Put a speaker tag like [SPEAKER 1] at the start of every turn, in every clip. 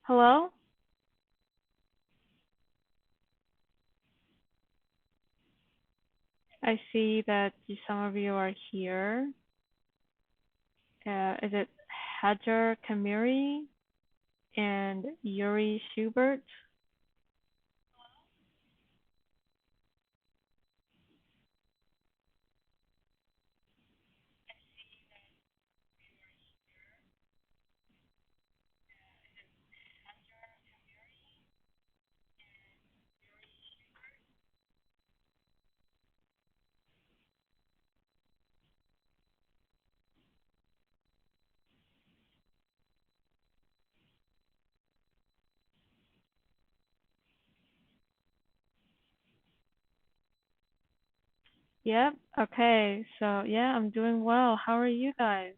[SPEAKER 1] Hello? I see that some of you are here. Is it Hajar Kamiri and Yuri Schubert? Yep. Okay. So, yeah, I'm doing well. How are you guys?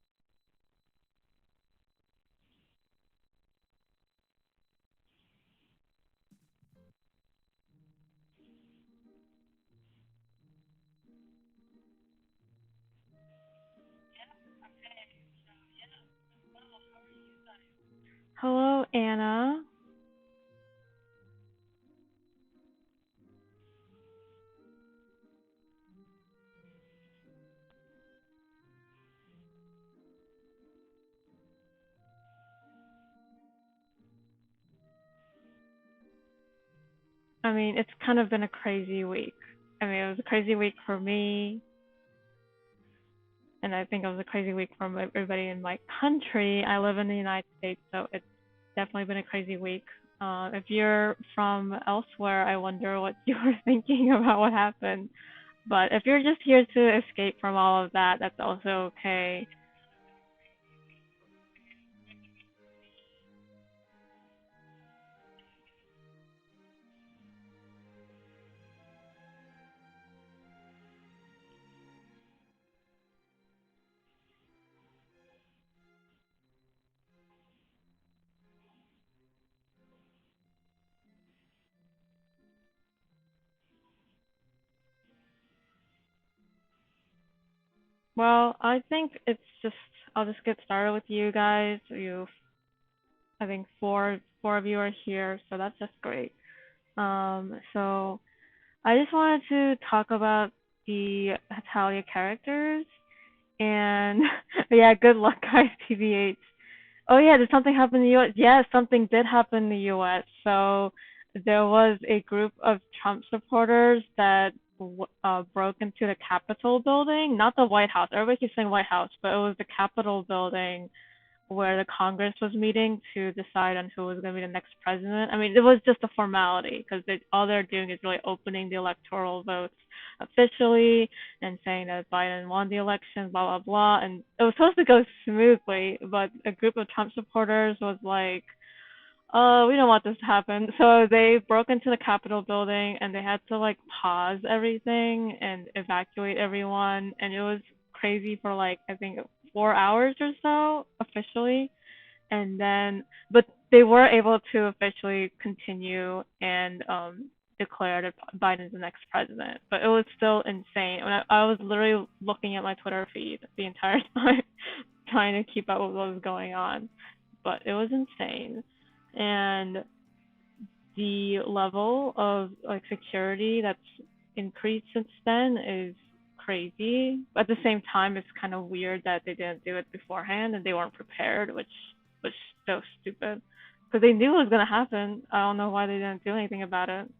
[SPEAKER 1] Hello, Anna. I mean, it's kind of been a crazy week. I mean, it was a crazy week for me, and I think it was a crazy week for everybody in my country. I live in the United States, so it's definitely been a crazy week. If you're from elsewhere, I wonder what you were thinking about what happened. But if you're just here to escape from all of that, that's also okay. Well, I think I'll just get started with you guys. I think four of you are here, so that's just great. So I just wanted to talk about the Hetalia characters and yeah, good luck guys, TBH. Oh yeah, did something happen in the US? Yeah, something did happen in the US. So there was a group of Trump supporters that broke into the Capitol building, not the White House. Everybody keeps saying White House, but it was the Capitol building where the Congress was meeting to decide on who was going to be the next president. I mean, it was just a formality because all they're doing is really opening the electoral votes officially and saying that Biden won the election, blah, blah, blah. And it was supposed to go smoothly, but a group of Trump supporters was like, oh, we don't want this to happen. So they broke into the Capitol building and they had to like pause everything and evacuate everyone. And it was crazy for like, I think 4 hours or so officially. And then, but they were able to officially continue and declare that Biden's the next president. But it was still insane. I was literally looking at my Twitter feed the entire time, trying to keep up with what was going on. But it was insane. And the level of like security that's increased since then is crazy. But at the same time, it's kind of weird that they didn't do it beforehand and they weren't prepared, which was so stupid. Because they knew it was gonna happen. I don't know why they didn't do anything about it.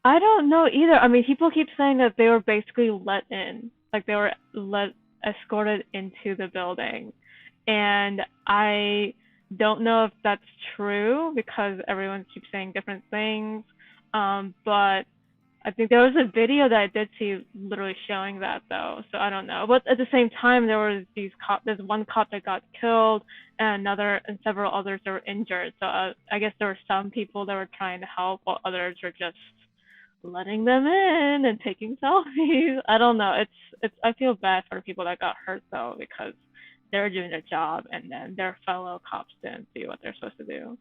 [SPEAKER 1] I don't know either. I mean, people keep saying that they were basically let in, like they were let escorted into the building, and I don't know if that's true because everyone keeps saying different things. But I think there was a video that I did see literally showing that though, so I don't know. But at the same time, there's one cop that got killed, and several others that were injured. So I guess there were some people that were trying to help, while others were just letting them in and taking selfies. I don't know. I feel bad for the people that got hurt though because they're doing their job and then their fellow cops didn't do what they're supposed to do.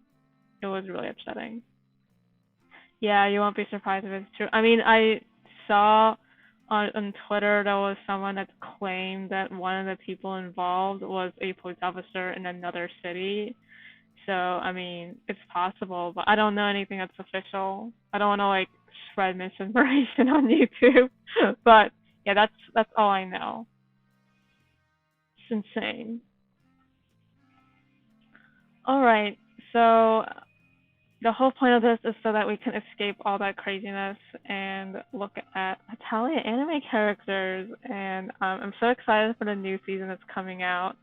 [SPEAKER 1] It was really upsetting. Yeah, you won't be surprised if it's true. I mean, I saw on Twitter there was someone that claimed that one of the people involved was a police officer in another city. So, I mean, it's possible, but I don't know anything that's official. I don't want to like spread misinformation on YouTube. But yeah, that's all I know. It's insane. All right. So the whole point of this is so that we can escape all that craziness and look at Hetalia anime characters. And I'm so excited for the new season that's coming out.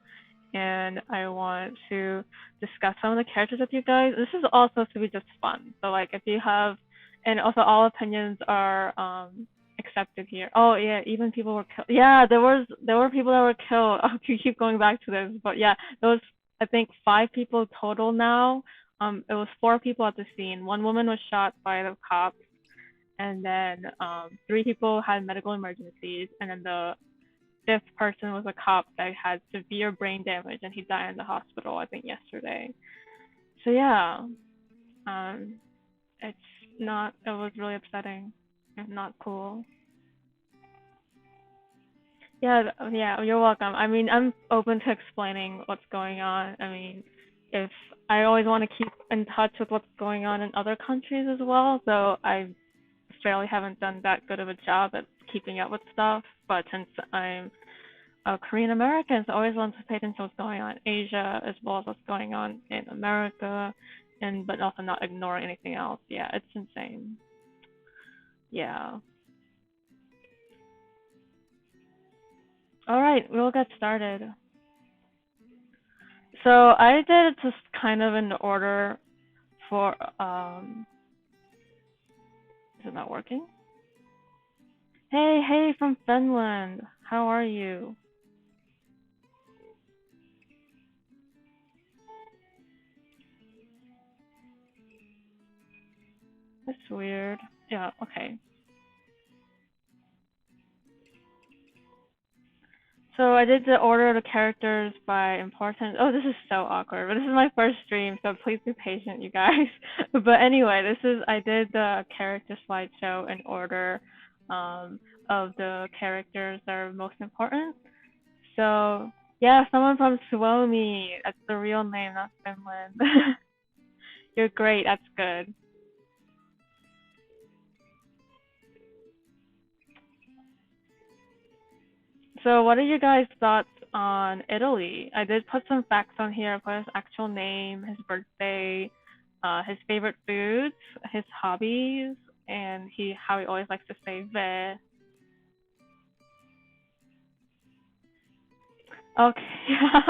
[SPEAKER 1] And I want to discuss some of the characters with you guys. This is all supposed to be just fun. So like if you have, and also all opinions are accepted here. Oh yeah, even people were killed. Yeah, there were people that were killed. I'll keep going back to this, but yeah, there was I think 5 people total now. It was 4 people at the scene. One woman was shot by the cops, and then 3 people had medical emergencies, and then the fifth person was a cop that had severe brain damage, and he died in the hospital, I think, yesterday. So yeah, um, it's not. It was really upsetting and not cool. Yeah, yeah, you're welcome. I mean, I'm open to explaining what's going on. I mean, if I always want to keep in touch with what's going on in other countries as well, though I fairly haven't done that good of a job at keeping up with stuff. But since I'm Korean Americans always want to pay attention to what's going on in Asia as well as what's going on in America, and but also not ignoring anything else. Yeah, it's insane. Yeah. All right, we'll get started. So I did it just kind of in order for is it not working? Hey from Finland. How are you? That's weird. Yeah, okay. So I did the order of the characters by importance. Oh, this is so awkward, but this is my first stream, so please be patient, you guys. But anyway, I did the character slideshow in order um, of the characters that are most important. So yeah, someone from Suomi. That's the real name, not Finland. You're great. That's good. So, what are your guys' thoughts on Italy? I did put some facts on here. I put his actual name, his birthday, his favorite foods, his hobbies, and he how he always likes to say "ve." Okay, yeah,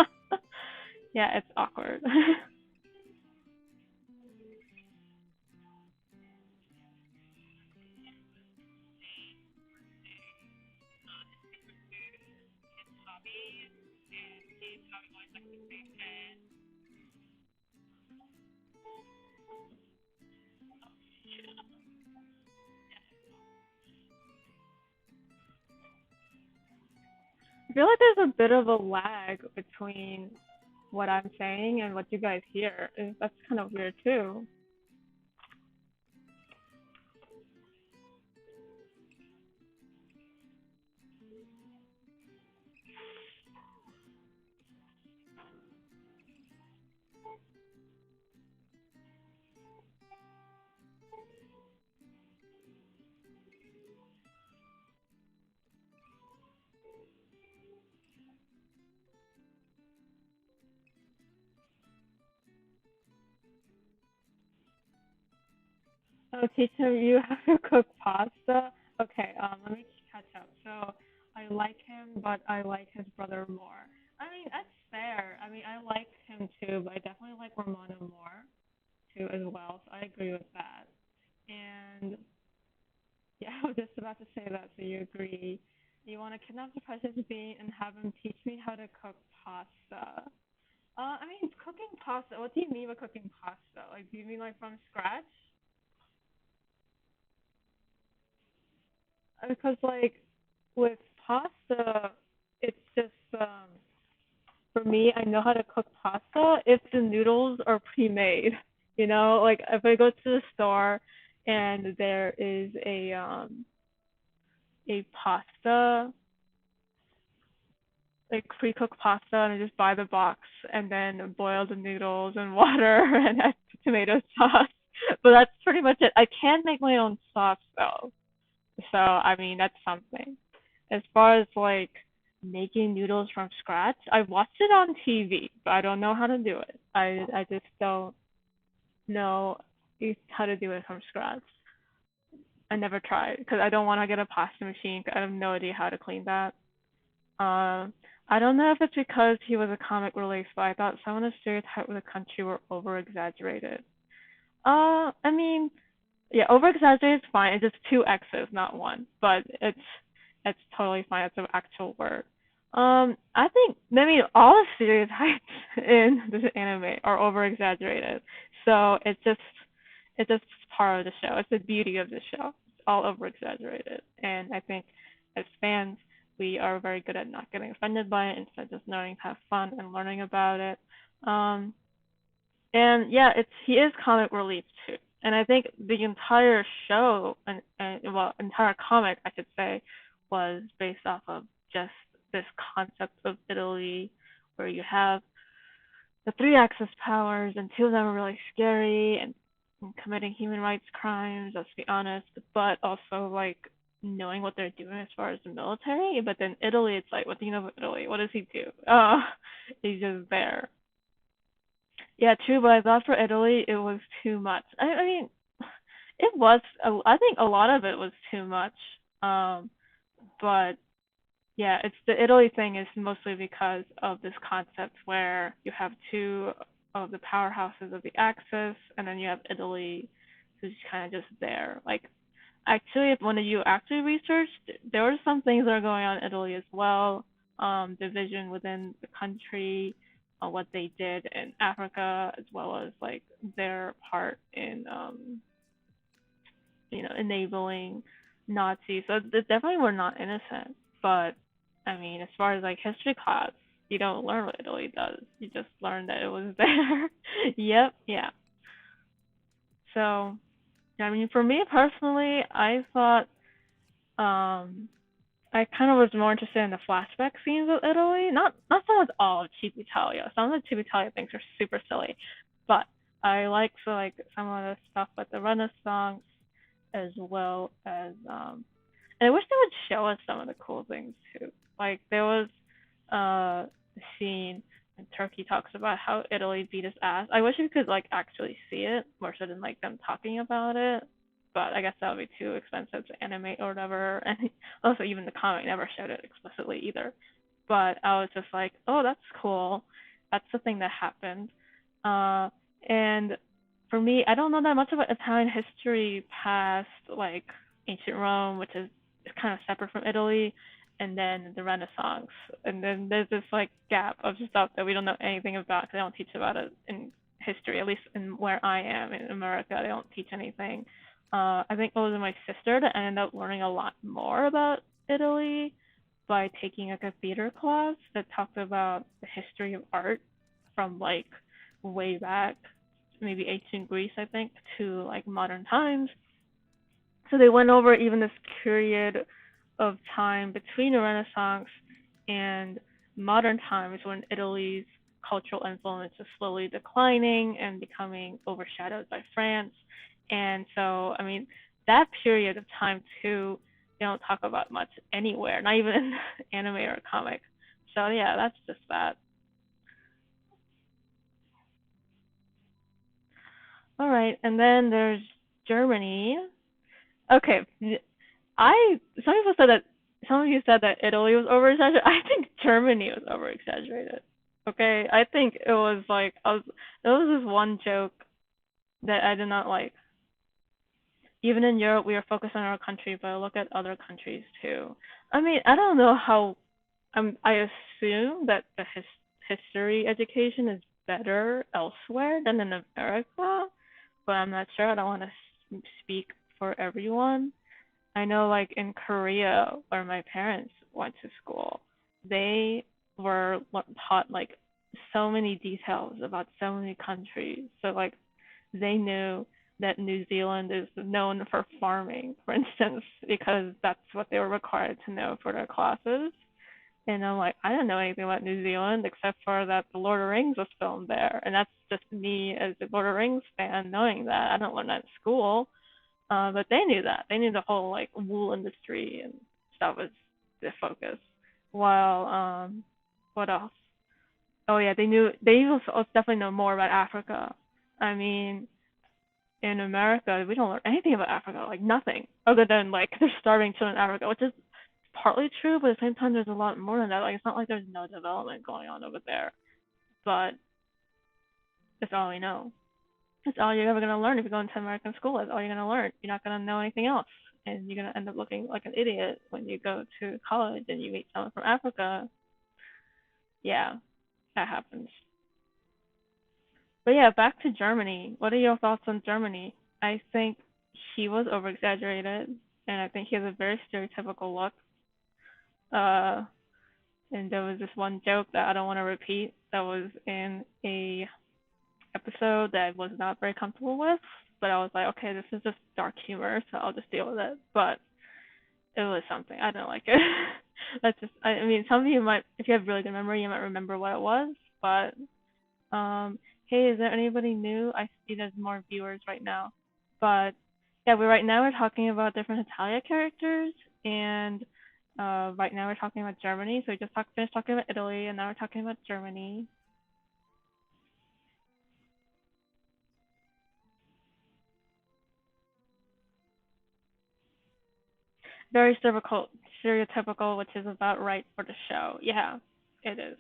[SPEAKER 1] yeah, it's awkward. I feel like there's a bit of a lag between what I'm saying and what you guys hear. That's kind of weird too. Oh, teacher, you have to cook pasta? Okay, let me catch up. So, I like him, but I like his brother more. I mean, that's fair. I mean, I like him too, but I definitely like Romano more too as well. So I agree with that. And yeah, I was just about to say that, so you agree. You want to kidnap the precious bean and have him teach me how to cook pasta. I mean, cooking pasta. What do you mean by cooking pasta? Like, do you mean like from scratch? Because like with pasta, it's just for me, I know how to cook pasta if the noodles are pre-made. You know, like if I go to the store and there is a pasta like pre-cooked pasta and I just buy the box and then boil the noodles in water and add tomato sauce. But that's pretty much it. I can make my own sauce though. So I mean that's something. As far as like making noodles from scratch, I watched it on TV, but I don't know how to do it. I just don't know how to do it from scratch. I never tried because I don't want to get a pasta machine. I have no idea how to clean that. I don't know if it's because he was a comic relief, but I thought some of the stereotypes of the country were over exaggerated. I mean, yeah, over exaggerated is fine. It's just two X's, not one, but it's totally fine. It's an actual word. I think all the stereotypes in this anime are over exaggerated, so it's just part of the show. It's the beauty of the show. It's all over exaggerated, and I think as fans, we are very good at not getting offended by it, instead just learning to have fun and learning about it. Um, and yeah, it's he is comic relief too. And I think the entire show and well, entire comic I should say was based off of just this concept of Italy where you have the three Axis powers and two of them are really scary and committing human rights crimes, let's be honest, but also like knowing what they're doing as far as the military. But then Italy, it's like, what do you know about Italy? What does he do? He's just there. Yeah, true, but I thought for Italy it was too much. I mean, it was. I think a lot of it was too much. Um, but yeah, it's the Italy thing is mostly because of this concept where you have two of the powerhouses of the Axis, and then you have Italy, who's kind of just there. Like, actually, if when you actually researched, there were some things that are going on in Italy as well. Division within the country, what they did in Africa, as well as like their part in enabling Nazis. So they definitely were not innocent. But I mean, as far as like history class, you don't learn what Italy does. You just learn that it was there. Yep, yeah. So, I mean, for me personally, I thought um I kind of was more interested in the flashback scenes of Italy. Not so much all of Cheap Italia. Some of the Cheap Italia things are super silly, but I like some of the stuff with the Renaissance as well as and I wish they would show us some of the cool things too. Like there was a scene when Turkey talks about how Italy beat his ass. I wish we could like actually see it more so than like them talking about it. But I guess that would be too expensive to animate or whatever. And also even the comic never showed it explicitly either. But I was just like, oh, that's cool. That's the thing that happened. And for me, I don't know that much about Italian history past like ancient Rome, which is kind of separate from Italy, and then the Renaissance. And then there's this like gap of stuff that we don't know anything about because they don't teach about it in history, at least in where I am in America. They don't teach anything. I think it was my sister that ended up learning a lot more about Italy by taking like a theater class that talked about the history of art from like way back, maybe ancient Greece, I think, to like modern times. So they went over even this period of time between the Renaissance and modern times when Italy's cultural influence is slowly declining and becoming overshadowed by France. And so, I mean, that period of time too, they don't talk about much anywhere, not even in anime or comic. So yeah, that's just that. All right, and then there's Germany. Okay, I some people said that some of you said that Italy was over exaggerated. I think Germany was over exaggerated. Okay, I think it was like there was this one joke that I did not like. Even in Europe, we are focused on our country, but I look at other countries too. I mean, I don't know how. I assume that the history education is better elsewhere than in America, but I'm not sure. I don't want to speak for everyone. I know, like in Korea, where my parents went to school, they were taught like so many details about so many countries. So like they knew that New Zealand is known for farming, for instance, because that's what they were required to know for their classes. And I'm like, I didn't know anything about New Zealand except for that the Lord of the Rings was filmed there, and that's just me as a Lord of the Rings fan knowing that. I didn't learn that in school, but they knew that. They knew the whole like wool industry and stuff was the focus. While what else? Oh yeah, they knew. They also definitely know more about Africa. I mean, in America, we don't learn anything about Africa, like nothing, other than like there's starving children in Africa, which is partly true, but at the same time, there's a lot more than that. Like it's not like there's no development going on over there, but that's all we know. That's all you're ever gonna learn if you go into American school. That's all you're gonna learn. You're not gonna know anything else, and you're gonna end up looking like an idiot when you go to college and you meet someone from Africa. Yeah, that happens. But yeah, back to Germany. What are your thoughts on Germany? I think he was over exaggerated, and I think he has a very stereotypical look. Uh, and there was this one joke that I don't want to repeat that was in a episode that I was not very comfortable with, but I was like, okay, this is just dark humor, so I'll just deal with it. But it was something. I don't like it. That's just. I mean, some of you might, if you have really good memory, you might remember what it was. But hey, is there anybody new? I see there's more viewers right now. But yeah, we right now we're talking about different Hetalia characters, and right now we're talking about Germany. So we just finished talking about Italy, and now we're talking about Germany. Very stereotypical, which is about right for the show. Yeah, it is.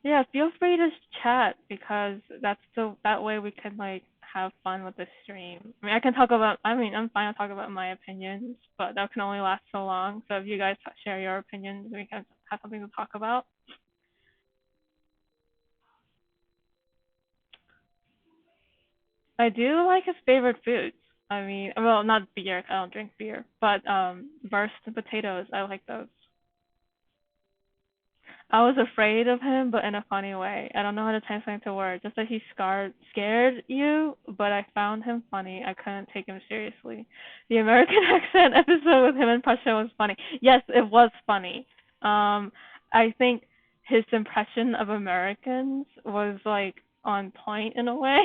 [SPEAKER 1] Yeah, feel free to chat because that way we can like have fun with the stream. I mean, I can talk about. I mean, I'm fine to talk about my opinions, but that can only last so long. So if you guys share your opinions, we can have something to talk about. I do like his favorite foods. I mean, well, not beer. I don't drink beer, but burst potatoes. I like those. I was afraid of him, but in a funny way. I don't know how to translate into words. Just that he scared you, but I found him funny. I couldn't take him seriously. The American accent episode with him and Pasha was funny. Yes, it was funny. I think his impression of Americans was like on point in a way,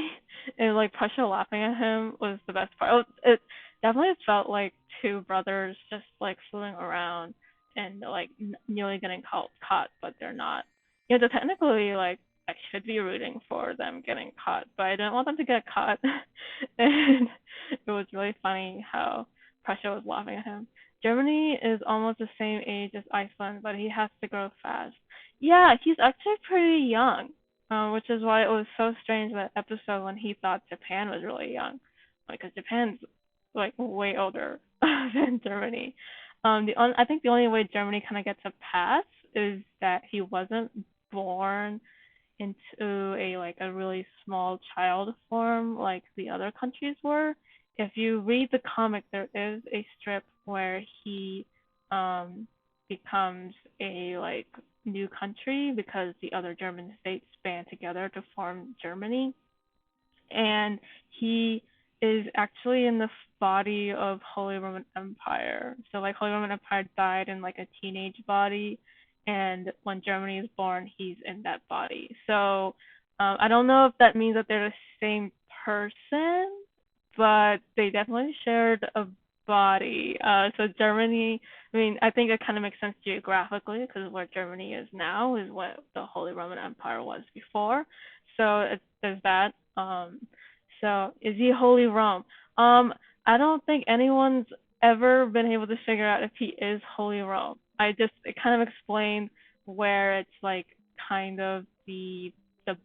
[SPEAKER 1] and like Pasha laughing at him was the best part. It definitely felt like two brothers just like fooling around and like nearly getting caught, but they're not. Yeah, so technically, like I should be rooting for them getting caught, but I didn't want them to get caught. And it was really funny how Prussia was laughing at him. Germany is almost the same age as Iceland, but he has to grow fast. Yeah, he's actually pretty young, which is why it was so strange that episode when he thought Japan was really young, because Japan's like way older than Germany. I think the only way Germany kind of gets a pass is that he wasn't born into a like a really small child form like the other countries were. If you read the comic, there is a strip where he um becomes a like new country because the other German states band together to form Germany, and he is actually in the body of Holy Roman Empire. So like Holy Roman Empire died in like a teenage body, and when Germany is born, he's in that body. So I don't know if that means that they're the same person, but they definitely shared a body. So Germany, I mean, I think it kind of makes sense geographically because where Germany is now is what the Holy Roman Empire was before. So there's that. So is he Holy Rome? I don't think anyone's ever been able to figure out if he is Holy Rome. It kind of explained where it's like kind of the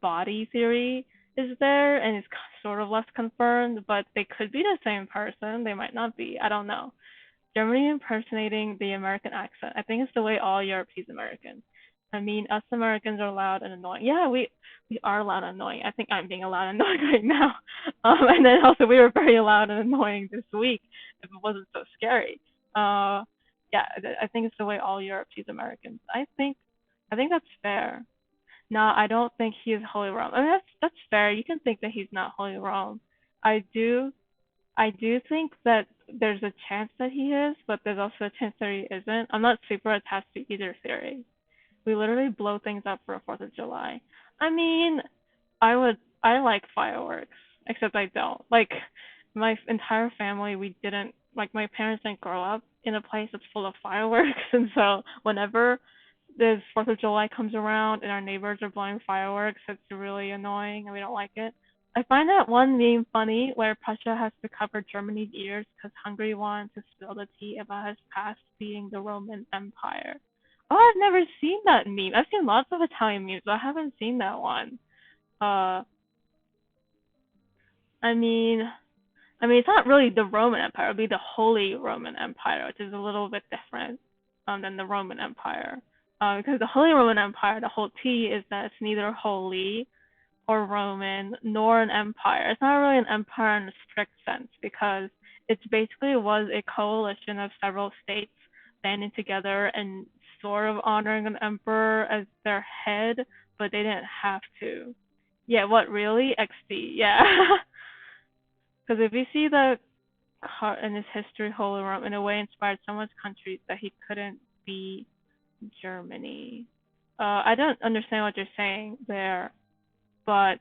[SPEAKER 1] body theory is there and it's sort of less confirmed, but they could be the same person. They might not be. I don't know. Germany impersonating the American accent. I think it's the way all Europe sees Americans. I mean, us Americans are loud and annoying. Yeah, we are loud and annoying. I think I'm being loud and annoying right now. And then also we were very loud and annoying this week if it wasn't so scary. Yeah, I think it's the way all Europe sees Americans. I think that's fair. No, I don't think he is Holy Rome. I mean, that's fair. You can think that he's not Holy Rome. I do. I do think that there's a chance that he is, but there's also a chance that he isn't. I'm not super attached to either theory. We literally blow things up for a 4th of July. I mean, I like fireworks, except I don't. Like, my entire family, we didn't, like, my parents didn't grow up in a place that's full of fireworks, and so whenever this 4th of July comes around and our neighbors are blowing fireworks, it's really annoying and we don't like it. I find that one meme funny where Prussia has to cover Germany's ears because Hungary wanted to spill the tea about his past being the Roman Empire. Oh, I've never seen that meme. I've seen lots of Italian memes, but I haven't seen that one. Uh, I mean, it's not really the Roman Empire. It'd be the Holy Roman Empire, which is a little bit different than the Roman Empire. Because the Holy Roman Empire, the whole T is that it's neither holy or Roman nor an empire. It's not really an empire in a strict sense because it basically was a coalition of several states banding together and sort of honoring an emperor as their head, but they didn't have to. Yeah, what really? XD, yeah. Because if you see the in his history, Holy Rome in a way inspired so much countries that he couldn't be Germany. I don't understand what you're saying there, but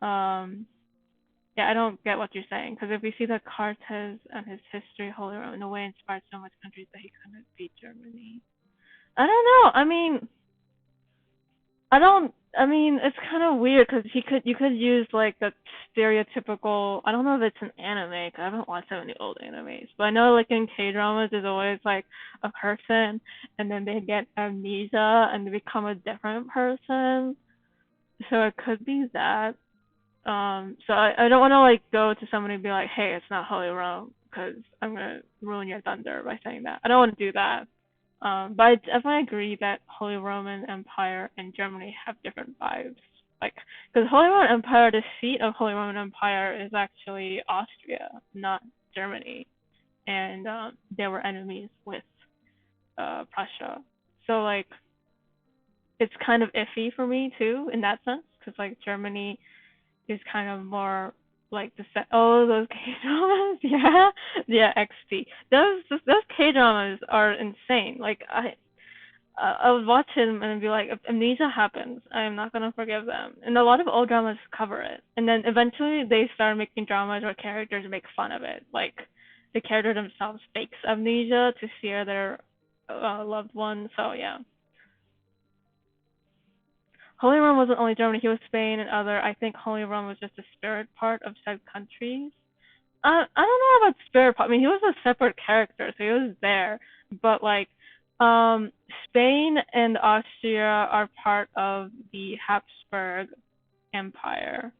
[SPEAKER 1] yeah, I don't get what you're saying. Because if we see that Cartes and his history, Holy Rome in a way inspired so much countries that he couldn't be Germany. I don't know. I don't. I mean, it's kind of weird because you could use like the stereotypical. I don't know if it's an anime. 'Cause I haven't watched so many old animes, but I know like in K dramas, there's always like a person, and then they get amnesia and they become a different person. So it could be that. So I don't want to like go to somebody and be like, hey, it's not Holy Rome, because I'm gonna ruin your thunder by saying that. I don't want to do that. But I definitely agree that Holy Roman Empire and Germany have different vibes. Like, because Holy Roman Empire, the seat of Holy Roman Empire is actually Austria, not Germany, and they were enemies with Prussia. So like, it's kind of iffy for me too in that sense, because like Germany is kind of more like the set. Oh, those K dramas, yeah, yeah, XD. Those K dramas are insane. Like I would watch him and be like, if amnesia happens, I am not gonna forgive them. And a lot of old dramas cover it. And then eventually they start making dramas where characters make fun of it. Like the character themselves fakes amnesia to scare their loved one. So yeah. Holy Rome wasn't only Germany, he was Spain and other. I think Holy Rome was just a spirit part of said countries. I don't know about spirit part. I mean, he was a separate character, so he was there. But like, Spain and Austria are part of the Habsburg Empire.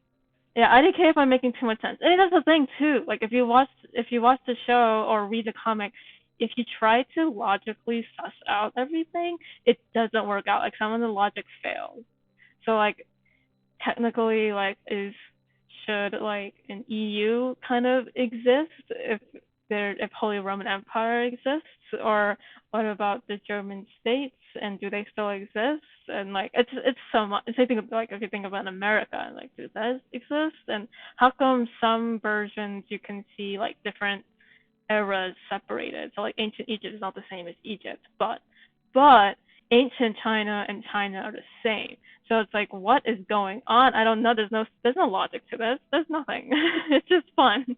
[SPEAKER 1] Yeah, IDK if I'm making too much sense. And that's the thing too. Like if you watch the show or read the comic, if you try to logically suss out everything, it doesn't work out. Like some of the logic fails. So like technically like is should like an EU kind of exist if Holy Roman Empire exists, or what about the German states and do they still exist? And like it's so much. It's think of, like if you think about America and like do those exist? And how come some versions you can see like different eras separated? So like ancient Egypt is not the same as Egypt, but ancient China and China are the same. So it's like, what is going on? I don't know. There's no logic to this. There's nothing. It's just fun.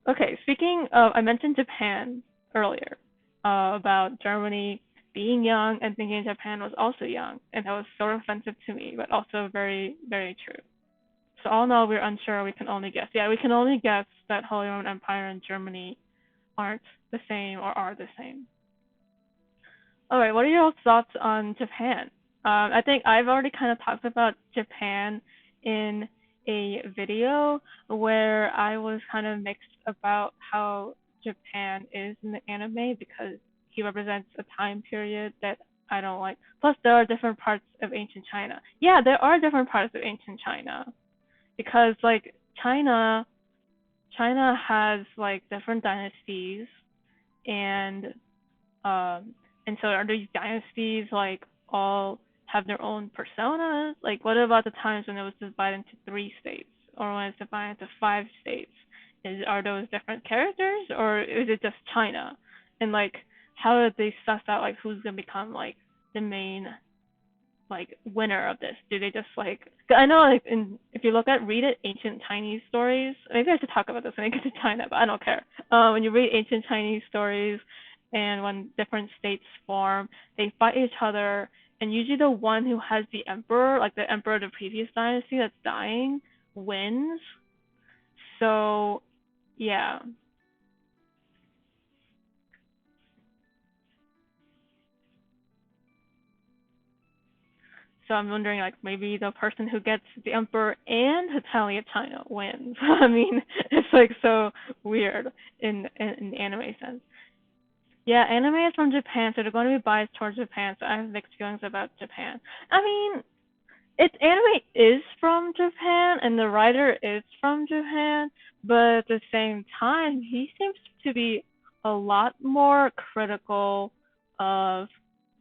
[SPEAKER 1] Okay, speaking of, I mentioned Japan earlier, about Germany being young and thinking Japan was also young, and that was sort of offensive to me, but also very, very true. So all in all, we're unsure. We can only guess. Yeah, we can only guess that Holy Roman Empire and Germany aren't the same or are the same. All right, what are your thoughts on Japan? I think I've already kind of talked about Japan in a video where I was kind of mixed about how Japan is in the anime because he represents a time period that I don't like. Plus, there are different parts of ancient China. Yeah, there are different parts of ancient China because like China has like different dynasties and and so are these dynasties like all have their own personas? Like what about the times when it was divided into three states? or when it's divided into 5 states, are those different characters, or is it just China? And like, how did they suss out like who's gonna become like the main like winner of this? Do they just like? I know like if you look at read it ancient Chinese stories. Maybe I should talk about this when I get to China, but I don't care. When you read ancient Chinese stories, and when different states form, they fight each other, and usually the one who has the emperor, like the emperor of the previous dynasty that's dying, wins. So yeah. So I'm wondering, like, maybe the person who gets the Emperor and Hetalia China wins. I mean, it's like so weird in anime sense. Yeah, anime is from Japan, so they're going to be biased towards Japan. So I have mixed feelings about Japan. I mean, it's anime is from Japan and the writer is from Japan, but at the same time, he seems to be a lot more critical of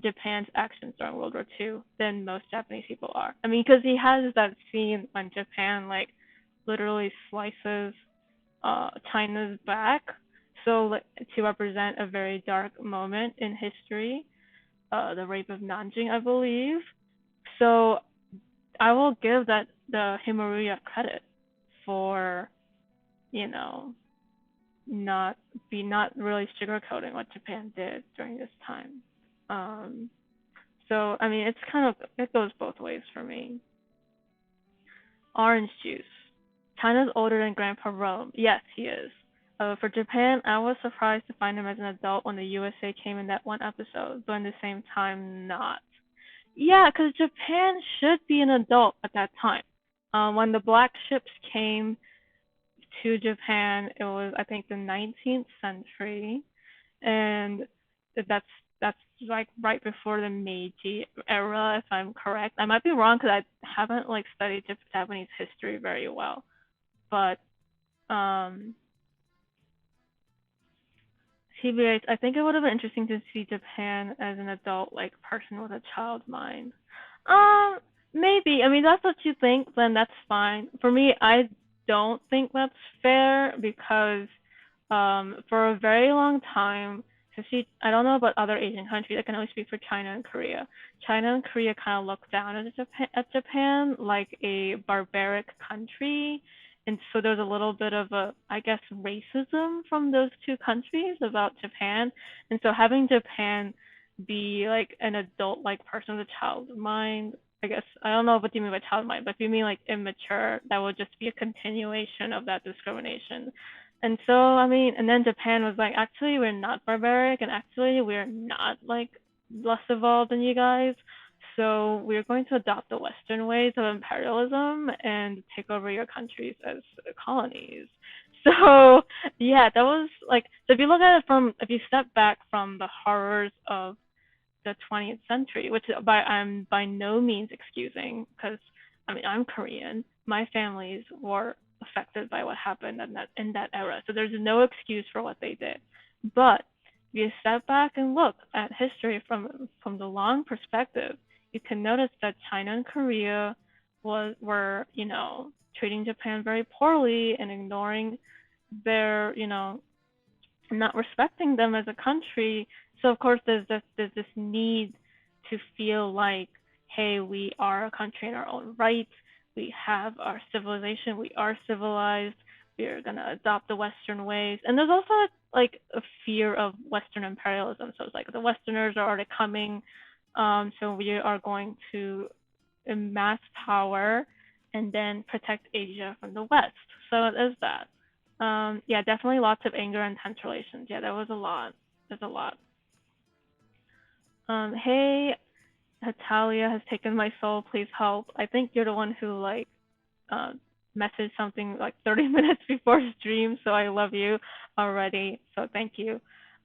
[SPEAKER 1] Japan's actions during World War II than most Japanese people are. I mean, because he has that scene when Japan like literally slices China's back, so like, to represent a very dark moment in history, the rape of Nanjing, I believe. So I will give that the Himaruya credit for, you know, not really sugarcoating what Japan did during this time. Um, so I mean, it's kind of it goes both ways for me. Orange juice. China's older than Grandpa Rome. Yes, he is. For Japan, I was surprised to find him as an adult when the USA came in that one episode, but at the same time, not. Yeah, because Japan should be an adult at that time. When the black ships came to Japan, it was I think the 19th century, and that's that's like right before the Meiji era, if I'm correct. I might be wrong because I haven't like studied Japanese history very well, but um, TBH, I think it would have been interesting to see Japan as an adult like person with a child mind. Um, Maybe. I mean, that's what you think, then that's fine. For me, I don't think that's fair because for a very long time, I don't know about other Asian countries. I can only speak for China and Korea. China and Korea kind of look down at Japan like a barbaric country, and so there's a little bit of a, I guess, racism from those two countries about Japan, and so having Japan be like an adult like person with a child mind, I guess I don't know what you mean by child mind, but if you mean like immature, that would just be a continuation of that discrimination. And so I mean, and then Japan was like, actually we're not barbaric, and actually we're not like less evolved than you guys. So we're going to adopt the Western ways of imperialism and take over your countries as colonies. So yeah, that was like, so if you look at it from, if you step back from the horrors of the 20th century, which I'm by no means excusing, because I mean I'm Korean. My families were affected by what happened in that era, so there's no excuse for what they did. But if you step back and look at history from the long perspective, you can notice that China and Korea were treating Japan very poorly and ignoring their not respecting them as a country. So of course there's this need to feel like, hey, we are a country in our own right. We have our civilization. We are civilized. We are gonna adopt the Western ways. And there's also like a fear of Western imperialism. So it's like the Westerners are already coming. So we are going to amass power and then protect Asia from the West. So it is that. Yeah, definitely lots of anger and tense relations. Yeah, there was a lot. There's a lot. Hey, Hetalia has taken my soul. Please help. I think you're the one who like uh, messaged something like 30 minutes before stream, so I love you already. So thank you.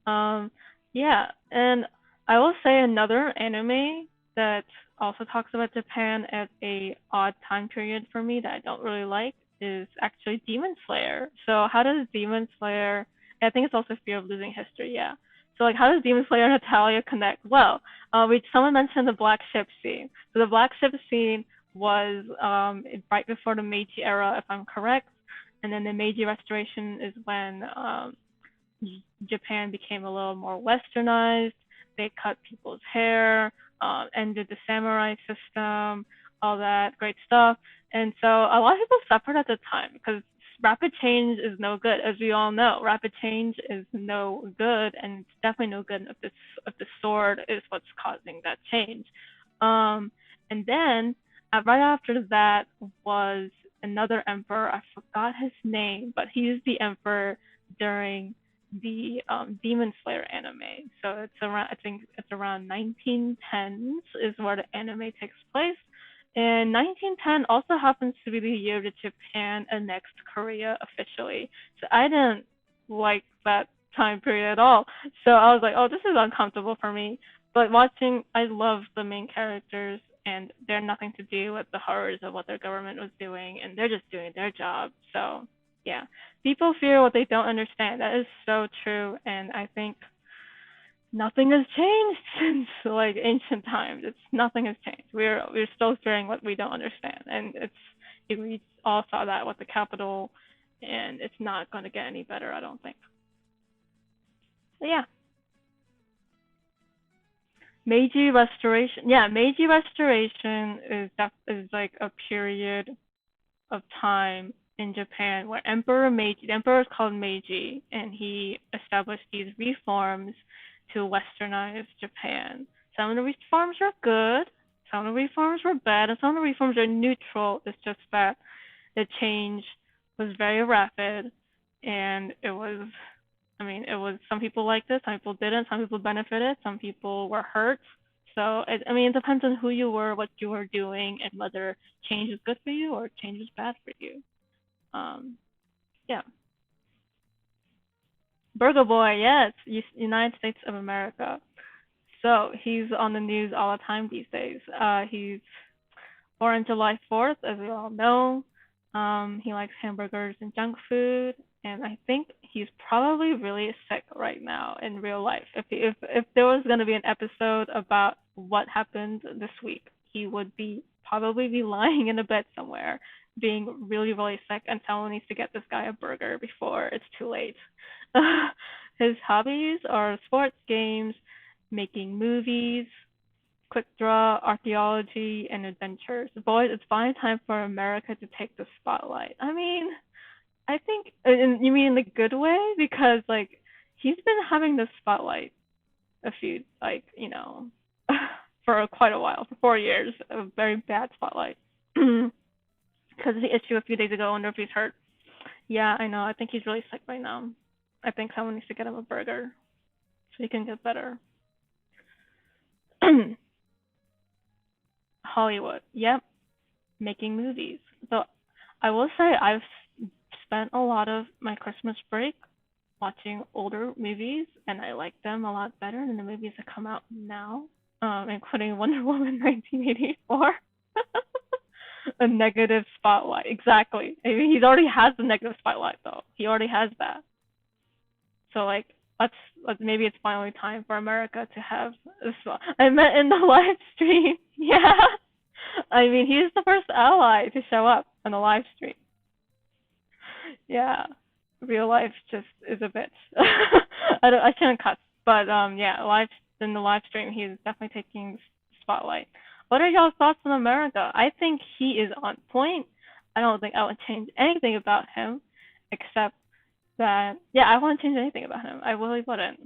[SPEAKER 1] Um, yeah, and I will say another anime that also talks about Japan at a odd time period for me that I don't really like is actually Demon Slayer. So how does Demon Slayer? I think it's also Fear of Losing History. Yeah. So like, how does Demon Slayer and Hetalia connect? Well, someone mentioned the black ship scene. So the black ship scene was right before the Meiji era, if I'm correct. And then the Meiji Restoration is when Japan became a little more westernized. They cut people's hair, ended the samurai system, all that great stuff. And so a lot of people suffered at the time because rapid change is no good, as we all know. Rapid change is no good, and it's definitely no good if the sword is what's causing that change. And then right after that was another emperor. I forgot his name, but he's the emperor during the Demon Slayer anime. So it's around, I think it's around 1910s is where the anime takes place. And 1910 also happens to be the year that Japan annexed Korea officially. So I didn't like that time period at all. So I was like, oh, this is uncomfortable for me. But watching, I love the main characters, and they're nothing to do with the horrors of what their government was doing, and they're just doing their job. So yeah, people fear what they don't understand. That is so true, and I think nothing has changed since like ancient times. It's nothing has changed. We're still fearing what we don't understand, and we all saw that with the capital, and it's not going to get any better, I don't think. But yeah, Meiji Restoration. Yeah, Meiji Restoration is like a period of time in Japan where the emperor is called Meiji, and he established these reforms to westernize Japan. Some of the reforms were good, some of the reforms were bad, and some of the reforms are neutral. It's just that the change was very rapid, and it was some people liked it, some people didn't, some people benefited, some people were hurt. So it depends on who you were, what you were doing, and whether change is good for you or change is bad for you. Um, yeah, Burger Boy, yes, United States of America. So he's on the news all the time these days. He's born July 4th, as we all know. He likes hamburgers and junk food, and I think he's probably really sick right now in real life. If there was going to be an episode about what happened this week, he would probably be lying in a bed somewhere, being really really sick, and someone needs to get this guy a burger before it's too late. His hobbies are sports games, making movies, quick draw, archaeology, and adventures. Boys, it's finally time for America to take the spotlight. I think, and you mean in the good way? Because, like, he's been having the spotlight a few, like, for quite a while, for 4 years, a very bad spotlight. Because of the issue a few days ago, I wonder if he's hurt. Yeah, I know. I think he's really sick right now. I think someone needs to get him a burger so he can get better. Hollywood. Yep, making movies. So I will say I've spent a lot of my Christmas break watching older movies, and I like them a lot better than the movies that come out now, including Wonder Woman 1984. A negative spotlight, exactly. I mean, he already has the negative spotlight though. He already has that. So like, maybe it's finally time for America to have this. I meant in the live stream. Yeah. I mean, he's the first ally to show up on the live stream. Yeah. Real life just is a bit. I shouldn't cuss, but yeah, live in the live stream, he's definitely taking spotlight. What are y'all's thoughts on America? I think he is on point. I don't think I would change anything about him, except that yeah, I wouldn't change anything about him. I really wouldn't.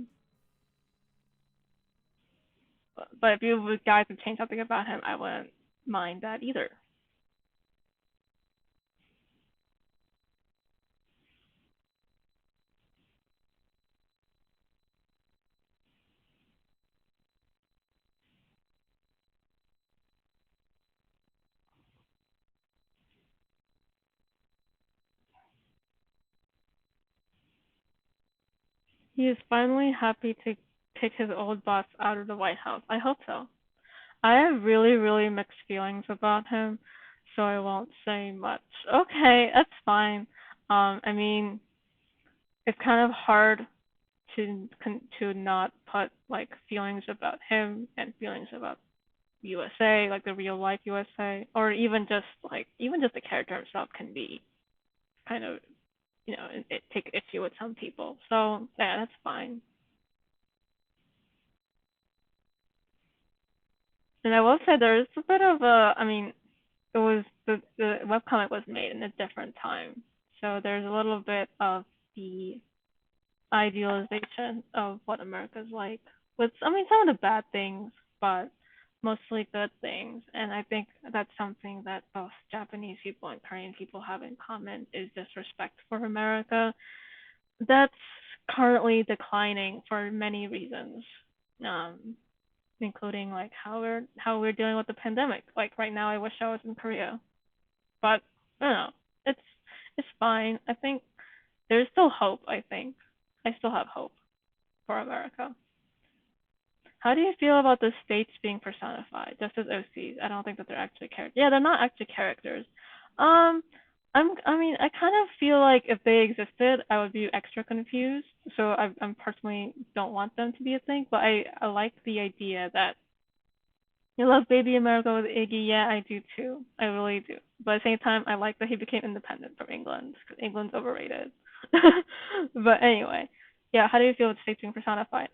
[SPEAKER 1] But if you guys would change something about him, I wouldn't mind that either. He is finally happy to kick his old boss out of the White House. I hope so. I have really, really mixed feelings about him, so I won't say much. Okay, that's fine. I mean, it's kind of hard to not put like feelings about him and feelings about USA, like the real life USA, or even just the character himself can be kind of, it take issue with some people. So yeah, that's fine. And I will say there's a bit of a, I mean, it was the webcomic was made in a different time, so there's a little bit of the idealization of what America's like. With, I mean, some of the bad things, but mostly good things. And I think that's something that both Japanese people and Korean people have in common is this respect for America. That's currently declining for many reasons, um, including like how we're dealing with the pandemic. Like right now, I wish I was in Korea, but I don't know. It's it's fine. I think there's still hope. I think I still have hope for America. How do you feel about the states being personified, just as OCs? I don't think that they're actually characters. Yeah, they're not actually characters. Um, I mean, I kind of feel like if they existed, I would be extra confused. So I personally don't want them to be a thing, but I like the idea that you love Baby America with Iggy. Yeah, I do too. I really do. But at the same time, I like that he became independent from England because England's overrated. But anyway, yeah. How do you feel with states being personified?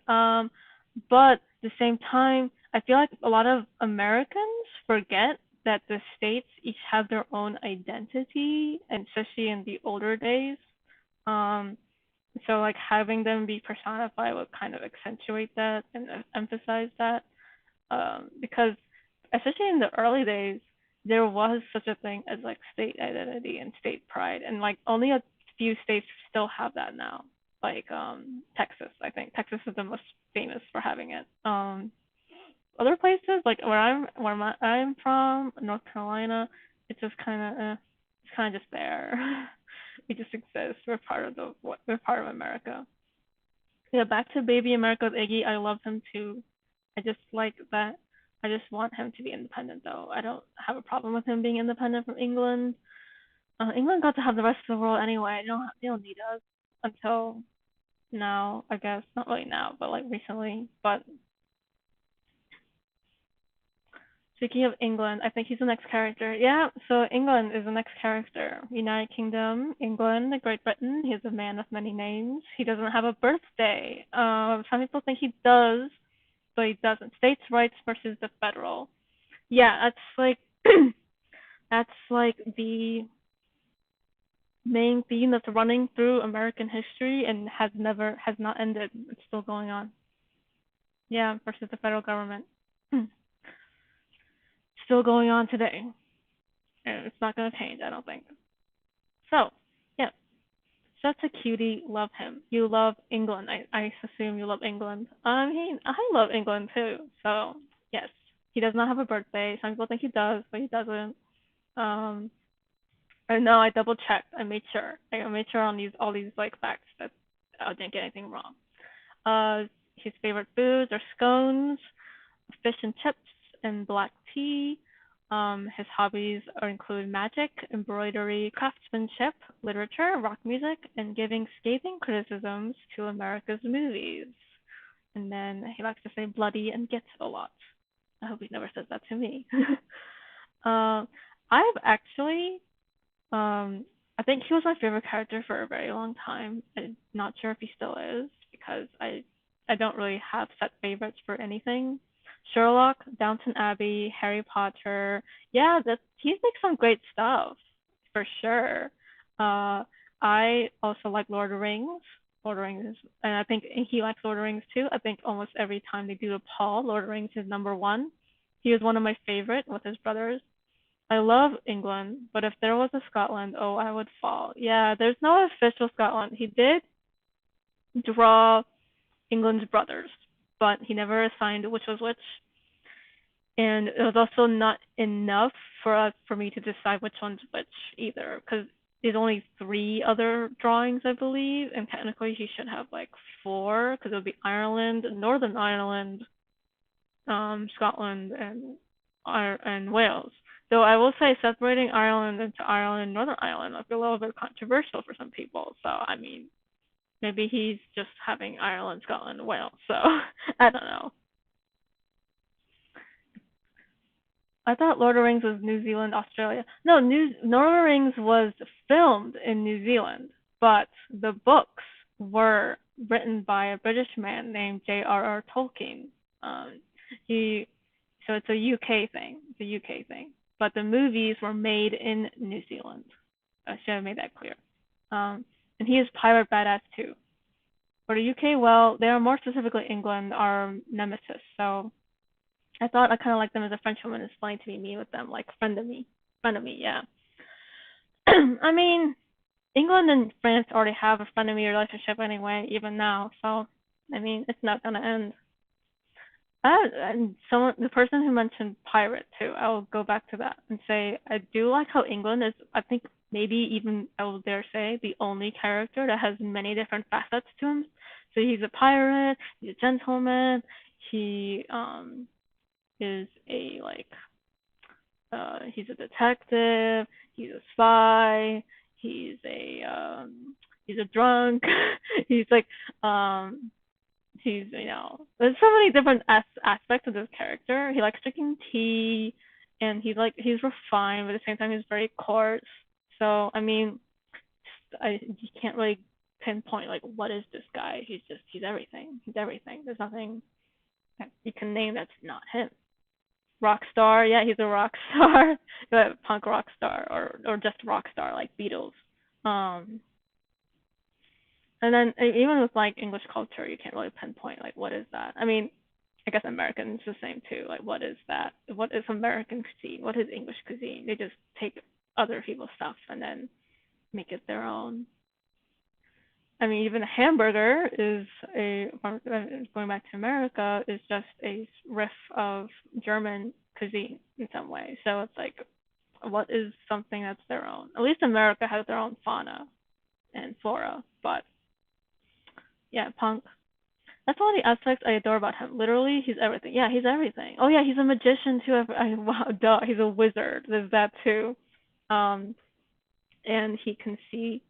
[SPEAKER 1] But at the same time, I feel like a lot of Americans forget that the states each have their own identity, and especially in the older days. Um, so like having them be personified would kind of accentuate that and emphasize that, because especially in the early days, there was such a thing as like state identity and state pride, and like only a few states still have that now. Like Texas, I think Texas is the most famous for having it. Other places like I'm from, North Carolina, it's just kind of it's kind of just there. We just exist. We're part of America. Yeah, back to Baby America with Iggy. I love him too. I just like that. I just want him to be independent, though. I don't have a problem with him being independent from England. England got to have the rest of the world anyway. They don't need us until now, I guess. Not really now, but like recently. But speaking of England, I think he's the next character. Yeah, so England is the next character. United Kingdom, England, Great Britain. He's a man of many names. He doesn't have a birthday. Some people think he does, but he doesn't. States' rights versus the federal. Yeah, that's like that's like the main theme that's running through American history and has not ended. It's still going on. Yeah, versus the federal government. Still going on today. And it's not gonna change, I don't think. So, yeah. Such a cutie, love him. You love England. I assume you love England. I mean, I love England too. So, yes. He does not have a birthday. Some people think he does, but he doesn't. Um, I know I double checked. I made sure. I made sure on these all these like facts that I didn't get anything wrong. His favorite foods are scones, fish and chips, and black tea. His hobbies include magic, embroidery, craftsmanship, literature, rock music, and giving scathing criticisms to America's movies. And then he likes to say bloody and gets a lot. I hope he never says that to me. uh, I've actually, I think he was my favorite character for a very long time. I'm not sure if he still is because I don't really have set favorites for anything. Sherlock, Downton Abbey, Harry Potter. Yeah, that he makes some great stuff for sure. Uh, I also like Lord of the Rings. Lord of the Rings, and I think he likes Lord of the Rings too. I think almost every time they do a poll, Lord of the Rings is number one. He was one of my favorite with his brothers. I love England, but if there was a Scotland, oh, I would fall. Yeah, there's no official Scotland. He did draw England's brothers, but he never assigned which was which. And it was also not enough for me to decide which one's which either, because there's only three other drawings, I believe, and technically he should have like four, because it would be Ireland, Northern Ireland, Scotland, and Wales. Though I will say separating Ireland into Ireland and Northern Ireland might be a little bit controversial for some people. So I mean, maybe he's just having Ireland, Scotland, Wales. So I don't know. I thought Lord of the Rings was New Zealand, Australia. No, Lord of the Rings was filmed in New Zealand, but the books were written by a British man named J.R.R. Tolkien. Um, he, so it's a UK thing. It's a UK thing. But the movies were made in New Zealand. I should have made that clear. And he is pirate badass too. For the UK, well, they are more specifically England, our nemesis. So I thought I kind of liked them as a French woman. It's funny to be me with them, like friend of me, yeah. I mean, England and France already have a friend of me relationship anyway, even now. So, I mean, it's not gonna end. And someone, the person who mentioned pirate too, I will go back to that and say I do like how England is. I think maybe even I will dare say the only character that has many different facets to him. So he's a pirate, he's a gentleman, he is a like he's a detective, he's a spy, he's a he's a drunk, he's like he's there's so many different aspects of this character. He likes drinking tea, and he's refined, but at the same time he's very coarse. So I mean, you can't really pinpoint like what is this guy. He's everything. He's everything. There's nothing that you can name that's not him. Rock star, yeah, he's a rock star, punk rock star, or just rock star like Beatles. Um, and then even with like English culture, you can't really pinpoint like what is that. I mean, I guess American is the same too. Like what is that? What is American cuisine? What is English cuisine? They just take other people's stuff and then make it their own. I mean, even a hamburger is going back to America is just a riff of German cuisine in some way. So it's like, what is something that's their own? At least America has their own fauna and flora. But yeah, punk. That's one of the aspects I adore about him. Literally, he's everything. Yeah, he's everything. Oh yeah, he's a magician too. Wow, duh, he's a wizard. There's that too. Um, and he can see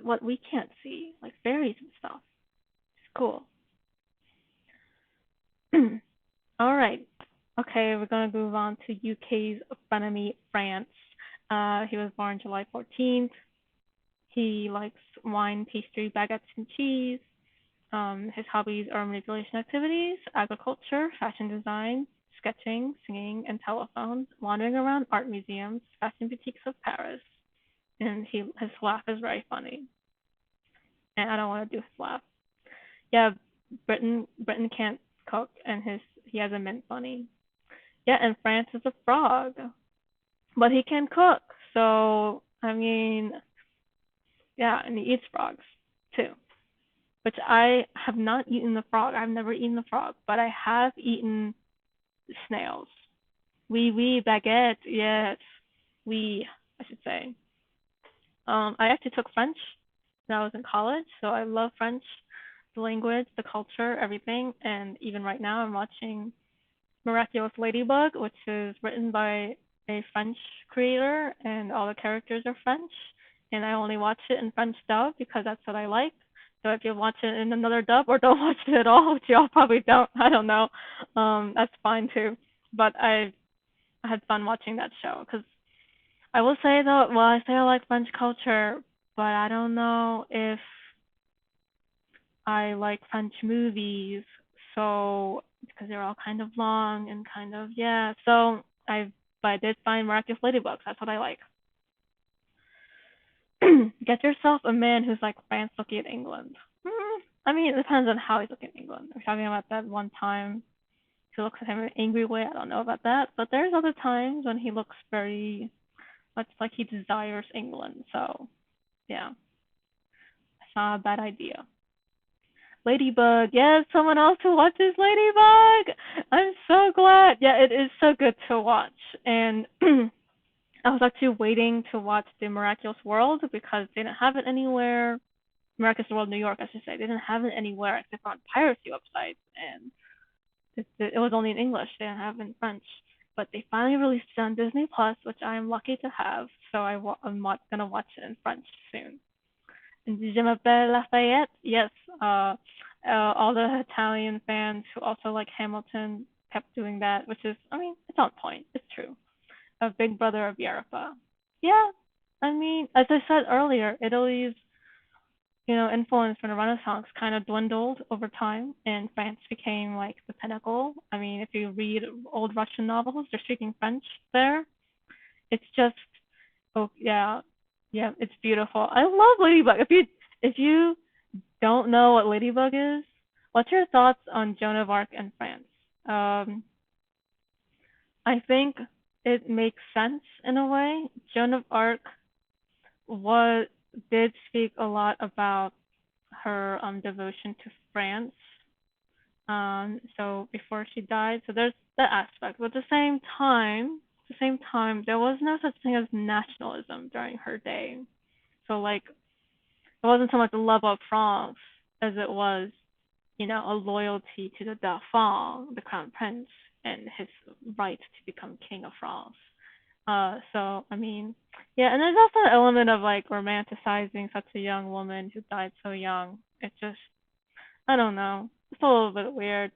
[SPEAKER 1] what we can't see, like fairies and stuff. It's cool. All right. Okay, we're gonna move on to UK's frenemy, France. He was born July 14th. He likes wine, pastry, baguettes, and cheese. His hobbies are manipulation activities, agriculture, fashion design, sketching, singing, and telephones, wandering around art museums, fashion boutiques of Paris. And his laugh is very funny. And I don't want to do his laugh. Yeah, Britain can't cook, and he has a mint bunny. Yeah, and France is a frog, but he can cook. So I mean, yeah, and he eats frogs too. Which I have not eaten the frog. I've never eaten the frog, but I have eaten snails. Oui, baguette. Yes, oui, I should say. I actually took French when I was in college, so I love French, the language, the culture, everything. And even right now, I'm watching Miraculous Ladybug, which is written by a French creator, and all the characters are French. And I only watch it in French dub because that's what I like. So if you watch it in another dub or don't watch it at all, which y'all probably don't, I don't know, that's fine too. But I had fun watching that show because I will say though, well, I say I like French culture, but I don't know if I like French movies. So because they're all kind of long and kind of yeah. So but I did find Miraculous Ladybugs. That's what I like. Get yourself a man who's like France looking at England. I mean, it depends on how he's looking at England. We're talking about that one time he looks at him in an angry way. I don't know about that, but there's other times when he looks very much like he desires England. So yeah, it's not a bad idea. Ladybug, yes, someone else who watches Ladybug. I'm so glad. Yeah, it is so good to watch, and I was actually waiting to watch the Miraculous World because they didn't have it anywhere. Miraculous World New York, I should say. They didn't have it anywhere except on piracy websites, and it was only in English. They didn't have it in French. But they finally released it on Disney Plus, which I am lucky to have. So I'm gonna watch it in French soon. And Je m'appelle Lafayette. Yes. All the Italian fans who also like Hamilton kept doing that, which is, I mean, it's on point. It's true. A big brother of Europa. Yeah, I mean, as I said earlier, Italy's influence from the Renaissance kind of dwindled over time, and France became like the pinnacle. I mean, if you read old Russian novels, they're speaking French there. It's just, oh yeah, yeah, it's beautiful. I love Ladybug. If you don't know what Ladybug is, what's your thoughts on Joan of Arc and France? Um, I think it makes sense in a way. Joan of Arc was did speak a lot about her devotion to France. So before she died, so there's that aspect. But at the same time, there was no such thing as nationalism during her day. So like, it wasn't so much the love of France as it was, a loyalty to the Dauphin, the crown prince, and his right to become king of France. So I mean, yeah, and there's also an element of like romanticizing such a young woman who died so young. It's just, I don't know, it's a little bit weird.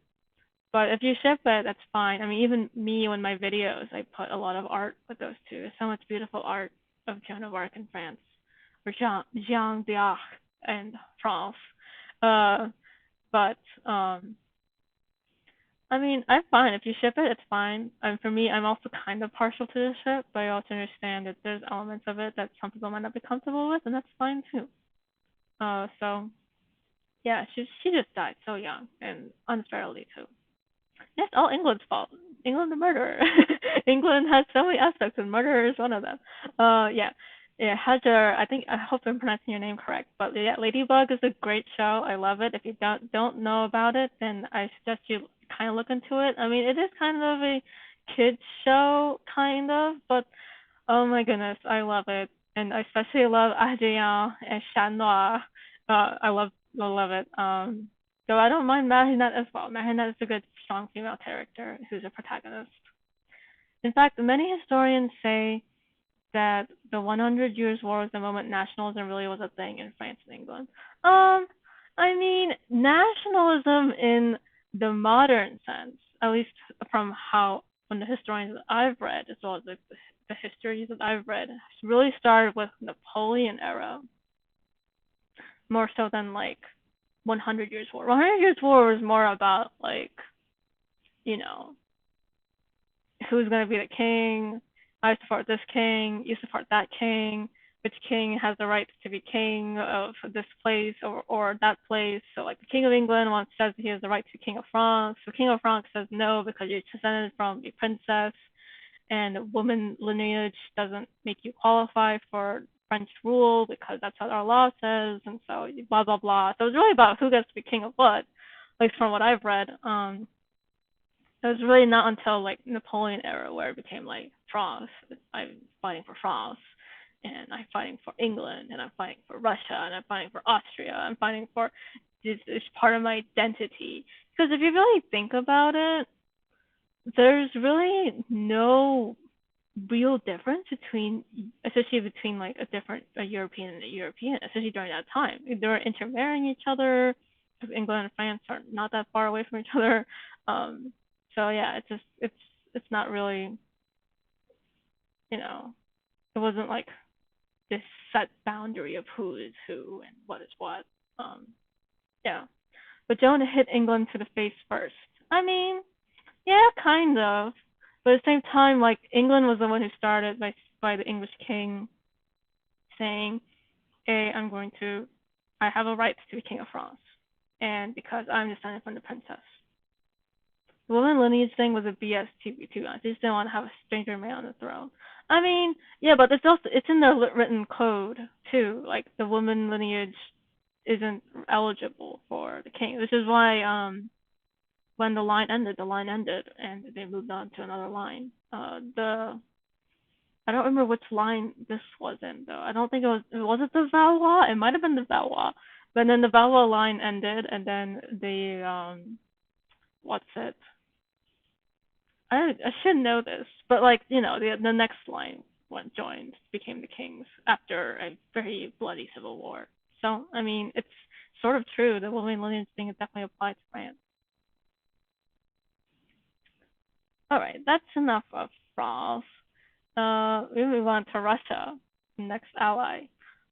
[SPEAKER 1] But if you ship it, that's fine. I mean, even me in my videos, I put a lot of art with those two. There's so much beautiful art of Joan of Arc in France, or Jean d'Arc in France. Uh, but I mean, I'm fine. If you ship it, it's fine. For me, I'm also kind of partial to the ship, but I also understand that there's elements of it that some people might not be comfortable with, and that's fine too. So yeah, she just died so young and unfairly too. It's all England's fault. England the murderer. England has so many aspects, and murder is one of them. Yeah. Yeah, Hajar, I hope I'm pronouncing your name correct, but yeah, Ladybug is a great show. I love it. If you don't know about it, then I suggest you kind of look into it. I mean, it is kind of a kids show, kind of, but oh my goodness, I love it, and I especially love Adrien and Chat Noir. I love it. Though I don't mind Marinette as well. Marinette is a good, strong female character who's a protagonist. In fact, many historians say that the 100 Years' War was the moment nationalism really was a thing in France and England. I mean, nationalism in the modern sense, at least from the historians that I've read, as well as the histories that I've read, really started with Napoleon era, more so than like 100 Years' War. 100 Years' War was more about like, you know, who's gonna be the king. I support this king. You support that king. Which king has the right to be king of this place or that place? So like the king of England says he has the right to be king of France. The king of France says no because you're descended from a princess, and woman lineage doesn't make you qualify for French rule because that's what our law says, and so blah blah blah. So it's really about who gets to be king of what, at least from what I've read. It was really not until like Napoleon era where it became like France. I'm fighting for France, and I'm fighting for England, and I'm fighting for Russia, and I'm fighting for Austria. I'm fighting for this part of my identity. Because if you really think about it, there's really no real difference especially between like a European and a European, especially during that time. They were intermarrying each other. England and France are not that far away from each other. So yeah, it's not really, it wasn't like this set boundary of who is who and what is what. Um, yeah, but Joan hit England to the face first. I mean, yeah, kind of, but at the same time, like England was the one who started by the English king saying, "Hey, I have a right to be king of France, and because I'm descended from the princess." The woman lineage thing was a BS to be too honest. They just didn't want to have a stranger man on the throne. I mean, yeah, but it's in their written code too. Like the woman lineage isn't eligible for the king, which is why when the line ended, and they moved on to another line. I don't remember which line this was in though. I don't think was it the Valois? It might have been the Valois. But then the Valois line ended, and then what's it? I should know this, but like the next line became the kings after a very bloody civil war. So I mean, it's sort of true. The woman lineage thing is definitely applied to France. All right, that's enough of France. We move on to Russia, next ally.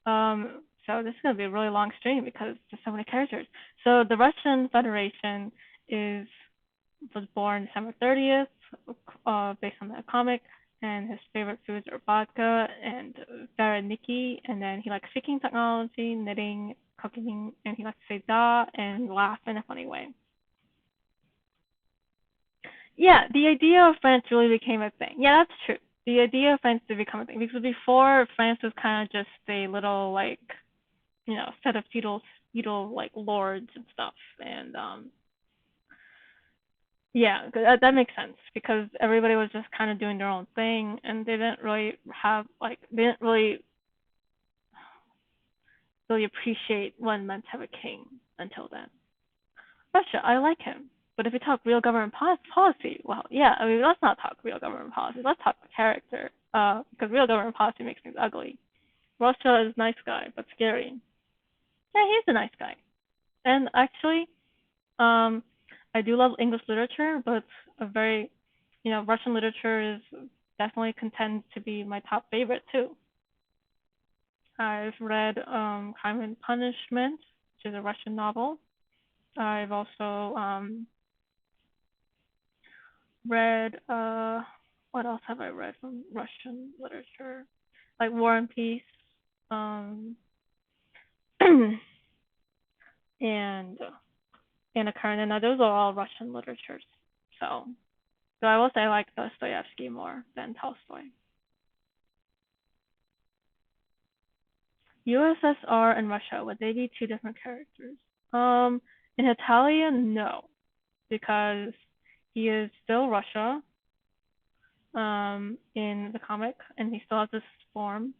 [SPEAKER 1] So this is gonna be a really long stream because there's so many characters. So the Russian Federation is was born December 30th, based on that comic, and his favorite foods are vodka and vareniki, and then he likes speaking technology, knitting, cooking, and he likes to say da and laugh in a funny way. Yeah, the idea of France really became a thing. Yeah, that's true. The idea of France did become a thing because before France was kind of just a little like set of feudal like lords and stuff, and yeah, that makes sense because everybody was just kind of doing their own thing, and they didn't really have like they didn't really appreciate what it meant to have a king until then. Russia, I like him, but if we talk real government policy, well, yeah, I mean, let's not talk real government policy. Let's talk character, because real government policy makes things ugly. Russia is a nice guy, but scary. Yeah, he's a nice guy, and actually, um, I do love English literature, but a very, Russian literature is definitely contends to be my top favorite too. I've read Crime and Punishment, which is a Russian novel. I've also read what else have I read from Russian literature? Like War and Peace, um, and Anna Karenina. Those are all Russian literatures. So, so I will say I like Dostoevsky more than Tolstoy. USSR and Russia, would they be two different characters? In Italian, no, because he is still Russia, in the comic, and he still has this form,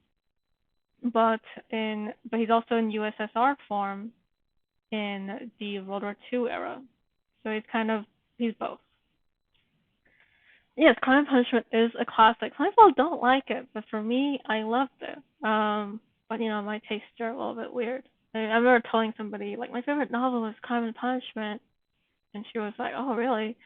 [SPEAKER 1] but he's also in USSR form in the World War II era. So he's both. Yes, Crime and Punishment is a classic. Some people don't like it, but for me, I loved it. But my tastes are a little bit weird. I remember telling somebody like my favorite novel is Crime and Punishment, and she was like, "Oh, really?"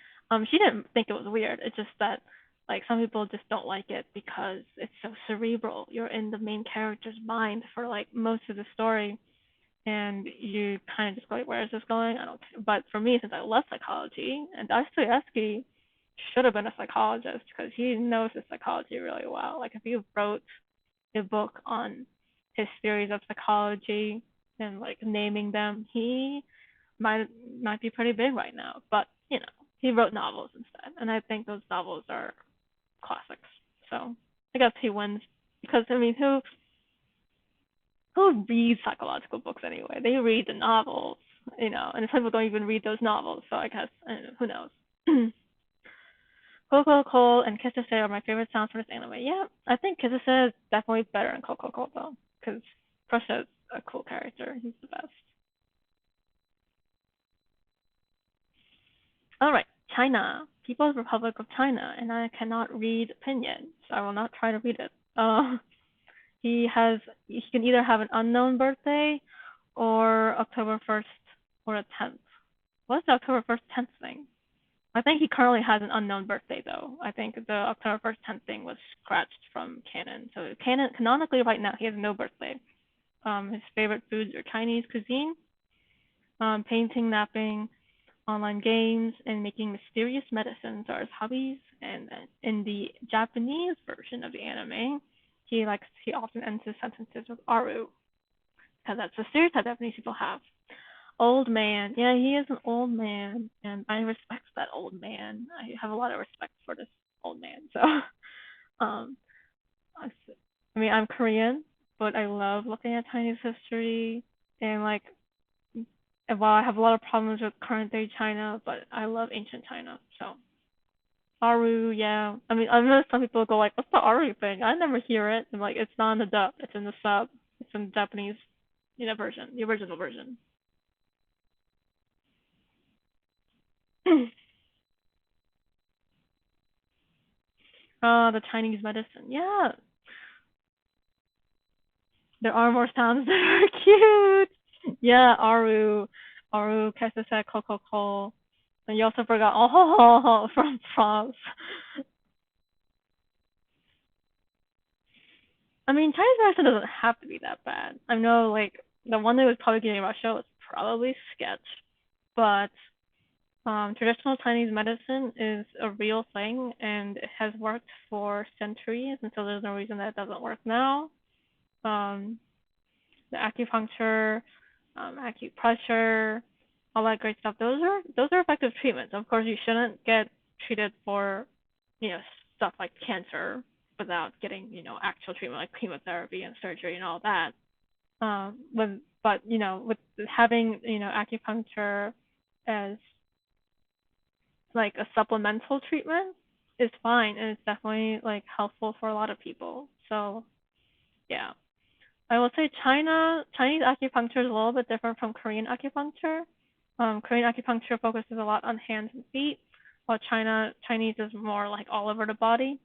[SPEAKER 1] She didn't think it was weird. It's just that like some people just don't like it because it's so cerebral. You're in the main character's mind for like most of the story, and you kind of just go, like, "Where is this going?" I don't. But for me, since I love psychology, and Dostoevsky should have been a psychologist because he knows his psychology really well. Like if you wrote a book on his theories of psychology and like naming them, he might be pretty big right now. But he wrote novels instead, and I think those novels are classics. So I guess he wins because I mean, who reads psychological books anyway? They read the novels, and some people don't even read those novels. So I guess who knows. Coco Cole and Kisase are my favorite sounds for this anime. Yeah, I think Kisase is definitely better than Coco Cole though, because Crusha is a cool character. He's the best. All right, China, People's Republic of China, and I cannot read Pinyin, so I will not try to read it. He can either have an unknown birthday or October 1st or a 10th. What's the October 1st 10th thing? I think he currently has an unknown birthday though. I think the October 1st 10th thing was scratched from canon. So canonically right now he has no birthday. His favorite foods are Chinese cuisine, painting, napping, online games, and making mysterious medicines are his hobbies. And in the Japanese version of the anime, he often ends his sentences with "aru" because that's a stereotype Japanese people have. Old man. Yeah, he is an old man, and I respect that old man. I have a lot of respect for this old man. So, um, I mean, I'm Korean, but I love looking at Chinese history, and like, and while I have a lot of problems with current day China, but I love ancient China. So, Aru, yeah. I mean, I know some people go like, "What's the Aru thing?" I never hear it. I'm like, it's not in the dub. It's in the sub. It's in the Japanese, version, the original version. The Chinese medicine. Yeah, there are more sounds that are cute. Yeah, Aru, Kesese, Coco, And you also forgot oh from France. I mean, Chinese medicine doesn't have to be that bad. I know, like, the one that was probably getting about show was probably sketch, but traditional Chinese medicine is a real thing and it has worked for centuries, and so there's no reason that it doesn't work now. Um, the acupuncture, acupressure, all that great stuff. Those are effective treatments. Of course, you shouldn't get treated for, you know, stuff like cancer without getting, actual treatment like chemotherapy and surgery and all that. But with having, acupuncture as like a supplemental treatment is fine, and it's definitely like helpful for a lot of people. So yeah. I will say Chinese acupuncture is a little bit different from Korean acupuncture. Korean acupuncture focuses a lot on hands and feet, while Chinese is more like all over the body.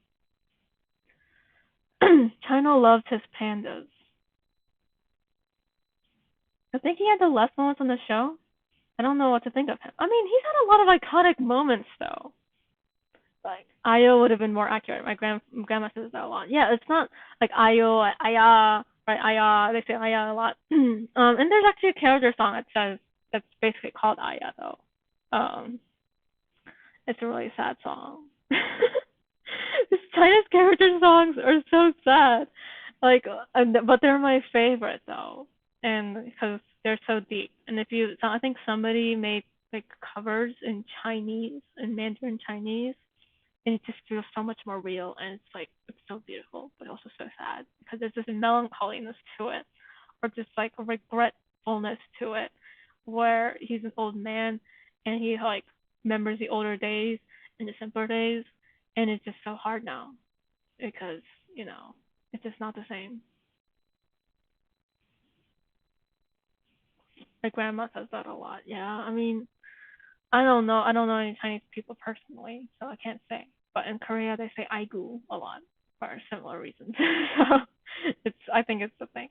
[SPEAKER 1] China loves his pandas. I think he had the less moments on the show. I don't know what to think of him. I mean, he's had a lot of iconic moments though. Like Ayo would have been more accurate. My grandma says that a lot. Yeah, it's not like Ayo, Aya, right? Aya, they say Aya a lot. And there's actually a character song that says that's basically called Aya though. It's a really sad song. China's character songs are so sad, like, but they're my favorite though, and because they're so deep. And I think somebody made like covers in Chinese, in Mandarin Chinese, and it just feels so much more real, and it's so beautiful but also so sad because there's this melancholiness to it, or just like a regretfulness to it, where he's an old man and he like remembers the older days and the simpler days, and it's just so hard now because it's just not the same. My grandma says that a lot. Yeah, I mean, I don't know any Chinese people personally, so I can't say. But in Korea, they say "aigu" a lot for similar reasons. So I think it's the thing.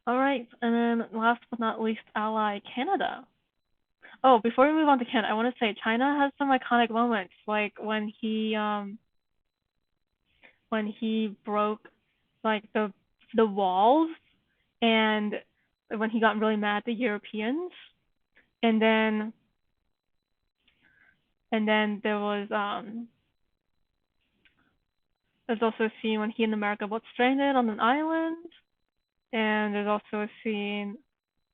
[SPEAKER 1] All right, and then last but not least, ally Canada. Oh, before we move on to Canada, I want to say China has some iconic moments, like when he broke like the walls, and when he got really mad at the Europeans, and then there was there's also a scene when he and America both stranded on an island, and there's also a scene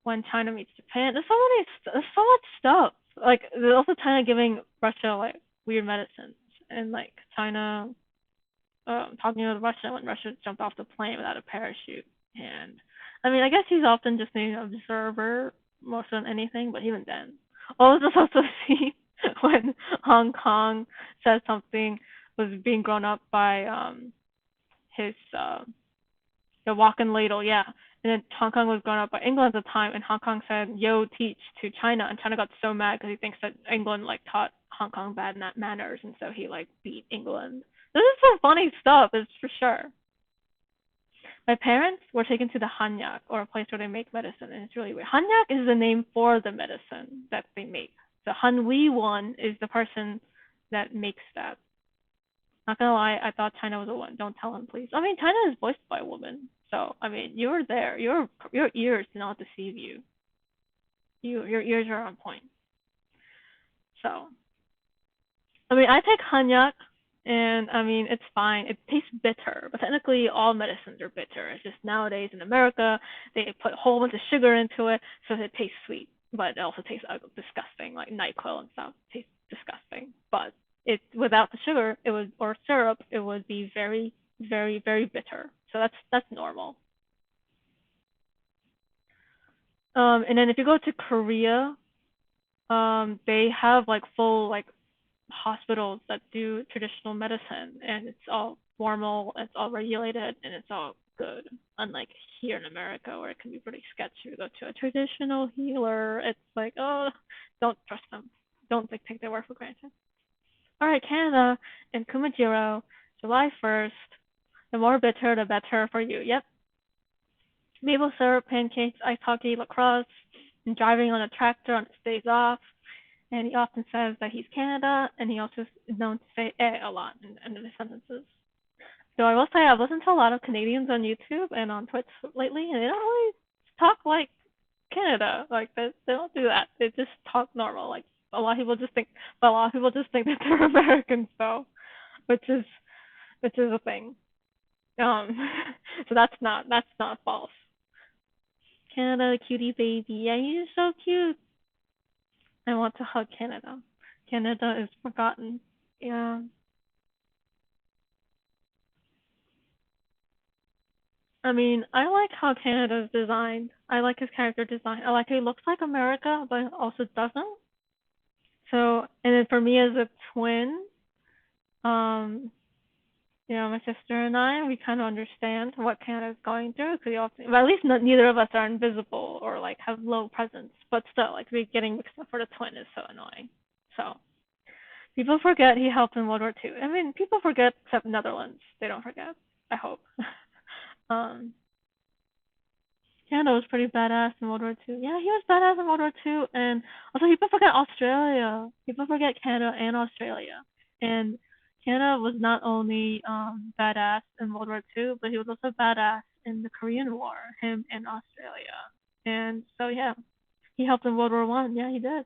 [SPEAKER 1] when China meets Japan. There's so much stuff. Like there's also China giving Russia like weird medicines, and like China talking to Russia when Russia jumped off the plane without a parachute. And I mean, I guess he's often just an observer more so than anything, but even then. Oh, there's also a scene when Hong Kong said something was being grown up by his the walk-in ladle, yeah. And then Hong Kong was grown up by England at the time, and Hong Kong said, "Yo, teach" to China, and China got so mad because he thinks that England like taught Hong Kong bad manners, and so he like beat England. This is some funny stuff, it's for sure. My parents were taken to the Hanyak, or a place where they make medicine, and it's really weird. Hanyak is the name for the medicine that they make. The Hanwi one is the person that makes that. Not gonna lie, I thought China was a woman. Don't tell him, please. I mean, China is voiced by a woman, so I mean, you were there. Your ears did not deceive you. Your ears are on point. So, I mean, I take Hanyak, and I mean, it's fine. It tastes bitter, but technically, all medicines are bitter. It's just nowadays in America, they put a whole bunch of sugar into it, so it tastes sweet, but it also tastes disgusting, like NyQuil and stuff. It tastes disgusting, but it without the sugar, it would or syrup, it would be very, very, very bitter. So that's normal. And then if you go to Korea, they have like full like hospitals that do traditional medicine, and it's all formal, it's all regulated, and it's all good. Unlike here in America, where it can be pretty sketchy to go to a traditional healer. It's like, oh, don't trust them. Don't take their word for granted. All right, Canada and Kumajiro, July 1st. The more bitter, the better for you. Yep. Maple syrup, pancakes, ice hockey, lacrosse, and driving on a tractor on his days off. And he often says that he's Canada, and he also is known to say a lot in his sentences. So I will say I've listened to a lot of Canadians on YouTube and on Twitch lately, and they don't really talk like Canada. Like they don't do that. They just talk normal. Like a lot of people just think, but a lot of people just think that they're Americans, though, which is a thing. Um, so that's not false. Canada, cutie baby. Yeah, you're so cute. I want to hug Canada. Canada is forgotten. Yeah. I mean, I like how Canada's designed. I like his character design. I like how he looks like America, but also doesn't. So, and then for me as a twin, um, my sister and I, we kind of understand what Canada's going through because well, at least neither of us are invisible or like have low presence. But still, like we getting mixed up for the twin is so annoying. So people forget he helped in World War II. I mean, people forget except Netherlands. They don't forget. I hope. um, Canada was pretty badass in World War II. Yeah, he was badass in World War II, and also people forget Australia. People forget Canada and Australia. And Canada was not only badass in World War II, but he was also badass in the Korean War. Him and Australia. And so yeah, he helped in World War One. Yeah, he did.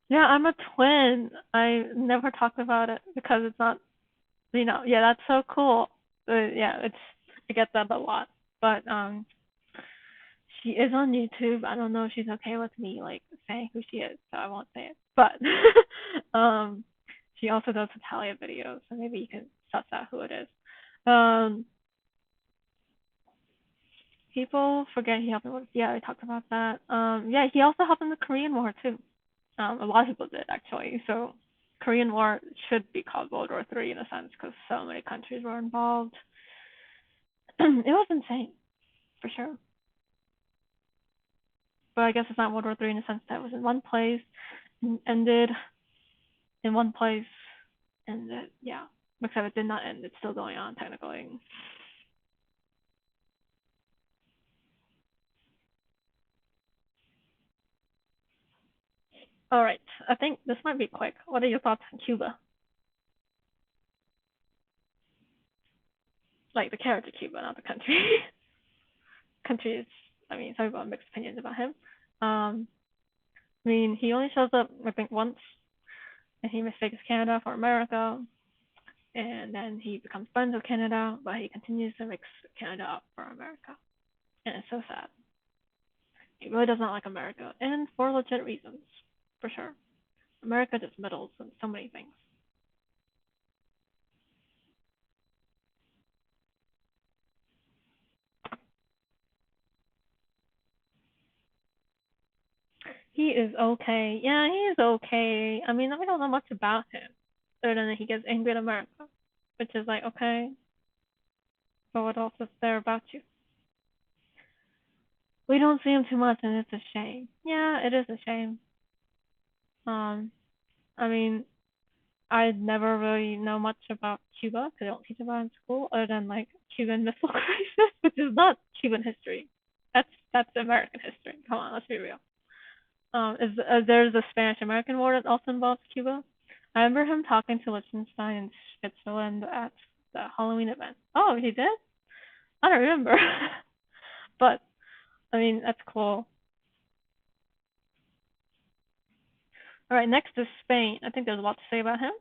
[SPEAKER 1] Yeah, I'm a twin. I never talk about it because it's not, yeah, that's so cool. Yeah, I get that a lot. But she is on YouTube. I don't know if she's okay with me like saying who she is, so I won't say it. But she also does Hetalia videos, so maybe you can suss out who it is. Um, People forget he helped in. Yeah, I talked about that. Yeah, he also helped in the Korean War too. A lot of people did actually. So Korean War should be called World War III in a sense because so many countries were involved. It was insane, for sure. But I guess it's not World War III in the sense that it was in one place, ended in one place, and yeah, except it did not end. It's still going on technically. All right, I think this might be quick. What are your thoughts on Cuba? Like the character Cuba, not the country. Country is, I mean, some people have mixed opinions about him. I mean, he only shows up, I think, once, and he mistakes Canada for America, and then he becomes friends with Canada, but he continues to mix Canada up for America, and it's so sad. He really does not like America, and for legit reasons, for sure. America just meddles in so many things. He is okay. Yeah, he is okay. I mean, we don't know much about him, other than that he gets angry at America, which is like, okay, but what else is there about you? We don't see him too much, and it's a shame. Yeah, it is a shame. Um, I mean, I never really know much about Cuba because I don't teach about it in school, other than like Cuban Missile Crisis, which is not Cuban history. That's American history. Come on, let's be real. Is There's a Spanish American War that also involves Cuba. I remember him talking to Liechtenstein and Switzerland at the Halloween event. Oh, he did? I don't remember. But I mean, that's cool. All right, next is Spain. I think there's a lot to say about him.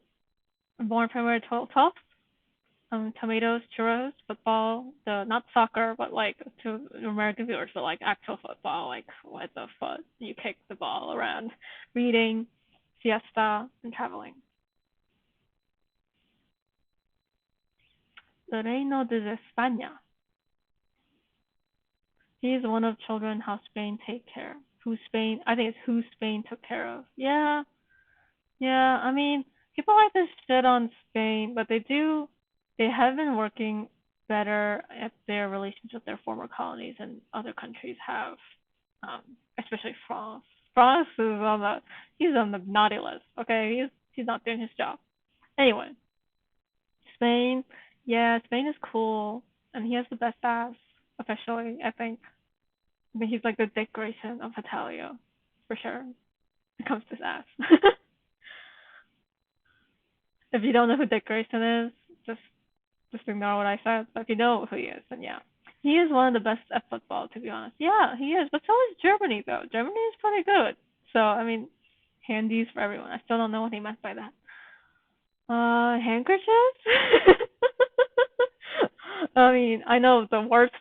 [SPEAKER 1] Born February 12th. Tomatoes, churros, football, not soccer, but like to American viewers, but like actual football, like what the fuck? You kick the ball around. Reading, siesta, and traveling. The Reino de España. He's one of children how Spain take care. I think it's who Spain took care of. Yeah, yeah, I mean, people like to shit on Spain, but they have been working better at their relations with their former colonies than other countries have, um, especially France. France is he's on the naughty list, okay? He's not doing his job. Anyway, Spain, yeah, Spain is cool, and he has the best ass. officially. I think he's like the Dick Grayson of Hetalia, for sure. It comes to ass. If you don't know who Dick Grayson is, just just ignore what I said. But if you know who he is, then yeah. He is one of the best at football, to be honest. Yeah, he is. But so is Germany, though. Germany is pretty good. So, I mean, handies for everyone. I still don't know what he meant by that. Handkerchiefs? I mean, I know the worst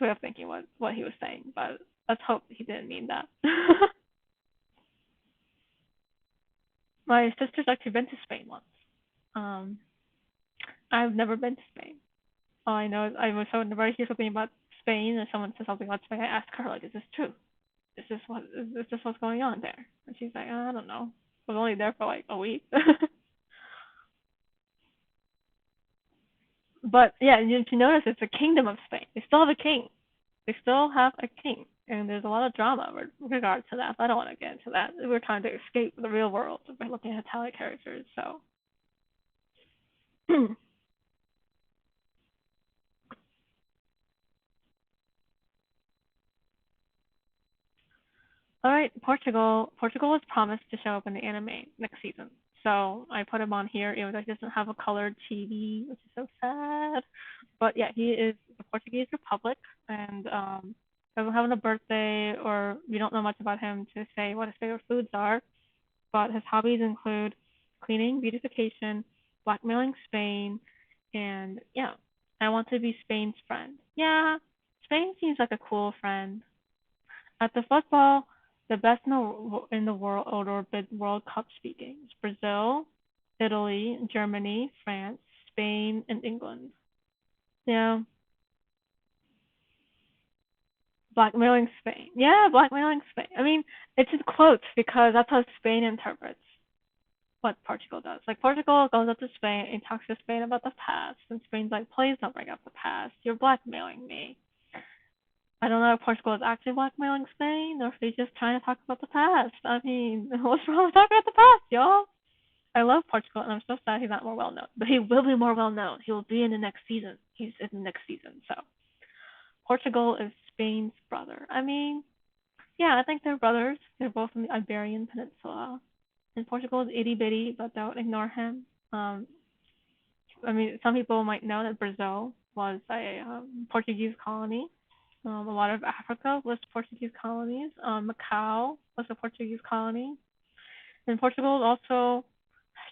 [SPEAKER 1] way of thinking was what he was saying, but let's hope he didn't mean that. My sister's actually been to Spain once. Um, I've never been to Spain. All I know is I was so whenever I hear something about Spain or someone says something about Spain, I ask her like, "Is this true? Is this what's going on there?" And she's like, "I don't know. I was only there for like a week." But yeah, you notice it's a kingdom of Spain. They still have a king. They still have a king, and there's a lot of drama with regard to that. But I don't want to get into that. We're trying to escape the real world by looking at Italian characters. So, all right, Portugal. Portugal was promised to show up in the anime next season, so I put him on here. Even though he doesn't have a colored TV, which is so sad. But yeah, he is the Portuguese Republic, and doesn't have a birthday, or we don't know much about him to say what his favorite foods are. But his hobbies include cleaning, beautification, blackmailing Spain, and yeah, I want to be Spain's friend. Yeah, Spain seems like a cool friend. At the football, the best in the world or bid World Cup speakings: Brazil, Italy, Germany, France, Spain, and England. Yeah, blackmailing Spain. Yeah, blackmailing Spain. I mean, it's in quotes because that's how Spain interprets what Portugal does. Like Portugal goes up to Spain and talks to Spain about the past, and Spain's like, "Please don't bring up the past. You're blackmailing me." I don't know if Portugal is actually blackmailing Spain or if they're just trying to talk about the past. I mean, what's wrong with talking about the past, y'all? I love Portugal, and I'm so sad he's not more well known. But he will be more well known. He will be in the next season. He's in the next season. So Portugal is Spain's brother. I mean, yeah, I think they're brothers. They're both in the Iberian Peninsula. And Portugal is itty bitty, but don't ignore him. I mean, some people might know that Brazil was a Portuguese colony. A lot of Africa was Portuguese colonies. Macau was a Portuguese colony. And Portugal also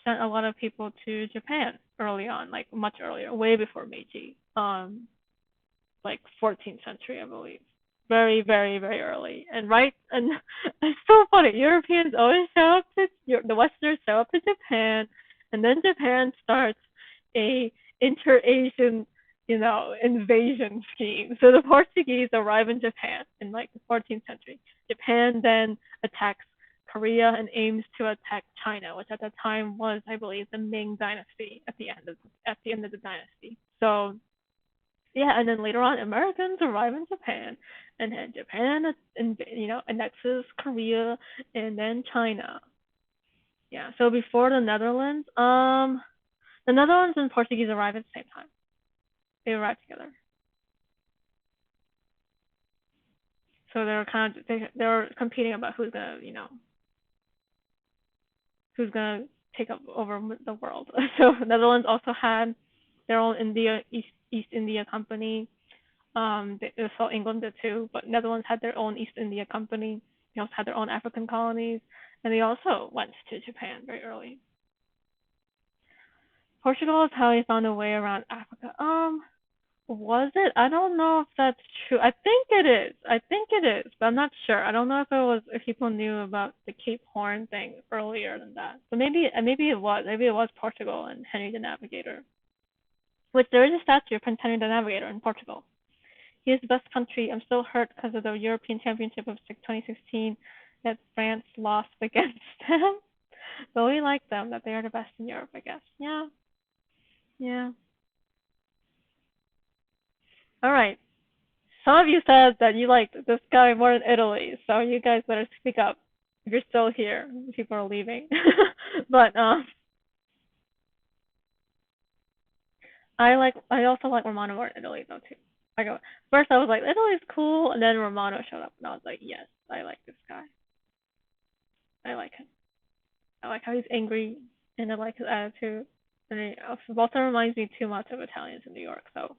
[SPEAKER 1] sent a lot of people to Japan early on, like much earlier, way before Meiji, like 14th century, I believe. Very, very, very early. And right, and it's so funny. Europeans always show up to the Westerners show up to Japan, and then Japan starts a inter-Asian, invasion scheme. So the Portuguese arrive in Japan in like the 14th century. Japan then attacks Korea and aims to attack China, which at the time was, I believe, the Ming Dynasty at the end of the dynasty. So yeah, and then later on, Americans arrive in Japan, and then Japan, annexes Korea, and then China. Yeah, so before the Netherlands and Portuguese arrive at the same time. They arrive together. So they're kind of they're competing about who's gonna take up over the world. So Netherlands also had their own East India Company. So England did too, but Netherlands had their own East India Company. They also had their own African colonies, and they also went to Japan very early. Portugal is how they found a way around Africa. Was it? I don't know if that's true. I think it is. I think it is, but I'm not sure. I don't know if people knew about the Cape Horn thing earlier than that. But maybe it was. Maybe it was Portugal and Henry the Navigator. Which there is a statue of Prince Henry the Navigator in Portugal. He is the best country. I'm still hurt because of the European Championship of 2016 that France lost against them. But we like them, that they are the best in Europe, I guess. Yeah. Yeah. All right. Some of you said that you liked this guy more than Italy, so you guys better speak up if you're still here. People are leaving. But I also like Romano more in Italy though too. Like first I was like, Italy's cool, and then Romano showed up, and I was like, yes, I like this guy. I like him. I like how he's angry, and I like his attitude. And he also reminds me too much of Italians in New York. So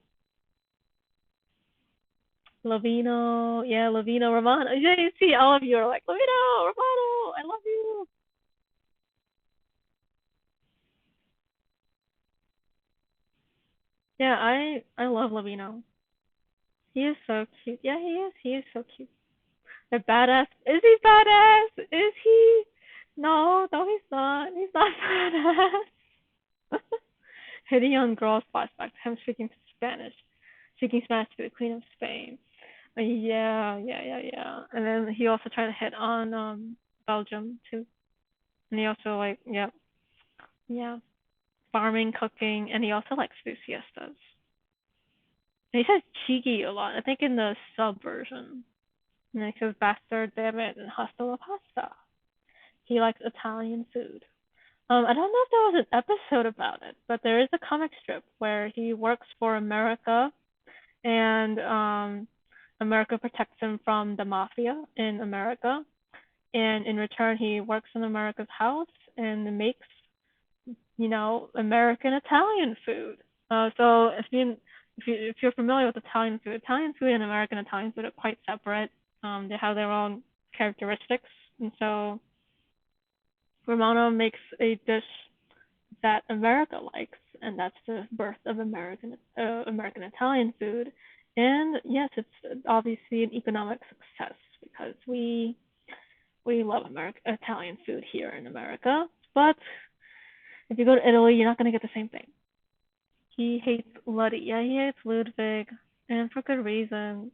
[SPEAKER 1] Lovino, yeah, Lovino, Romano. Yeah, you see, all of you are like Lovino, Romano, I love you. Yeah, I love Lovino. He is so cute. Yeah, he is. He is so cute. The badass. Is he badass? Is he? No, no, he's not. He's not badass. Hitting young girls flashback to him speaking Spanish, speaking Spanish to the Queen of Spain. Yeah, yeah, yeah, yeah. And then he also tried to hit on Belgium too. And he also like yeah, yeah, farming, cooking, and he also likes to do siestas. And he says cheeky a lot. I think in the sub version. And it says bastard, damn it, and hasta la pasta. He likes Italian food. I don't know if there was an episode about it, but there is a comic strip where he works for America, and America protects him from the mafia in America, and in return he works in America's house and makes American Italian food. So if you're familiar with Italian food and American Italian food are quite separate. They have their own characteristics, and so Romano makes a dish that America likes, and that's the birth of American Italian food. And yes, it's obviously an economic success because we love American Italian food here in America. But if you go to Italy, you're not gonna get the same thing. He hates Luddy. Yeah, he hates Ludwig, and for good reason.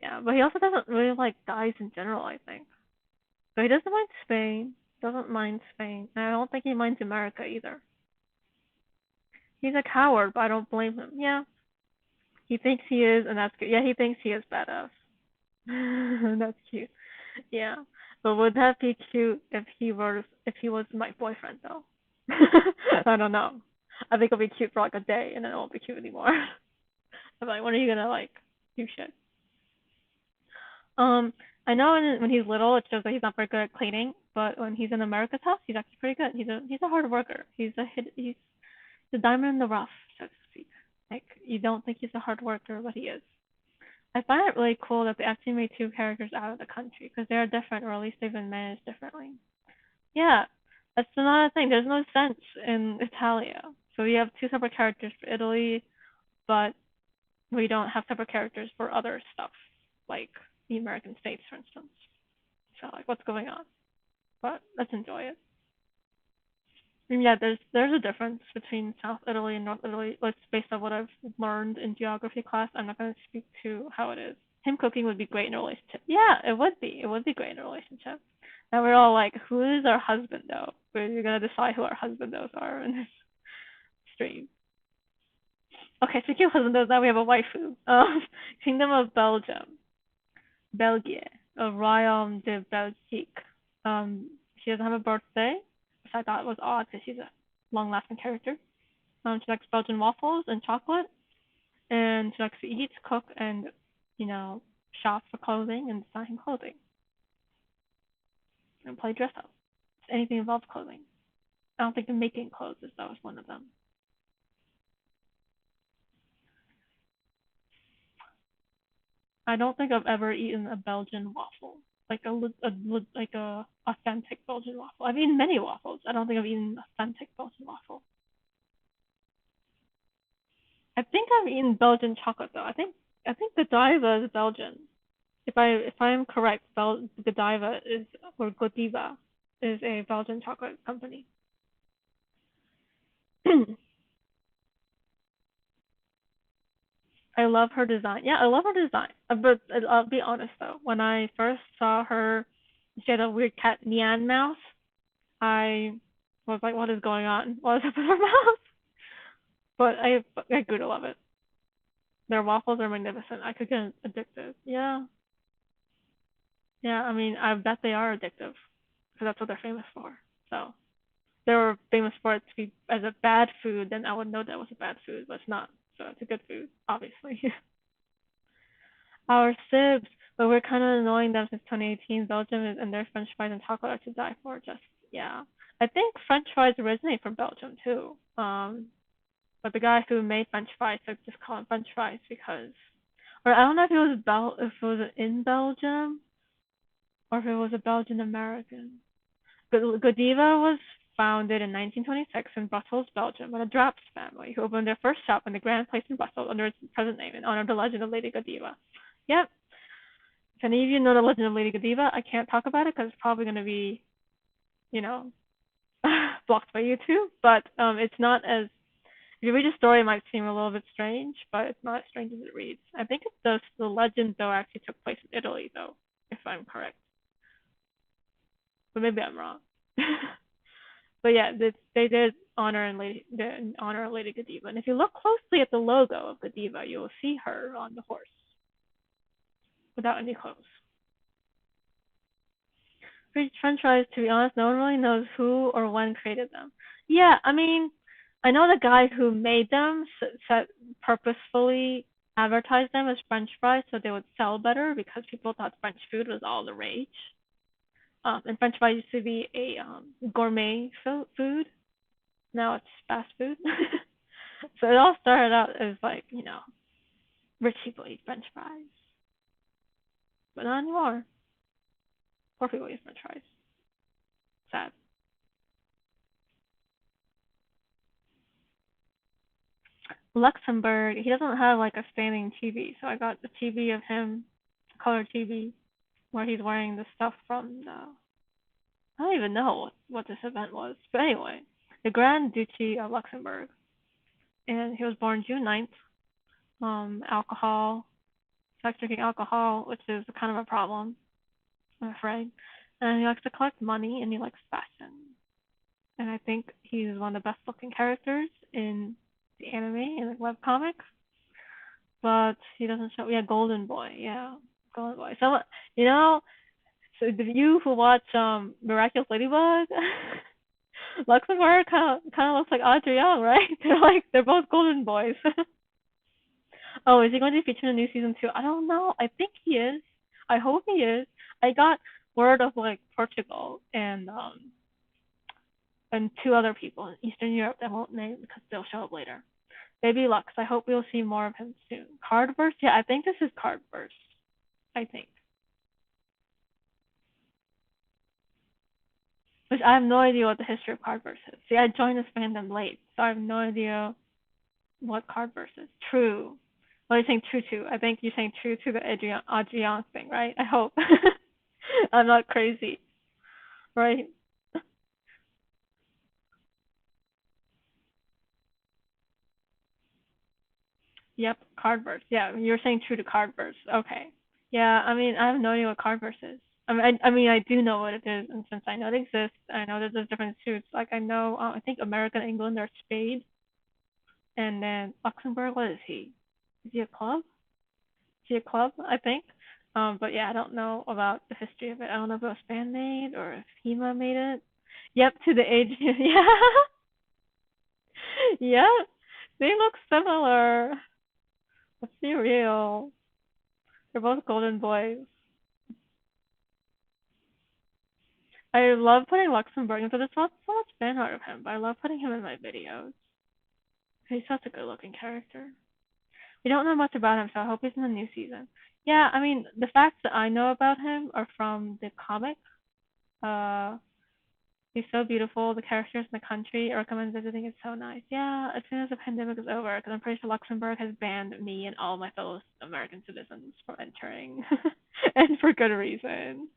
[SPEAKER 1] Yeah, but he also doesn't really like guys in general, I think. So he doesn't mind Spain. Doesn't mind Spain. And I don't think he minds America either. He's a coward, but I don't blame him. Yeah, he thinks he is, and that's good. Yeah, he thinks he is badass. That's cute. Yeah, but would that be cute if he was my boyfriend though? I don't know. I think it'll be cute for like a day, and then it won't be cute anymore. I'm like, when are you gonna like do shit? Um, I know when he's little, it shows that he's not very good at cleaning, but when he's in America's house, he's actually pretty good. He's a hard worker. He's the diamond in the rough, so to speak. Like you don't think he's a hard worker, but he is. I find it really cool that they actually made two characters out of the country because they're different, or at least they've been managed differently. Yeah, that's another thing. There's no sense in Italia, so you have two separate characters for Italy, but we don't have separate characters for other stuff, like the American states, for instance. So like, what's going on? But let's enjoy it. And yeah, there's a difference between South Italy and North Italy. It's based on what I've learned in geography class. I'm not going to speak to how it is. Him cooking would be great in a relationship. Yeah, it would be. It would be great in a relationship. And we're all like, who is our husband though? We're gonna decide who our husbandos are in this stream. Okay, speaking of husbandos, now we have a waifu. Kingdom of Belgium. België, of Royaume de Belgique. She doesn't have a birthday, which I thought was odd because she's a long-lasting character. She likes Belgian waffles and chocolate, and she likes to eat, cook, and shop for clothing and design clothing and play dress up. Anything involves clothing. I don't think the making clothes is that was one of them. I don't think I've ever eaten a Belgian waffle, like a authentic Belgian waffle. I've eaten many waffles. I don't think I've eaten an authentic Belgian waffle. I think I've eaten Belgian chocolate though. I think Godiva is Belgian. If I am correct, Godiva is or Godiva is a Belgian chocolate company. I love her design. Yeah, I love her design. But I'll be honest though, when I first saw her, she had a weird cat Nyan mouth. I was like, what is going on? What is up with her mouth? But I grew to love it. Their waffles are magnificent. I could get addicted. Yeah, yeah. I mean, I bet they are addictive because that's what they're famous for. So if they were famous for it to be as a bad food, then I would know that was a bad food, but it's not. So it's a good food, obviously. Our Sibs, but we're kind of annoying them since 2018. Belgium is, and their French fries and taco are to die for. Just yeah, I think French fries originate from Belgium too. But the guy who made French fries, so just call them French fries because, or I don't know if it was if it was in Belgium or if it was a Belgian American. Godiva was founded in 1926 in Brussels, Belgium, by the Draps family, who opened their first shop in the Grand Place in Brussels under its present name in honor of the legend of Lady Godiva. Yep. If any of you know the legend of Lady Godiva, I can't talk about it because it's probably going to be, you know, blocked by YouTube. But it's not as, if you read the story, it might seem a little bit strange, but it's not as strange as it reads. I think the legend, though, actually took place in Italy, though, if I'm correct. But maybe I'm wrong. But yeah, they did honor Lady Godiva. And if you look closely at the logo of Godiva, you will see her on the horse without any clothes. French fries, to be honest, no one really knows who or when created them. Yeah, I mean, I know the guy who made them purposefully advertised them as French fries so they would sell better because people thought French food was all the rage. And French fries used to be a gourmet food. Now it's fast food. So it all started out as like, rich people eat French fries. But not anymore. Poor people eat French fries. Sad. Luxembourg, he doesn't have like a standing TV, so I got the TV of him, color TV, where he's wearing the stuff from the, I don't even know what this event was, but anyway, the Grand Duchy of Luxembourg, and he was born June 9th. Alcohol, starts drinking alcohol, which is kind of a problem, I'm afraid. And he likes to collect money, and he likes fashion. And I think he's one of the best looking characters in the anime and the webcomics. But he doesn't show. Yeah, Golden Boy. Yeah, Golden Boy. So so the you who watch Miraculous Ladybug, Luxembourg kind of looks like Audrey Young, right? They're both Golden Boys. Oh, is he going to be featured in the new season 2? I don't know. I think he is. I hope he is. I got word of like Portugal and two other people in Eastern Europe that I won't name because they'll show up later. Baby Lux, I hope we'll see more of him soon. Cardverse? Yeah, I think this is Cardverse. I think. Which I have no idea what the history of Cardverse is. See, I joined this fandom late, so I have no idea what Cardverse is. True. Well, you're saying true to. I think you're saying true to the Adrian thing, right? I hope. I'm not crazy. Right? Yep, Cardverse. Yeah, you're saying true to Cardverse. Okay. Yeah, I mean, I have no idea what Cardverse is. I do know what it is, and since I know it exists, I know that there's different suits. Like I know, I think America and England are Spade, and then Luxembourg, what is he? Is he a club? Is he a club? I think. But yeah, I don't know about the history of it. I don't know if it was fan made or if Hema made it. Yep, to the age. Yeah. Yep. They look similar. Let's be real. They're both golden boys. I love putting Luxembourg, and so there's not so much fan art of him, but I love putting him in my videos. He's such a good looking character. We don't know much about him, so I hope he's in the new season. Yeah, I mean, the facts that I know about him are from the comic. Uh, he's so beautiful. The characters in the country. I recommend visiting. It's so nice. Yeah, as soon as the pandemic is over, because I'm pretty sure Luxembourg has banned me and all my fellow American citizens from entering, and for good reason.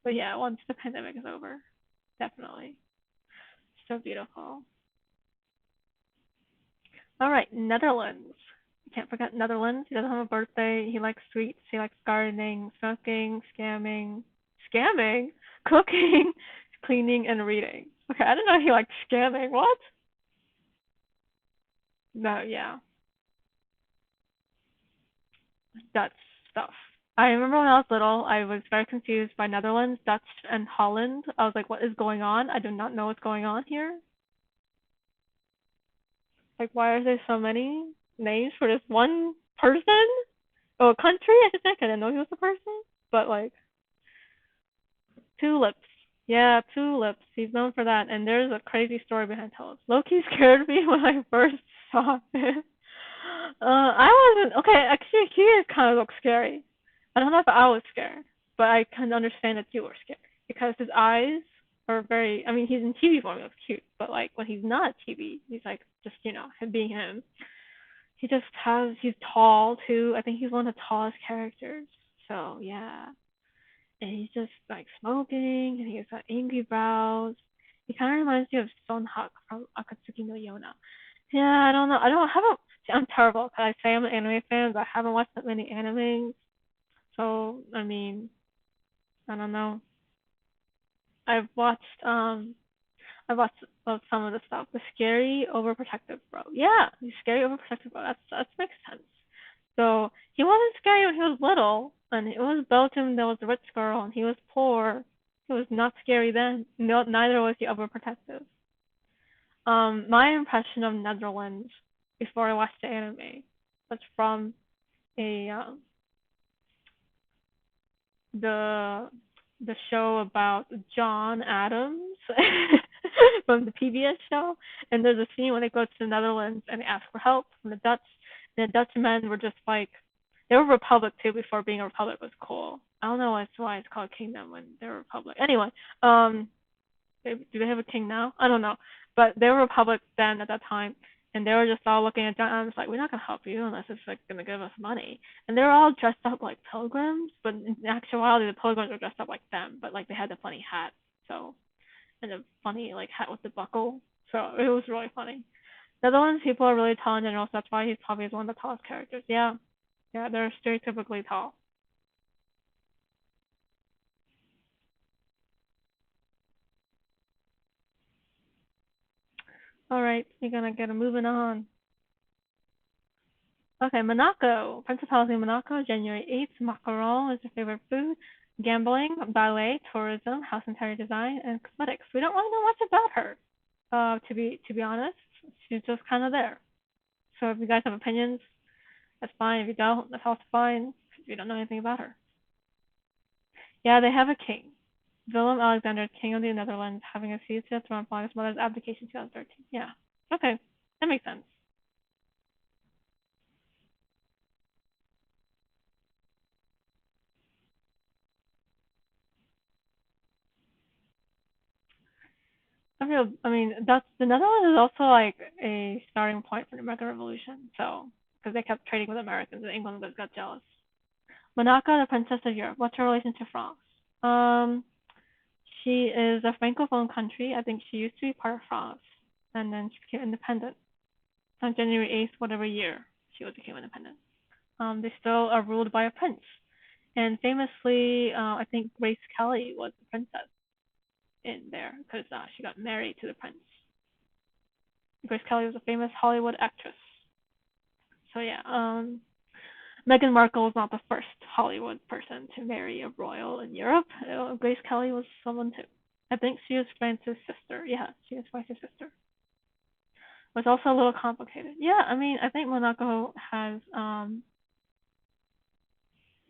[SPEAKER 1] But yeah, once the pandemic is over, definitely. So beautiful. All right, Netherlands. Can't forget Netherlands. He doesn't have a birthday. He likes sweets. He likes gardening, smoking, scamming, cooking, cleaning, and reading. Okay, I didn't know he liked scamming. What? No, yeah, Dutch stuff. I remember when I was little, I was very confused by Netherlands, Dutch, and Holland. I was like, what is going on? I do not know what's going on here. Like, why are there so many? names for this one person or country. I should say. I didn't know he was a person, but like tulips. Yeah, tulips. He's known for that, and there's a crazy story behind tulips. Loki scared me when I first saw it. I wasn't okay. Actually, he is kind of looks scary. I don't know if I was scared, but I can understand that you were scared because his eyes are very. I mean, he's in TV form, he looks cute, but like when he's not TV, he's like just him being him. He just has. He's tall too. I think he's one of the tallest characters. So yeah, and he's just like smoking, and he's got angry brows. He kind of reminds me of Son Hak from Akatsuki no Yona. Yeah, I don't know. I haven't. See, I'm terrible because I say I'm an anime fan, but I haven't watched that many animes. So I mean, I don't know. I've watched I've watched some of the stuff. The scary overprotective bro. Yeah, the scary overprotective bro. That makes sense. So he wasn't scary when he was little, and it was Belgium that was the rich girl, and he was poor. He was not scary then. No, neither was he overprotective. My impression of Netherlands before I watched the anime was from a the the show about John Adams from the PBS show, and there's a scene when they go to the Netherlands and they ask for help from the Dutch. And the Dutch men were just like they were a republic too before being a republic was cool. I don't know why it's called kingdom when they're a republic. Anyway, do they have a king now? I don't know, but they were a republic then at that time, and they were just all looking at John Adams like, we're not gonna help you unless it's like gonna give us money. And they were all dressed up like pilgrims, but in actuality the pilgrims were dressed up like them, but like they had the funny hat, so and the funny like hat with the buckle. So it was really funny. Netherlands people are really tall in general, so that's why he's probably one of the tallest characters. Yeah. Yeah, they're stereotypically tall. Alright, you're gonna get a moving on. Okay, Monaco. Principality of Monaco, January 8th. Macaron is your favorite food. Gambling, ballet, tourism, house interior design, and cosmetics. We don't really know much about her. To be honest, she's just kind of there. So if you guys have opinions, that's fine. If you don't, that's also fine. Because we don't know anything about her. Yeah, they have a king. Willem Alexander, king of the Netherlands, having a seat to the throne following his mother's abdication in 2013. Yeah. Okay, that makes sense. I mean, that's the Netherlands is also like a starting point for the American Revolution. So, because they kept trading with Americans, and England got jealous. Monaco, the Princess of Europe. What's her relation to France? Um, she is a francophone country. I think she used to be part of France, and then she became independent on January 8th, whatever year she became independent. They still are ruled by a prince, and famously, I think Grace Kelly was the princess in there because she got married to the prince. Grace Kelly was a famous Hollywood actress. So yeah, Meghan Markle was not the first Hollywood person to marry a royal in Europe. Grace Kelly was someone too. I think she was France's sister. Yeah, she was France's sister. It was also a little complicated. Yeah, I mean, I think Monaco has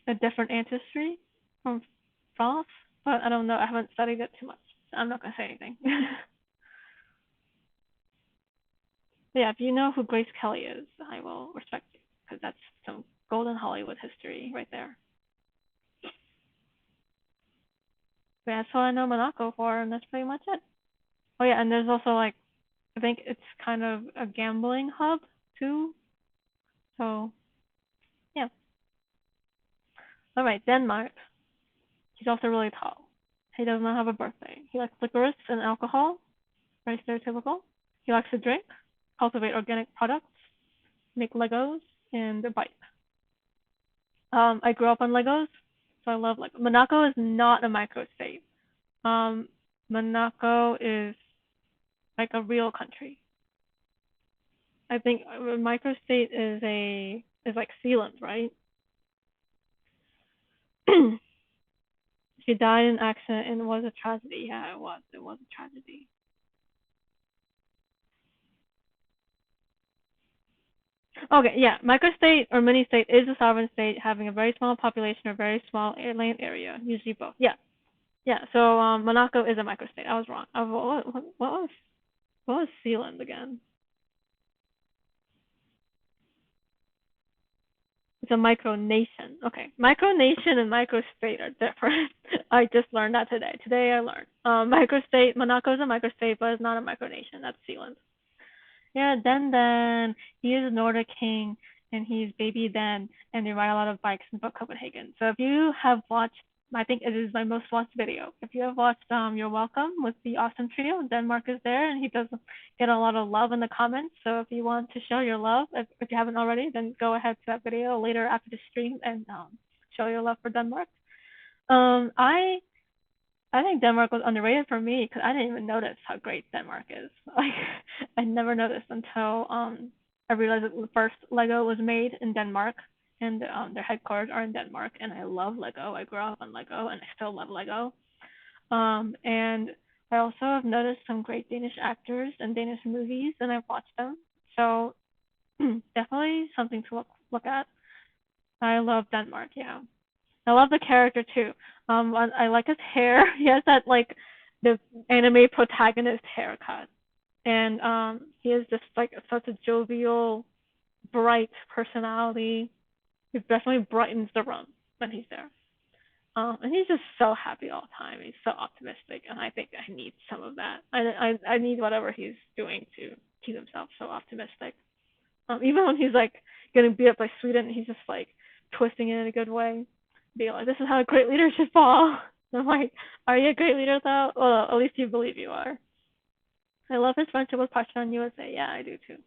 [SPEAKER 1] a different ancestry from France, but I don't know. I haven't studied it too much. So I'm not gonna say anything. Yeah, if you know who Grace Kelly is, I will respect you because that's some golden Hollywood history right there. But that's all I know Monaco for, and that's pretty much it. Oh yeah, and there's also like I think it's kind of a gambling hub too. So yeah. All right, Denmark. He's also really tall. He does not have a birthday. He likes licorice and alcohol. Very stereotypical. He likes to drink, cultivate organic products, make Legos, and bike. I grew up on Legos, so I love Lego. Monaco is not a microstate. Um, Monaco is like a real country. I think a microstate is like Sealand, right? She died in an accident and it was a tragedy. Yeah, it was. It was a tragedy. Okay, yeah, microstate or mini state is a sovereign state having a very small population or very small land area, usually both. Yeah, yeah. So Monaco is a microstate. I was wrong. What was Sealand again? It's a micronation. Okay, micronation and microstate are different. I just learned that today. Today I learned. Microstate. Monaco is a microstate, but it's not a micronation. That's Sealand. Yeah, Den. He is a Nordic king, and he's baby Den, and they ride a lot of bikes in Copenhagen. So if you have watched, I think it is my most watched video. If you have watched You're Welcome with the Awesome Trio, Denmark is there, and he does get a lot of love in the comments. So if you want to show your love, if you haven't already, then go ahead to that video later after the stream and show your love for Denmark. I think Denmark was underrated for me because I didn't even notice how great Denmark is. Like I never noticed until I realized that the first Lego was made in Denmark and their headquarters are in Denmark. And I love Lego. I grew up on Lego and I still love Lego. And I also have noticed some great Danish actors and Danish movies, and I've watched them. So definitely something to look at. I love Denmark. Yeah. I love the character too. I like his hair. He has that like the anime protagonist haircut, and he is just like such a jovial, bright personality. He definitely brightens the room when he's there. And he's just so happy all the time. He's so optimistic, and I think I need some of that. I need whatever he's doing to keep himself so optimistic. Even when he's like getting beat up by Sweden, he's just like twisting it in a good way. Be like, this is how a great leader should fall. And I'm like, are you a great leader though? Well, at least you believe you are. I love his friendship with Pasha and USA. Yeah, I do too.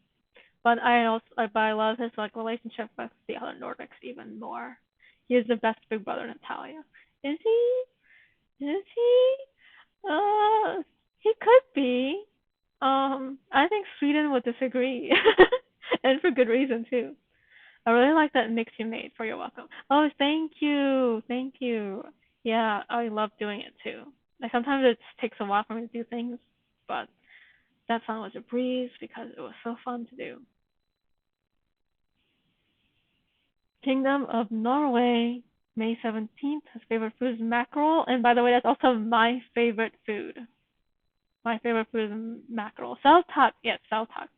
[SPEAKER 1] But I love his like relationship with the other Nordics even more. He is the best big brother in Hetalia. Is he? Is he? He could be. I think Sweden would disagree, and for good reason too. I really like that mix you made for You're Welcome. Oh, thank you. Thank you. Yeah, I love doing it too. Like sometimes it takes a while for me to do things, but that song was a breeze because it was so fun to do. Kingdom of Norway, May 17th. His favorite food is mackerel. And by the way, that's also my favorite food. My favorite food is mackerel. Saltak. Yes, saltak.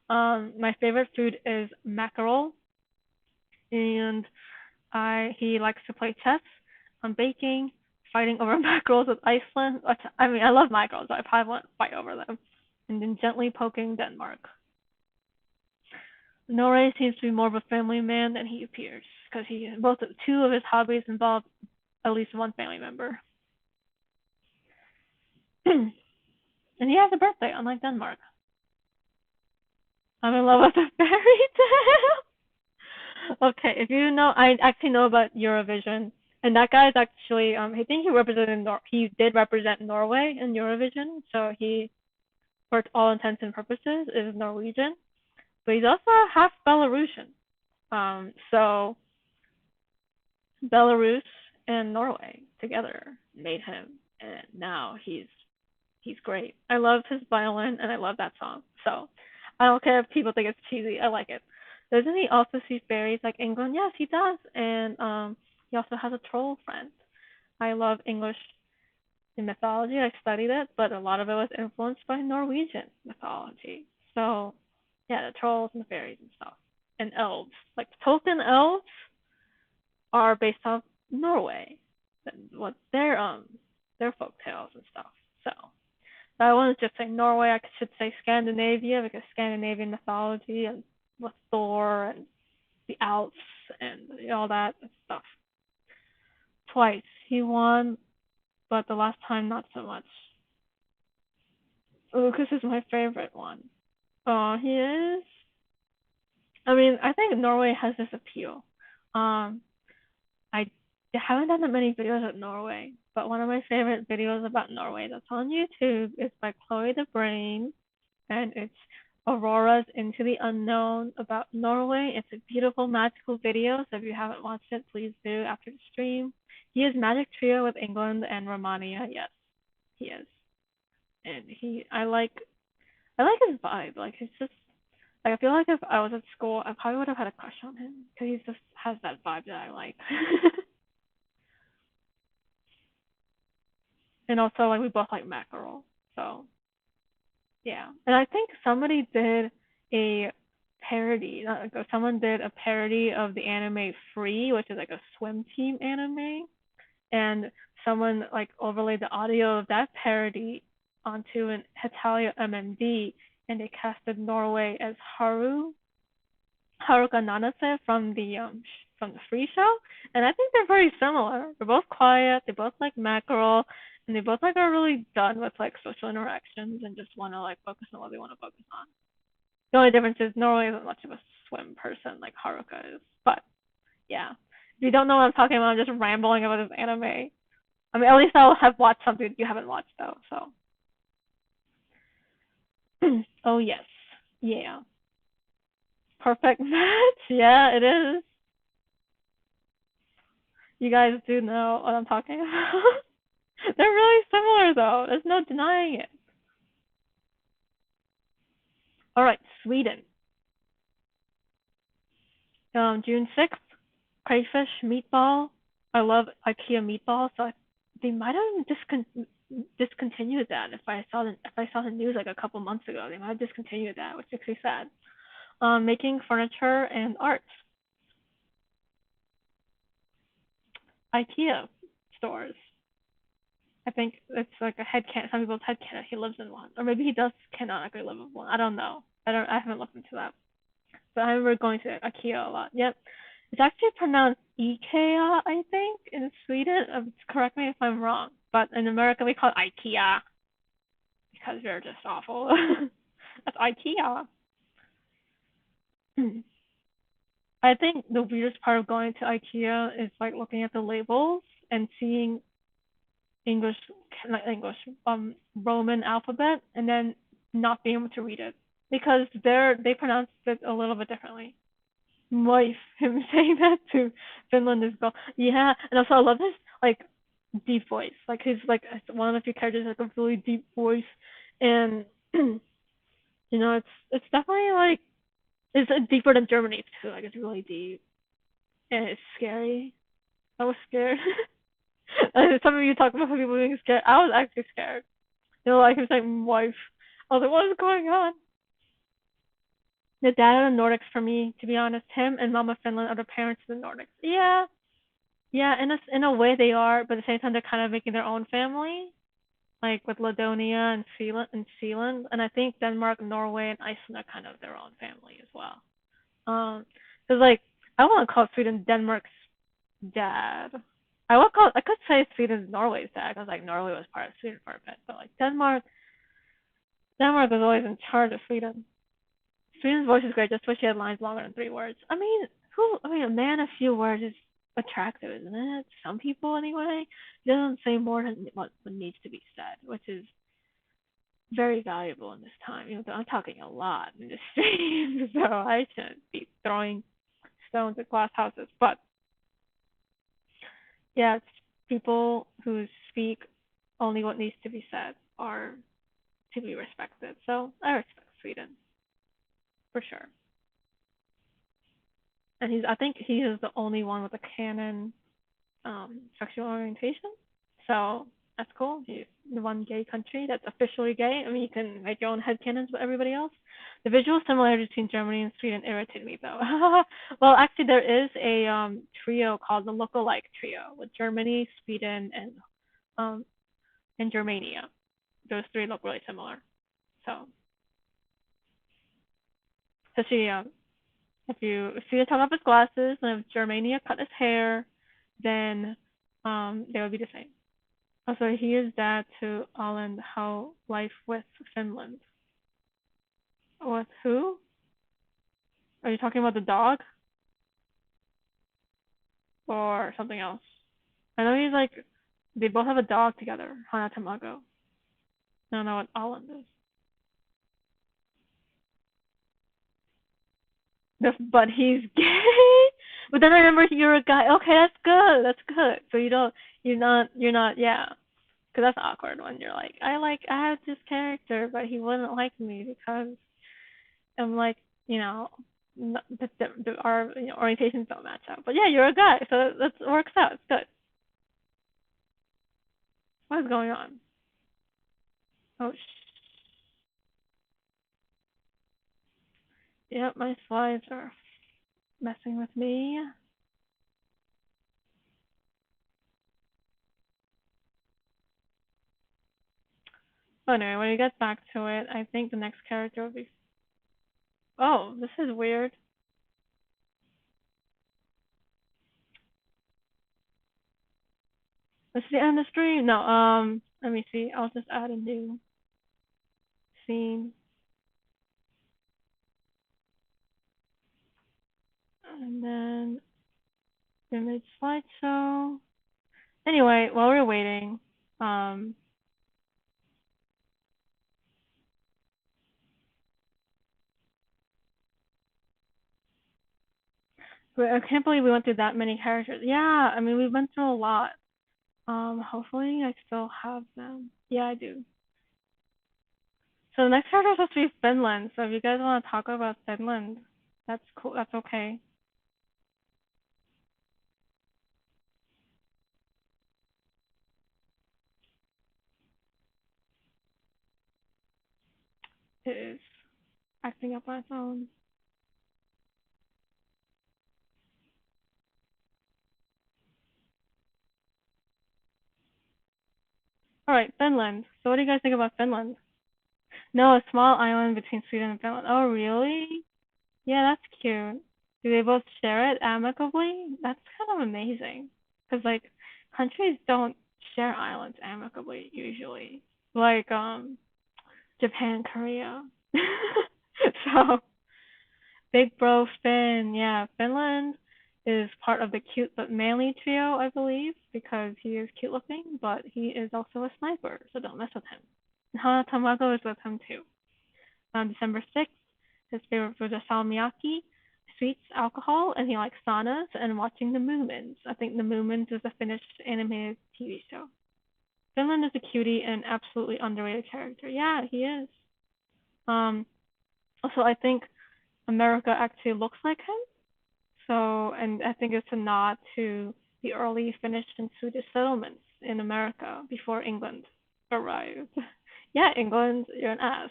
[SPEAKER 1] My favorite food is mackerel. And he likes to play chess, baking, fighting over mackerels with Iceland. I mean, I love mackerels, so I probably won't fight over them. And then gently poking Denmark. Norway seems to be more of a family man than he appears, because both two of his hobbies involve at least one family member. And he has a birthday, unlike Denmark. I'm in love with a fairy tale. Okay, if you know, I actually know about Eurovision, and that guy is actually, I think he did represent Norway in Eurovision, so he, for all intents and purposes, is Norwegian, but he's also half Belarusian. So Belarus and Norway together made him, and now he's great. I love his violin, and I love that song. So I don't care if people think it's cheesy. I like it. Doesn't he also see fairies like England? Yes, he does. And he also has a troll friend. I love English mythology. I studied it, but a lot of it was influenced by Norwegian mythology. So yeah, the trolls and the fairies and stuff. And elves. Like Tolkien elves are based off Norway. What their folk tales and stuff. So I want to just say Norway. I should say Scandinavia because Scandinavian mythology and with Thor and the Alps and all that stuff. Twice he won, but the last time not so much. Lucas is my favorite one. Oh, he is. I mean, I think Norway has this appeal. I haven't done that many videos of Norway, but one of my favorite videos about Norway that's on YouTube is by Chloe the Brain, and it's Aurora's Into the Unknown about Norway. It's a beautiful, magical video, so if you haven't watched it, please do after the stream. He is Magic Trio with England and Romania. Yes, he is, and I like his vibe. Like it's just Like I feel like if I was at school, I probably would have had a crush on him because he just has that vibe that I like. And also like we both like mackerel, so yeah. And I think somebody did a parody. Someone did a parody of the anime Free, which is like a swim team anime, and someone like overlaid the audio of that parody onto an Hetalia MMD, and they casted Norway as Haruka Nanase from the Free show, and I think they're very similar. They're both quiet, they both like mackerel, and they both like are really done with like social interactions and just want to like focus on what they want to focus on. The only difference is Norway isn't much of a swim person like Haruka is, but yeah. If you don't know what I'm talking about, I'm just rambling about this anime. I mean, at least I'll have watched something you haven't watched though. So, oh yes, yeah, perfect match. Yeah, it is. You guys do know what I'm talking about. They're really similar though. There's no denying it. All right, Sweden. June 6th, crayfish meatball. I love IKEA meatballs, so they might have discontinued that. If I saw the news like a couple months ago, they might have discontinued that, which makes me sad. Making furniture and arts. IKEA stores. I think it's like a headcanon. Some people's headcanon. He lives in one, or maybe he does canonically live in one. I don't know. I haven't looked into that. But I remember going to IKEA a lot. Yep. It's actually pronounced IKEA, I think, in Sweden. Correct me if I'm wrong. But in America, we call it IKEA because we're just awful. That's IKEA. I think the weirdest part of going to IKEA is like looking at the labels and seeing English, not English, Roman alphabet, and then not being able to read it because they pronounce it a little bit differently. Wife, him saying that to Finland is go, yeah, and also I love his like deep voice, like his like one of the few characters has like a really deep voice, and it's definitely like it's deeper than Germany's too, like it's really deep and it's scary. I was scared. Some of you talk about people being scared. I was actually scared. Like he was like wife. I was like, what is going on? The dad of the Nordics for me, to be honest. Him and Mama Finland are the parents of the Nordics. Yeah, yeah. In a way they are, but at the same time they're kind of making their own family, like with Ladonia and Sealand. And I think Denmark, Norway, and Iceland are kind of their own family as well. Cause like I want to call Sweden Denmark's dad. I could say Sweden's Norway's dad, because like Norway was part of Sweden for a bit, but like Denmark was always in charge of Sweden. Sweden's voice is great, just wish she had lines longer than 3 words. A man of few words is attractive, isn't it? Some people anyway. He doesn't say more than what needs to be said, which is very valuable in this time. I'm talking a lot in this stream, so I shouldn't be throwing stones at glass houses. But yeah, it's people who speak only what needs to be said are to be respected. So I respect Sweden for sure. And I think he is the only one with a canon sexual orientation. So that's cool. He's the one gay country that's officially gay. I mean, you can make your own headcanons with everybody else. The visual similarities between Germany and Sweden irritated me though. Well, actually, there is a trio called the Lookalike Trio with Germany, Sweden, and Germania. Those three look really similar. So, especially if you see the top of his glasses and if Germania cut his hair, then they would be the same. Also, he is dad to Alan. How life with Finland? With who? Are you talking about the dog? Or something else? I know he's like, they both have a dog together, Hana Tamago. I don't know what Alan is. But he's gay. But then I remember you're a guy. Okay, that's good. That's good. So you're not. Yeah. Because that's awkward when you're like, I have this character, but he wouldn't like me because I'm like, you know, our orientations don't match up. But yeah, you're a guy, so that works out. It's good. What is going on? Oh, yep, my slides are messing with me. But anyway, when we get back to it, I think the next character will be. Oh, this is weird. This is the end of the stream. No, let me see. I'll just add a new scene. And then image slideshow. Anyway, while we're waiting, I can't believe we went through that many characters. Yeah, I mean, we went through a lot. Hopefully I still have them. Yeah, I do. So the next character is supposed to be Finland. So if you guys want to talk about Finland, that's cool. That's okay. It is acting up on its own. All right, Finland. So what do you guys think about Finland? No, a small island between Sweden and Finland. Oh, really? Yeah, that's cute. Do they both share it amicably? That's kind of amazing. Because, like, countries don't share islands amicably, usually. Like, Japan, Korea. So, Big Bro Finn. Yeah, Finland is part of the cute but manly trio, I believe, because he is cute looking, but he is also a sniper, so don't mess with him. Hana Tamago is with him too. On December 6th, his favorite food is salmiakki, sweets, alcohol, and he likes saunas and watching the Moomins. I think the Moomins is a Finnish animated TV show. Finland is a cutie and absolutely underrated character. Yeah, he is. Also, I think America actually looks like him. So, and I think it's a nod to the early Finnish and Swedish settlements in America before England arrived. Yeah, England, you're an ass.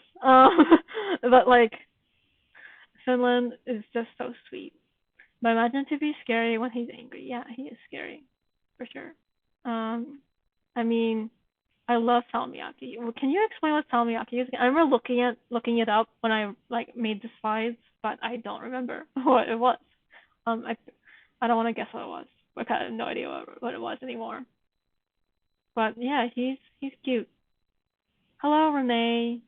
[SPEAKER 1] But like, Finland is just so sweet. But imagine to be scary when he's angry. Yeah, he is scary, for sure. Um, I mean, I love salmiakki. Can you explain what salmiakki is? I remember looking it up when I like made the slides, but I don't remember what it was. I don't want to guess what it was. Like, I have no idea what it was anymore. But yeah, he's cute. Hello, Renee.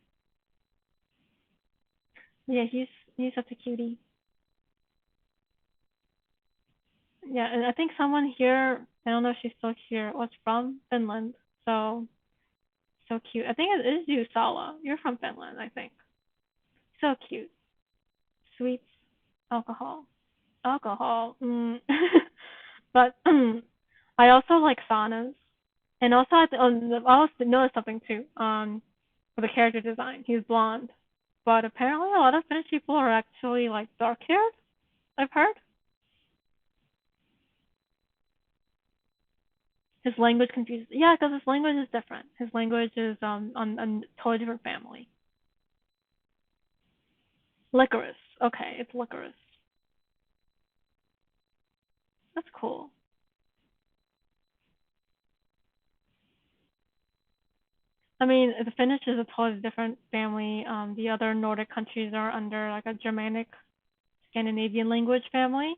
[SPEAKER 1] Yeah, he's such a cutie. Yeah, and I think someone here, I don't know if she's still here, was from Finland. So so cute. I think it is you, Sala. You're from Finland, I think. So cute. Sweets, alcohol, alcohol. But I also like saunas, and also I also noticed something too. For the character design, he's blonde, but apparently a lot of Finnish people are actually like dark haired. I've heard. His language confuses. Yeah, because his language is different. His language is on a totally different family. Licorice. Okay, it's licorice. That's cool. I mean, the Finnish is a totally different family. The other Nordic countries are under like a Germanic, Scandinavian language family,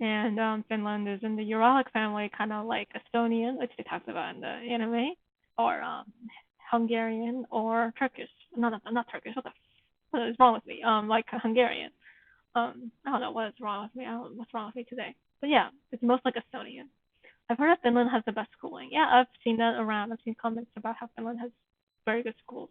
[SPEAKER 1] and Finland is in the Uralic family, kind of like Estonian, which they talked about in the anime, or Hungarian or Turkish. Not Turkish. What is wrong with me? Like Hungarian. I don't know what is wrong with me. I don't know what's wrong with me today. But yeah, it's most like Estonian. I've heard that Finland has the best schooling. Yeah, I've seen that around. I've seen comments about how Finland has very good schools.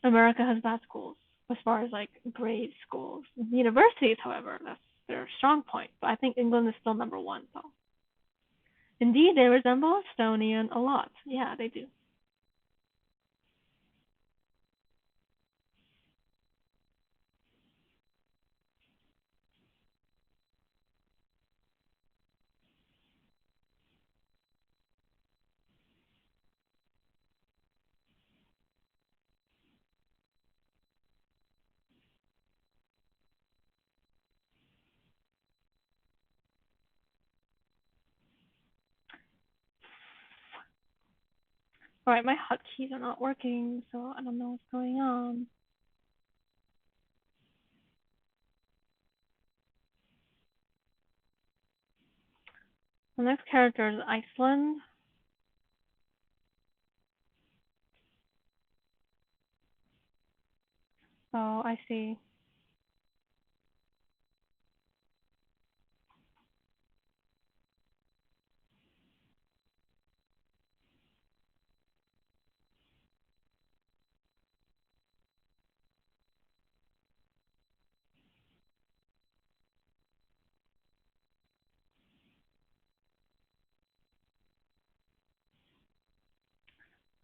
[SPEAKER 1] America has bad schools as far as like grade schools. Universities, however, that's their strong point. But I think England is still number one, though. Indeed, they resemble Estonian a lot. Yeah, they do. Alright, my hotkeys are not working, so I don't know what's going on. The next character is Iceland. Oh, I see.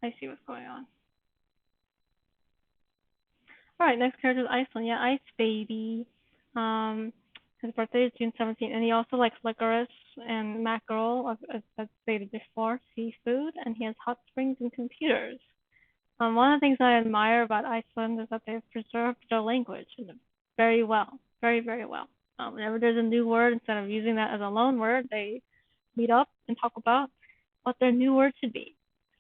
[SPEAKER 1] I see what's going on. Alright, next character is Iceland. Yeah, Ice Baby. His birthday is June 17th, and he also likes licorice and mackerel, as stated before, seafood, and he has hot springs and computers. One of the things I admire about Iceland is that they've preserved their language very well, very, very well. Whenever there's a new word, instead of using that as a lone word, they meet up and talk about what their new word should be.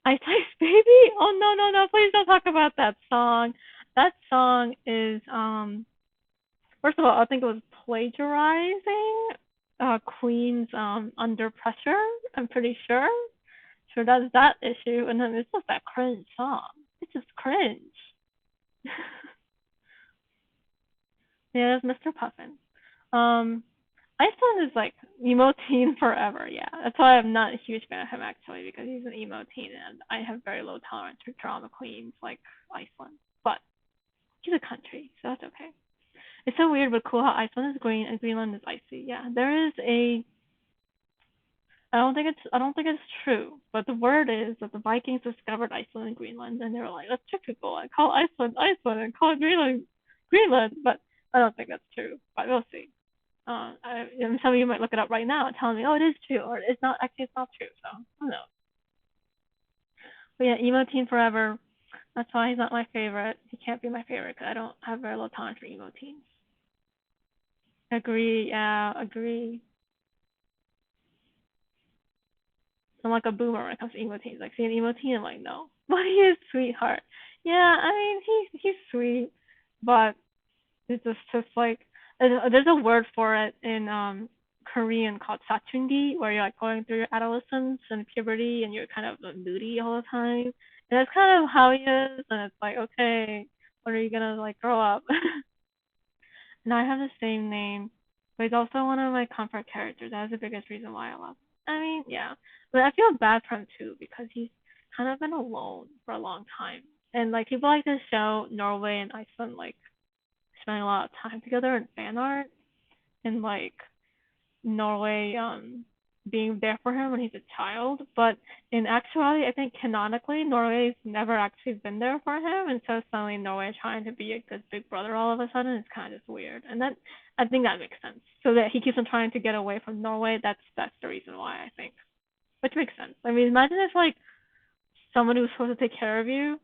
[SPEAKER 1] Ice Ice Baby? Oh no, no, no, please don't talk about that song. That song is first of all, I think it was plagiarizing Queen's Under Pressure, I'm pretty sure. So that's that issue, and then it's just that cringe song. It's just cringe. Yeah, that's Mr. Puffin. Iceland is like emo teen forever, yeah. That's why I'm not a huge fan of him actually, because he's an emo teen and I have very low tolerance for drama queens like Iceland. But he's a country, so that's okay. It's so weird but cool how Iceland is green and Greenland is icy. Yeah, there is a I don't think it's true, but the word is that the Vikings discovered Iceland and Greenland, and they were like, let's trick people and call Iceland Iceland and call Greenland Greenland. But I don't think that's true. But we'll see. And some of you might look it up right now and tell me, oh, it is true, or it's not. Actually, it's not true. So who knows? But yeah, emo teen forever. That's why he's not my favorite. He can't be my favorite because I don't have very low tolerance for emo teens. Agree. Yeah, agree. I'm like a boomer when it comes to emo teens. Like, see an emo teen, I'm like, no. But he is sweetheart. Yeah, I mean, he's sweet, but it's just like there's a word for it in Korean called sachungi, where you're like going through your adolescence and puberty, and you're kind of moody all the time. And that's kind of how he is, and it's like, okay, when are you gonna like grow up? And I have the same name, but he's also one of my comfort characters. That's the biggest reason why I love him. I mean, yeah, but I feel bad for him too because he's kind of been alone for a long time. And like people like to show Norway and Iceland like spending a lot of time together in fan art, and like Norway being there for him when he's a child. But in actuality, I think canonically Norway's never actually been there for him, and so suddenly Norway trying to be a good big brother all of a sudden is kind of just weird. And that I think that makes sense. So that he keeps on trying to get away from Norway. That's the reason why I think, which makes sense. I mean, imagine if like someone who was supposed to take care of you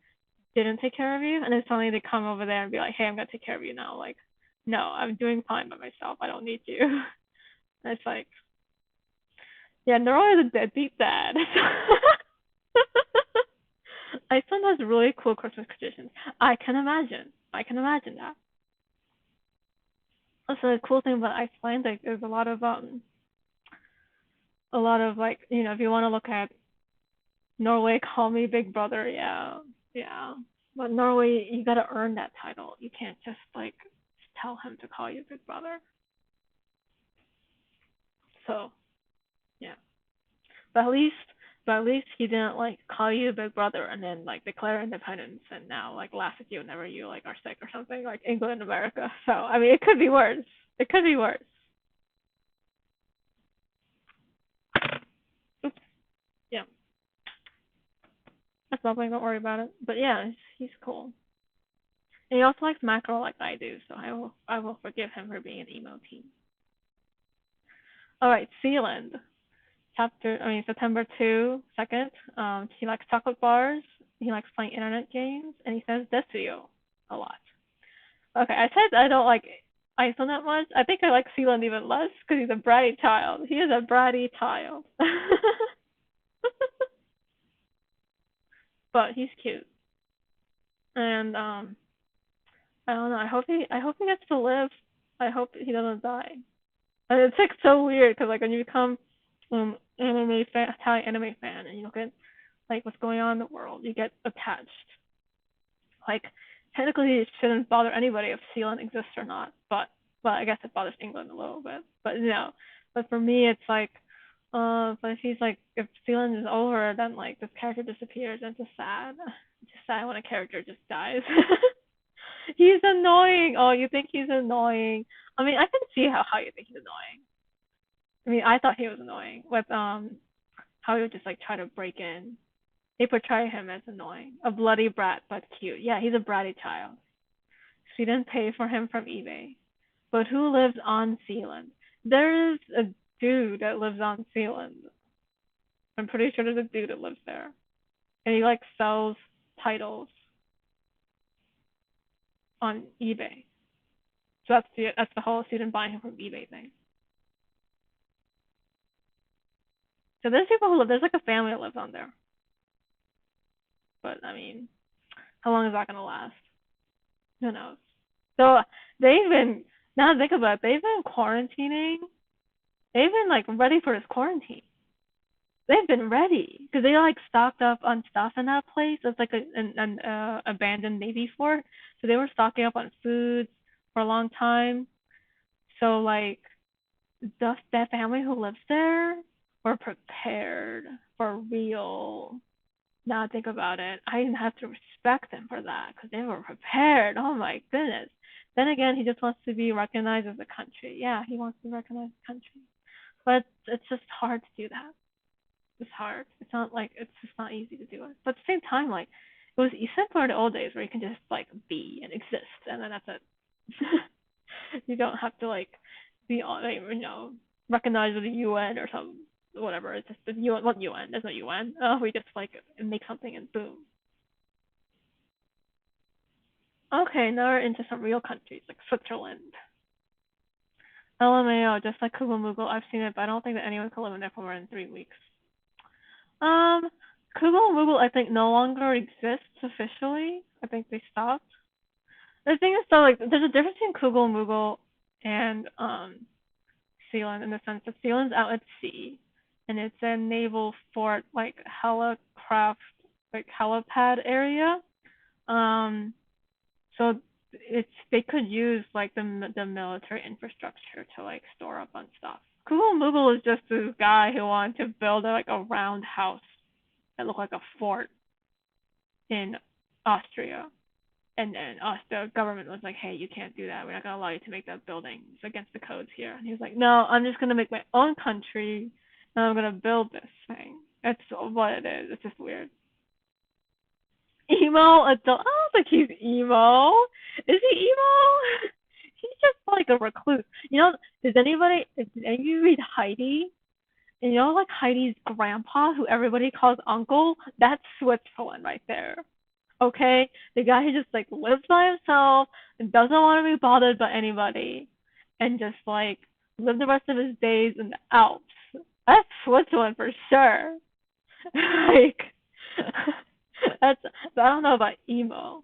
[SPEAKER 1] didn't take care of you, and then suddenly they come over there and be like, "Hey, I'm gonna take care of you now." Like, no, I'm doing fine by myself. I don't need you. And it's like, yeah, Nero is a deadbeat dad. Iceland has really cool Christmas traditions. I can imagine. I can imagine that. Also, the cool thing about Iceland, like, there's a lot of like, if you want to look at Norway, call me Big Brother. Yeah, yeah. But Norway, you gotta earn that title. You can't just like tell him to call you Big Brother. So yeah. But at least he didn't like call you Big Brother and then like declare independence and now like laugh at you whenever you like are sick or something like England and America. So I mean, it could be worse. It could be worse. Oops. Yeah. That's nothing. Don't worry about it. But yeah, he's cool. And he also likes mackerel like I do, so I will forgive him for being an emo teen. All right, Sealand. September 2nd. He likes chocolate bars. He likes playing internet games, and he says Desuyo a lot. Okay, I said I don't like Iceland that much. I think I like Sealand even less because he's a bratty child. He is a bratty child. but he's cute. And I don't know. I hope he gets to live. I hope he doesn't die. And it's like so weird because like when you become Italian anime fan, and you look at like what's going on in the world, you get attached. Like technically it shouldn't bother anybody if Sealand exists or not, but well, I guess it bothers England a little bit. But but for me it's like but if he's like if Sealand is over, then like this character disappears, and it's just sad. It's just sad when a character just dies. He's annoying. Oh, you think he's annoying? I mean, I can see how you think he's annoying. I mean, I thought he was annoying with how he would just like try to break in. They portray him as annoying, a bloody brat but cute. Yeah, he's a bratty child. She didn't pay for him from eBay. But who lives on Sealand? There's a dude that lives on Sealand. I'm pretty sure there's a dude that lives there, and he like sells titles on eBay. So that's the whole student buying him from eBay thing. So there's people who live. There's like a family that lives on there. But I mean, how long is that gonna last? Who knows? So they've been now that I think about it, they've been quarantining. They've been like ready for this quarantine. They've been ready because they like stocked up on stuff in that place. It's like an abandoned Navy fort, so they were stocking up on foods for a long time. So like that family who lives there were prepared for real. Now I think about it, I have to respect them for that because they were prepared. Oh my goodness. Then again, he just wants to be recognized as a country. Yeah, he wants to be recognized as a country, but it's just hard to do that. It's hard. It's not like it's just not easy to do it. But at the same time, like it was simpler in the old days where you can just like be and exist, and then that's it. You don't have to like be on, like, recognized with the UN or some whatever. It's just the UN. What UN? There's no UN. We just like make something and boom. Okay, now we're into some real countries like Switzerland. LMAO, just like Google Moogle, I've seen it, but I don't think that anyone can live in there for more than 3 weeks. Um, Google Moogle, I think, no longer exists officially. I think they stopped. The thing is, though, like, there's a difference between Google Moogle and Sealand in the sense that Sealand's out at sea, and it's a naval fort, like helicraft, like helipad area. So they could use like the military infrastructure to like store up on stuff. Google Moogle is just this guy who wanted to build like a round house that looked like a fort in Austria. And then the government was like, hey, you can't do that. We're not going to allow you to make that building. It's against the codes here. And he was like, no, I'm just going to make my own country, and I'm going to build this thing. That's what it is. It's just weird. Emo adult? I don't think he's emo. Is he emo? He's just like a recluse. Did any of you read Heidi? And like Heidi's grandpa, who everybody calls uncle? That's Switzerland right there. Okay? The guy who just like lives by himself and doesn't want to be bothered by anybody and just like live the rest of his days in the Alps. That's Switzerland for sure. Like I don't know about emo.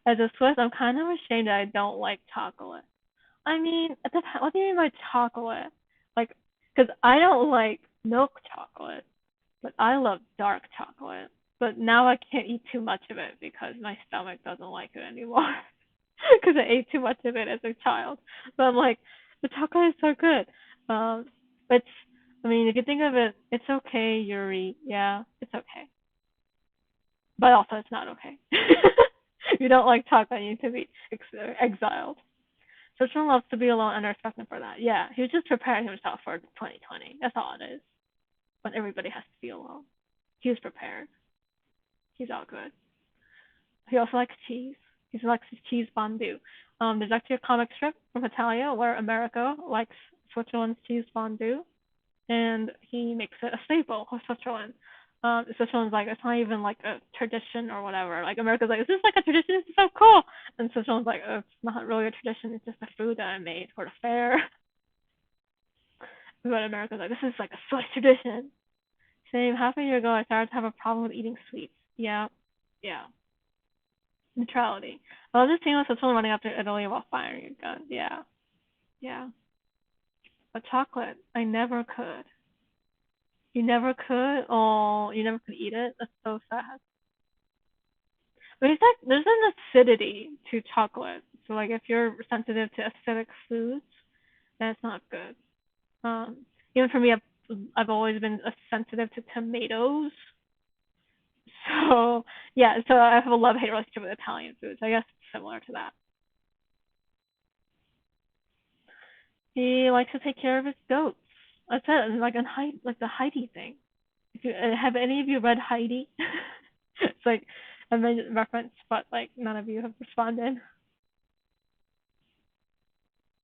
[SPEAKER 1] As a Swiss, I'm kind of ashamed that I don't like chocolate. I mean, what do you mean by chocolate? Like, because I don't like milk chocolate, but I love dark chocolate. But now I can't eat too much of it because my stomach doesn't like it anymore. Because I ate too much of it as a child. But I'm like, the chocolate is so good. It's, I mean, if you think of it, it's okay, Yuri. Yeah, it's okay. But also, it's not okay. If you don't like chocolate, you need to be exiled. Switzerland loves to be alone, and I respect him for that. Yeah, he was just preparing himself for 2020. That's all it is. When everybody has to be alone. He was prepared. He's all good. He also likes cheese. He likes his cheese fondue. There's actually a comic strip from Hetalia where America likes Switzerland's cheese fondue, and he makes it a staple of Switzerland. Switzerland's like, it's not even like a tradition or whatever. Like America's like, is this like a tradition? This is so cool. And Switzerland's like, it's not really a tradition. It's just a food that I made for the fair. But America's like, this is like a Swiss tradition. Same, half a year ago, I started to have a problem with eating sweets. Yeah. Yeah, neutrality. Well, this team was Switzerland running after Italy while firing a gun. Yeah, yeah. But chocolate, I never could. You never could? Oh, you never could eat it? That's so sad. But it's like there's an acidity to chocolate. So like if you're sensitive to acidic foods, that's not good. Um, Even for me, I've always been sensitive to tomatoes. So yeah, so I have a love hate relationship with Italian foods. I guess it's similar to that. He likes to take care of his goats. I said like an Heidi, like the Heidi thing. If you, have any of you read Heidi? It's like a reference, but like none of you have responded.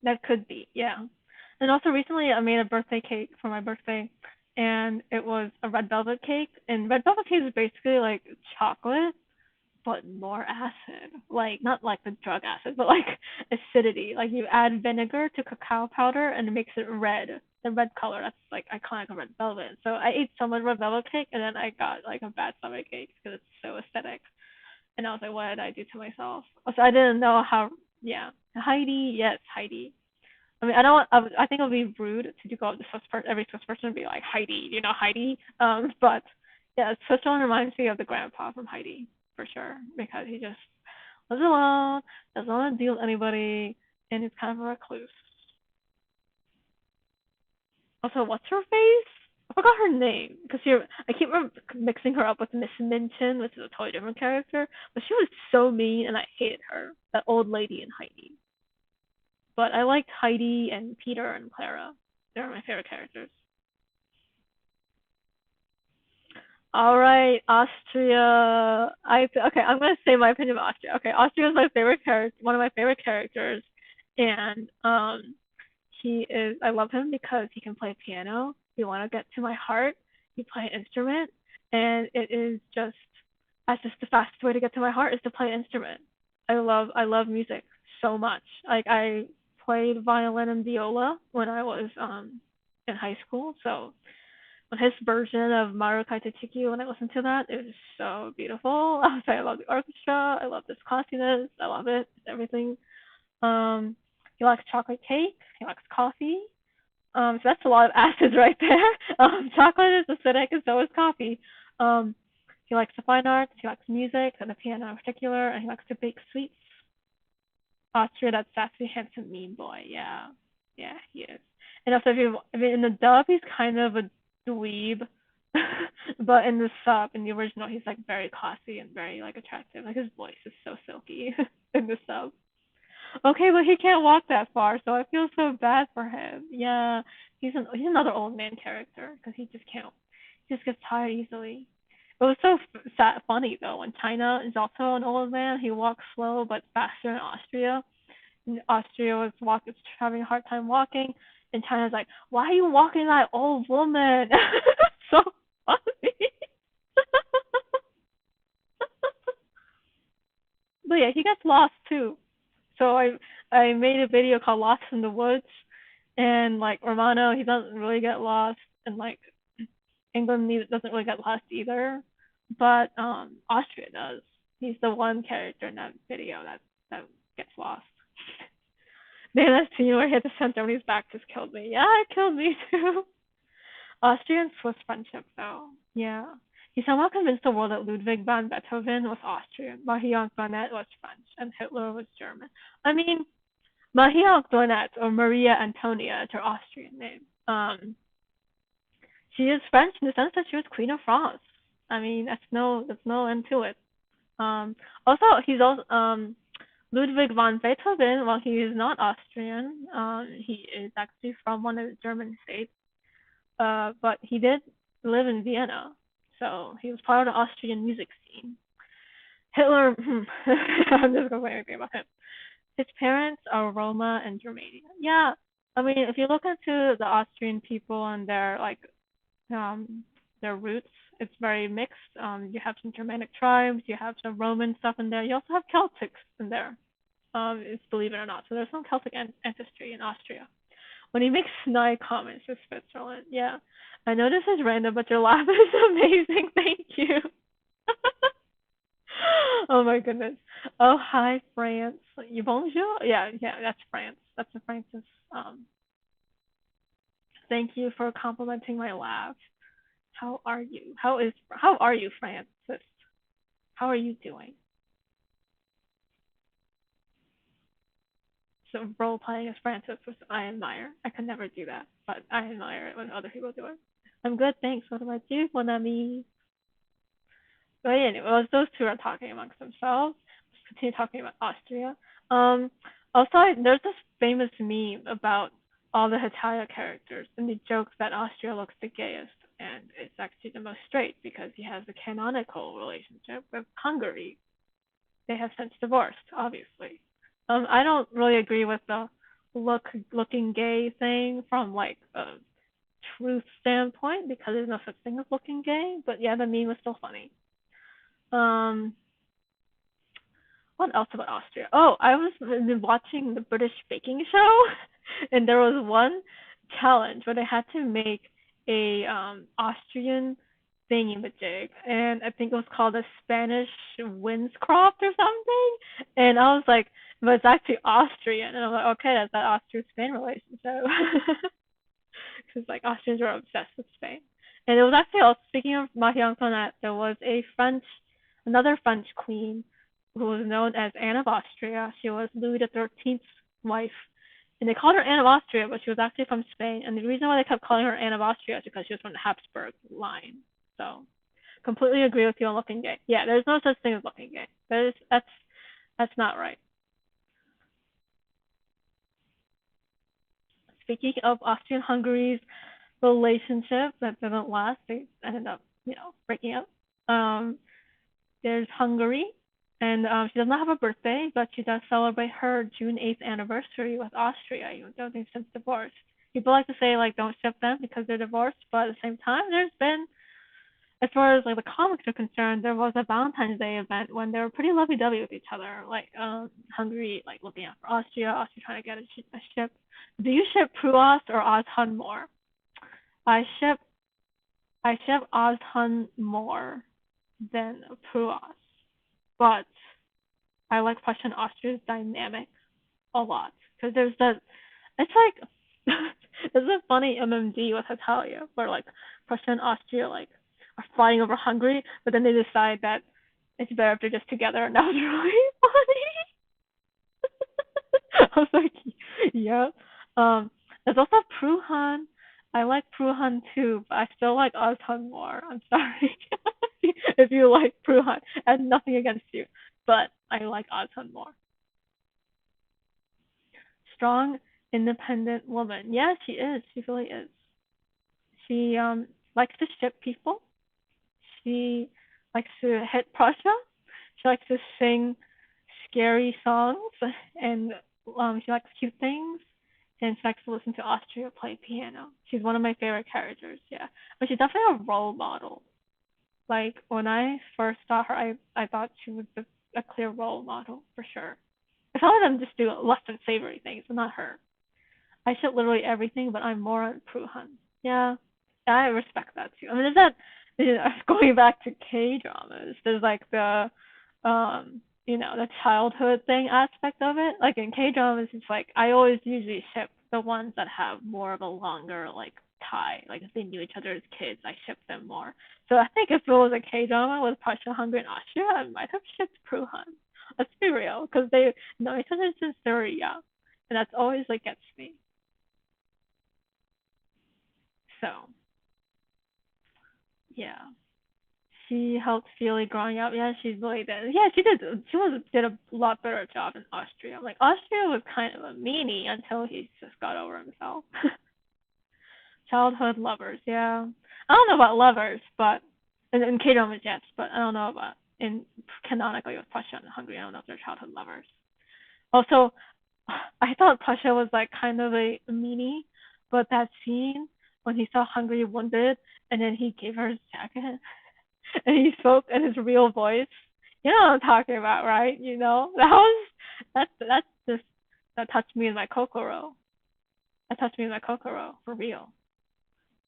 [SPEAKER 1] That could be, yeah. And also recently I made a birthday cake for my birthday, and it was a red velvet cake. And red velvet cake is basically like chocolate, but more acid. Like not like the drug acid, but like acidity. Like you add vinegar to cacao powder and it makes it red. The red color, that's like iconic of red velvet. So I ate so much red velvet cake and then I got like a bad stomach ache because it's so aesthetic. And I was like, what did I do to myself? So I didn't know how. Yeah, Heidi, yes, Heidi. I mean, I don't. I think it would be rude to go up to Swiss person, every Swiss person, and be like Heidi, you know Heidi. But yeah, Switzerland reminds me of the grandpa from Heidi for sure because he just lives alone, doesn't want to deal with anybody, and he's kind of a recluse. Also, what's her face? I forgot her name because I keep mixing her up with Miss Minton, which is a totally different character. But she was so mean, and I hated her. That old lady in Heidi. But I liked Heidi and Peter and Clara. They're my favorite characters. All right, Austria. Okay. I'm gonna say my opinion of Austria. Okay, Austria is my favorite character, one of my favorite characters, and he is. I love him because he can play piano. If you want to get to my heart, he play an instrument, and it is just that's just the fastest way to get to my heart is to play an instrument. I love music so much. Like I played violin and viola when I was in high school, so his version of Marukai Tachiki, when I listened to that, it was so beautiful. I was like, I love the orchestra. I love this classiness. I love it. Everything. Um, he likes chocolate cake. He likes coffee. So that's a lot of acids right there. Chocolate is acidic, and so is coffee. Um, he likes the fine arts. He likes music and the piano in particular, and he likes to bake sweets. Austria, that sassy, handsome, mean boy. Yeah, yeah, he is. And also, if you in the dub, he's kind of a dweeb, but in the sub, in the original, he's like very classy and very like attractive. Like his voice is so silky in the sub. Okay, but he can't walk that far, so I feel so bad for him. Yeah, he's another old man character because he just can't. He just gets tired easily. It was so sad, funny though when China is also an old man. He walks slow but faster in Austria. And Austria is having a hard time walking, and China's like, "Why are you walking like old woman?" So funny. But yeah, he gets lost too. So I made a video called Lost in the Woods, and like Romano, he doesn't really get lost, and like England doesn't really get lost either, but Austria does. He's the one character in that video that gets lost. Man, that scene where he had to center when he's back just killed me. Yeah, it killed me too. Austrian Swiss friendship though. Yeah. He somehow convinced the world that Ludwig van Beethoven was Austrian, Marie Antoinette was French, and Hitler was German. I mean, Marie Antoinette or Maria Antonia is her Austrian name. She is French in the sense that she was Queen of France. I mean, that's no end to it. Also, he's also Ludwig von Beethoven. While he is not Austrian, he is actually from one of the German states. But he did live in Vienna, so he was part of the Austrian music scene. Hitler, I'm just gonna say anything about him. His parents are Roma and Romanian. Yeah, I mean, if you look into the Austrian people and um their roots, it's very mixed. You have some Germanic tribes, you have some Roman stuff in there. You also have Celtics in there. It's believe it or not. So there's some Celtic ancestry in Austria. When he makes snide comments to Switzerland, yeah. I know this is random, but your laugh is amazing. Thank you. Oh my goodness. Oh hi France. You bonjour? Yeah, yeah, that's France. That's the France's um thank you for complimenting my laugh. How are you? How are you, Francis? How are you doing? So role playing as Francis, which I admire. I could never do that, but I admire it when other people do it. I'm good, thanks. What about you, mon ami? But anyway, well, those two are talking amongst themselves. Let's continue talking about Austria. Um, also, there's this famous meme about all the Hetalia characters and the jokes that Austria looks the gayest, and it's actually the most straight because he has a canonical relationship with Hungary. They have since divorced, obviously. I don't really agree with the looking gay thing from like a truth standpoint because there's no such thing as looking gay. But yeah, the meme was still funny. Um, what else about Austria? Oh, I was watching the British baking show, and there was one challenge where they had to make a Austrian thingy-majig, and I think it was called a Spanish windtorte or something. And I was like, but it's actually Austrian, and I'm like, okay, that's that Austria-Spain relationship, because like Austrians are obsessed with Spain. And it was actually also speaking of Marie Antoinette, there was another French queen who was known as Anne of Austria. She was Louis XIII's wife, and they called her Anne of Austria, but she was actually from Spain. And the reason why they kept calling her Anne of Austria is because she was from the Habsburg line. So, completely agree with you on looking gay. Yeah, there's no such thing as looking gay. That's not right. Speaking of Austrian-Hungary's relationship that didn't last, they ended up, breaking up. Um, there's Hungary, and she does not have a birthday, but she does celebrate her June 8th anniversary with Austria, even though they've since divorced. People like to say like don't ship them because they're divorced, but at the same time, there's been, as far as like the comics are concerned, there was a Valentine's Day event when they were pretty lovey-dovey with each other. Like Hungary like looking out for Austria, Austria trying to get a ship. Do you ship Pruas or Ozhun more? I ship I ship Ozhun more than Pruas, but I like Prussia and Austria's dynamic a lot because there's that. It's like there's a funny MMD with Hetalia where like Prussia and Austria like are fighting over Hungary, but then they decide that it's better if they're just together, and that was really funny. I was like, yeah. There's also Pruhan. I like Pruhan too, but I still like Ozhan more. I'm sorry if you like Pruhan. I have nothing against you, but I like Ozhan more. Strong, independent woman. Yeah, she is. She really is. She likes to ship people. She likes to hit Prussia. She likes to sing scary songs, and she likes cute things. And she likes to listen to Austria play piano. She's one of my favorite characters. Yeah, but she's definitely a role model. Like when I first saw her, I thought she was a clear role model for sure. If all of them just do less than savory things, but not her. I ship literally everything, but I'm more on Pruhan. Yeah, I respect that too. I mean, there's that, going back to K dramas. There's like the childhood thing aspect of it. Like in K dramas, it's like I always usually ship the ones that have more of a longer like tie. Like if they knew each other as kids, I ship them more. So I think if it was a K drama with Prussia, Hungary, and Austria, I might have shipped Pruhan. Let's be real, because they know each other since they were young, and that's always like gets me. So yeah, she helped Feely growing up. Yeah, she's really did. Yeah, she did. Did a lot better job in Austria. Like Austria was kind of a meanie until he just got over himself. Childhood lovers. Yeah, I don't know about lovers, but in K dramas yes, but I don't know about in canonically with Prussia and Hungary. I don't know if they're childhood lovers. Also, I thought Prussia was like kind of a meanie, but that scene when he saw Hungary wounded and then he gave her his jacket and he spoke in his real voice. You know what I'm talking about, right? That's just that touched me in my kokoro. That touched me in my kokoro for real.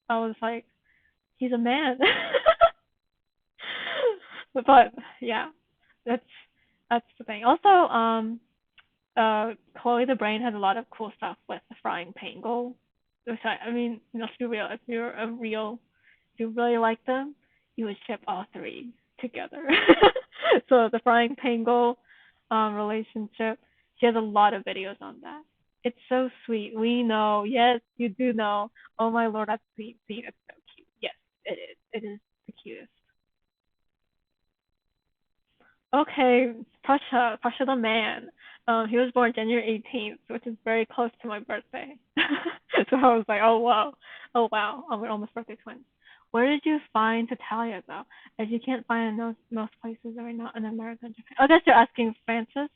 [SPEAKER 1] I was like, he's a man. But yeah, that's that's the thing. Also, Chloe the Brain has a lot of cool stuff with the frying pango. Which I mean, let's be real. If you really like them, you would ship all three together. So the frying pango, relationship. She has a lot of videos on that. It's so sweet. We know. Yes, you do know. Oh my lord, that's sweet. See, it's so cute. Yes, it is. It is the cutest. Okay, Pasha the man. He was born January 18th, which is very close to my birthday. So I was like, oh wow, we're almost birthday twins. Where did you find Hetalia though? As you can't find in most places right now in America and Japan. I guess you're asking Francis.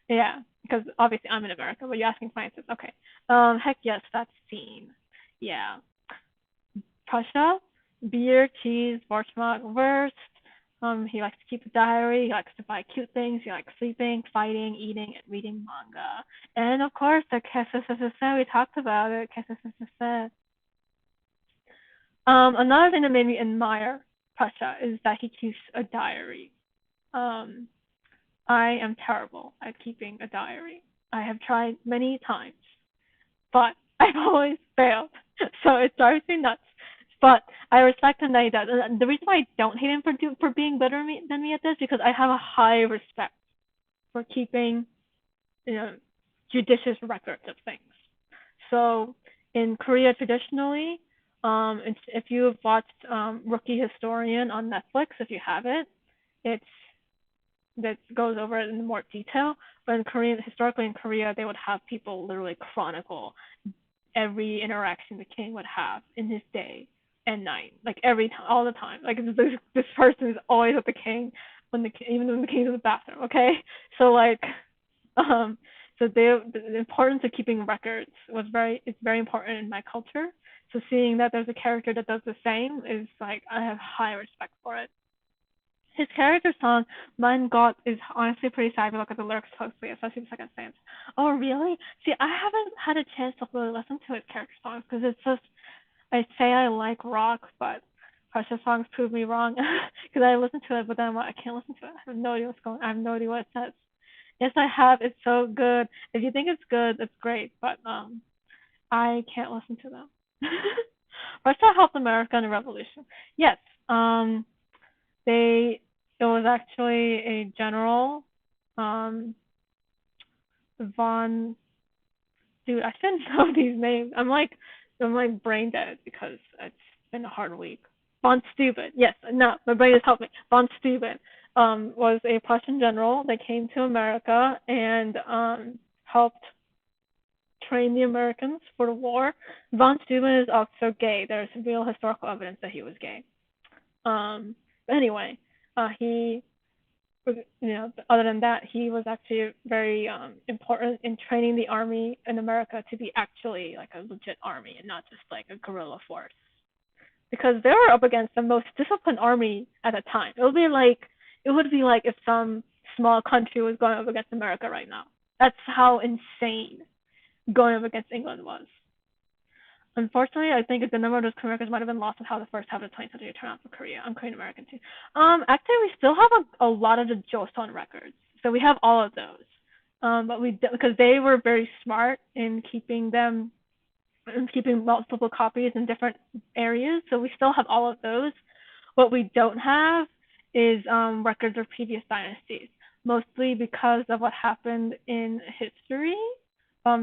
[SPEAKER 1] Yeah, because obviously I'm in America, but you're asking Francis. Okay. Heck yes, that's seen. Yeah. Prussia, beer, cheese, Borchmark, Wurst. He likes to keep a diary. He likes to buy cute things. He likes sleeping, fighting, eating, and reading manga. And of course, the Kesesesese, we talked about it. Kesesesese. Another thing that made me admire Prussia is that he keeps a diary. Um, I am terrible at keeping a diary. I have tried many times, but I've always failed. So it drives me nuts. But I respect him that he does. And the reason why I don't hate him for being better than me at this is because I have a high respect for keeping, you know, judicious records of things. So in Korea traditionally, if you've watched Rookie Historian on Netflix, if you have it, it's that goes over it in more detail. But historically in Korea, they would have people literally chronicle every interaction the king would have in his day and night, like every time, all the time. Like this person is always with the king even when the king's in the bathroom. Okay, so like, um, the importance of keeping records it's very important in my culture. So seeing that there's a character that does the same is like I have high respect for it. His character song, Mein Gott, is honestly pretty sad if you look at the lyrics closely, especially the second stanza. Oh, really? See, I haven't had a chance to really listen to his character songs because it's just, I say I like rock, but Precious songs prove me wrong because I listen to it, but then I can't listen to it. I have no idea what's going on. I have no idea what it says. Yes, I have. It's so good. If you think it's good, it's great, but I can't listen to them. Russia helped America in the revolution. Yes. They it was actually a general, um, von. Dude, I shouldn't know these names. I'm like brain dead because it's been a hard week. Von Steuben, yes, no, my brain has helped me. Von Steuben, was a Prussian general that came to America and helped train the Americans for the war. Von Steuben is also gay. There's real historical evidence that he was gay. But anyway, he other than that, he was actually very important in training the army in America to be actually like a legit army and not just like a guerrilla force. Because they were up against the most disciplined army at the time. It would be like if some small country was going up against America right now. That's how insane going up against England was. Unfortunately, I think a good number of those Korean records might have been lost with how the first half of the 20th century turned out for Korea. I'm Korean American too. Actually, we still have a lot of the Joseon records, so we have all of those. But because they were very smart in keeping them, and keeping multiple copies in different areas, so we still have all of those. What we don't have is records of previous dynasties, mostly because of what happened in history,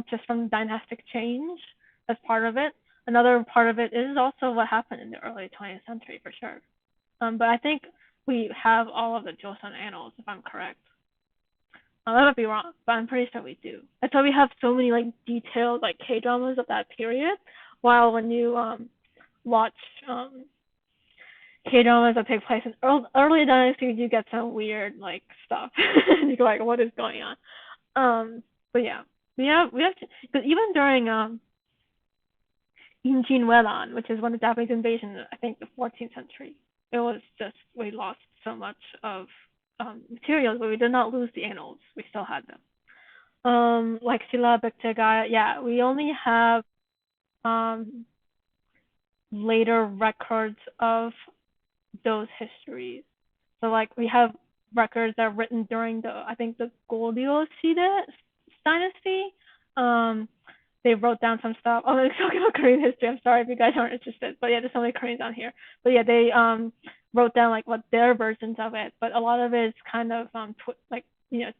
[SPEAKER 1] just from dynastic change as part of it. Another part of it is also what happened in the early 20th century for sure. But I think we have all of the Joseon annals, if I'm correct. I might be wrong, but I'm pretty sure we do. That's why we have so many like detailed like K dramas of that period. While when you watch K dramas that take place in early dynasties, you get some weird like stuff. You're like, what is going on? But yeah, we have to, because even during Imjin War, which is when the Japanese invasion, I think the 14th century, it was just we lost so much of materials, but we did not lose the annals. We still had them. Like Silla Bektagaya, yeah, we only have um later records of those histories. So like we have records that are written during I think the Godiva dynasty. Um, they wrote down some stuff. Oh, they're talking about Korean history. I'm sorry if you guys aren't interested, but yeah, there's so many Koreans on here. But yeah, they wrote down like what their versions of it, but a lot of it is kind of like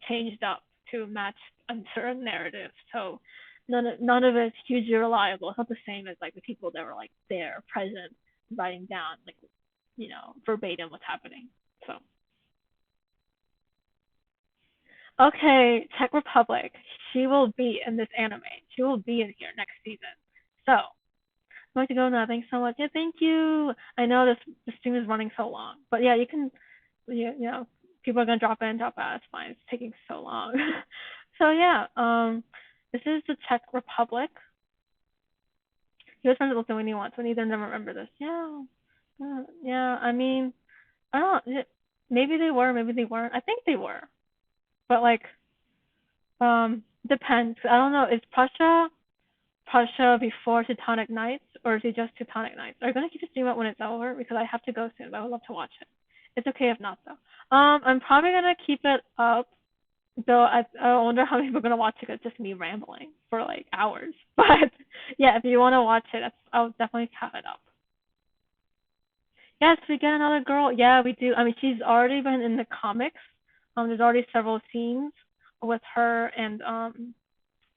[SPEAKER 1] changed up to match a certain narrative. So none of it is hugely reliable. It's not the same as like the people that were like there, present, writing down like verbatim what's happening. So okay, Czech Republic. She will be in this anime. She will be in here next season. So I'm going to go now. Thanks so much. Yeah, thank you. I know this stream is running so long, but yeah, you can. People are gonna drop in, drop out. It's fine. It's taking so long. So yeah, this is the Czech Republic. He was friends with Lithuania once, but neither of them remember this. Yeah, yeah. I mean, I don't. Maybe they were, maybe they weren't. I think they were, but like, depends. I don't know. Is Prussia before Teutonic Knights, or is it just Teutonic Knights? Are you gonna keep the stream up when it's over? Because I have to go soon, but I would love to watch it. It's okay if not though. I'm probably gonna keep it up. Though I wonder how many people are gonna watch it. It's just me rambling for like hours. But yeah, if you want to watch it, I'll definitely have it up. Yes, we get another girl. Yeah, we do. I mean, she's already been in the comics. There's already several scenes with her and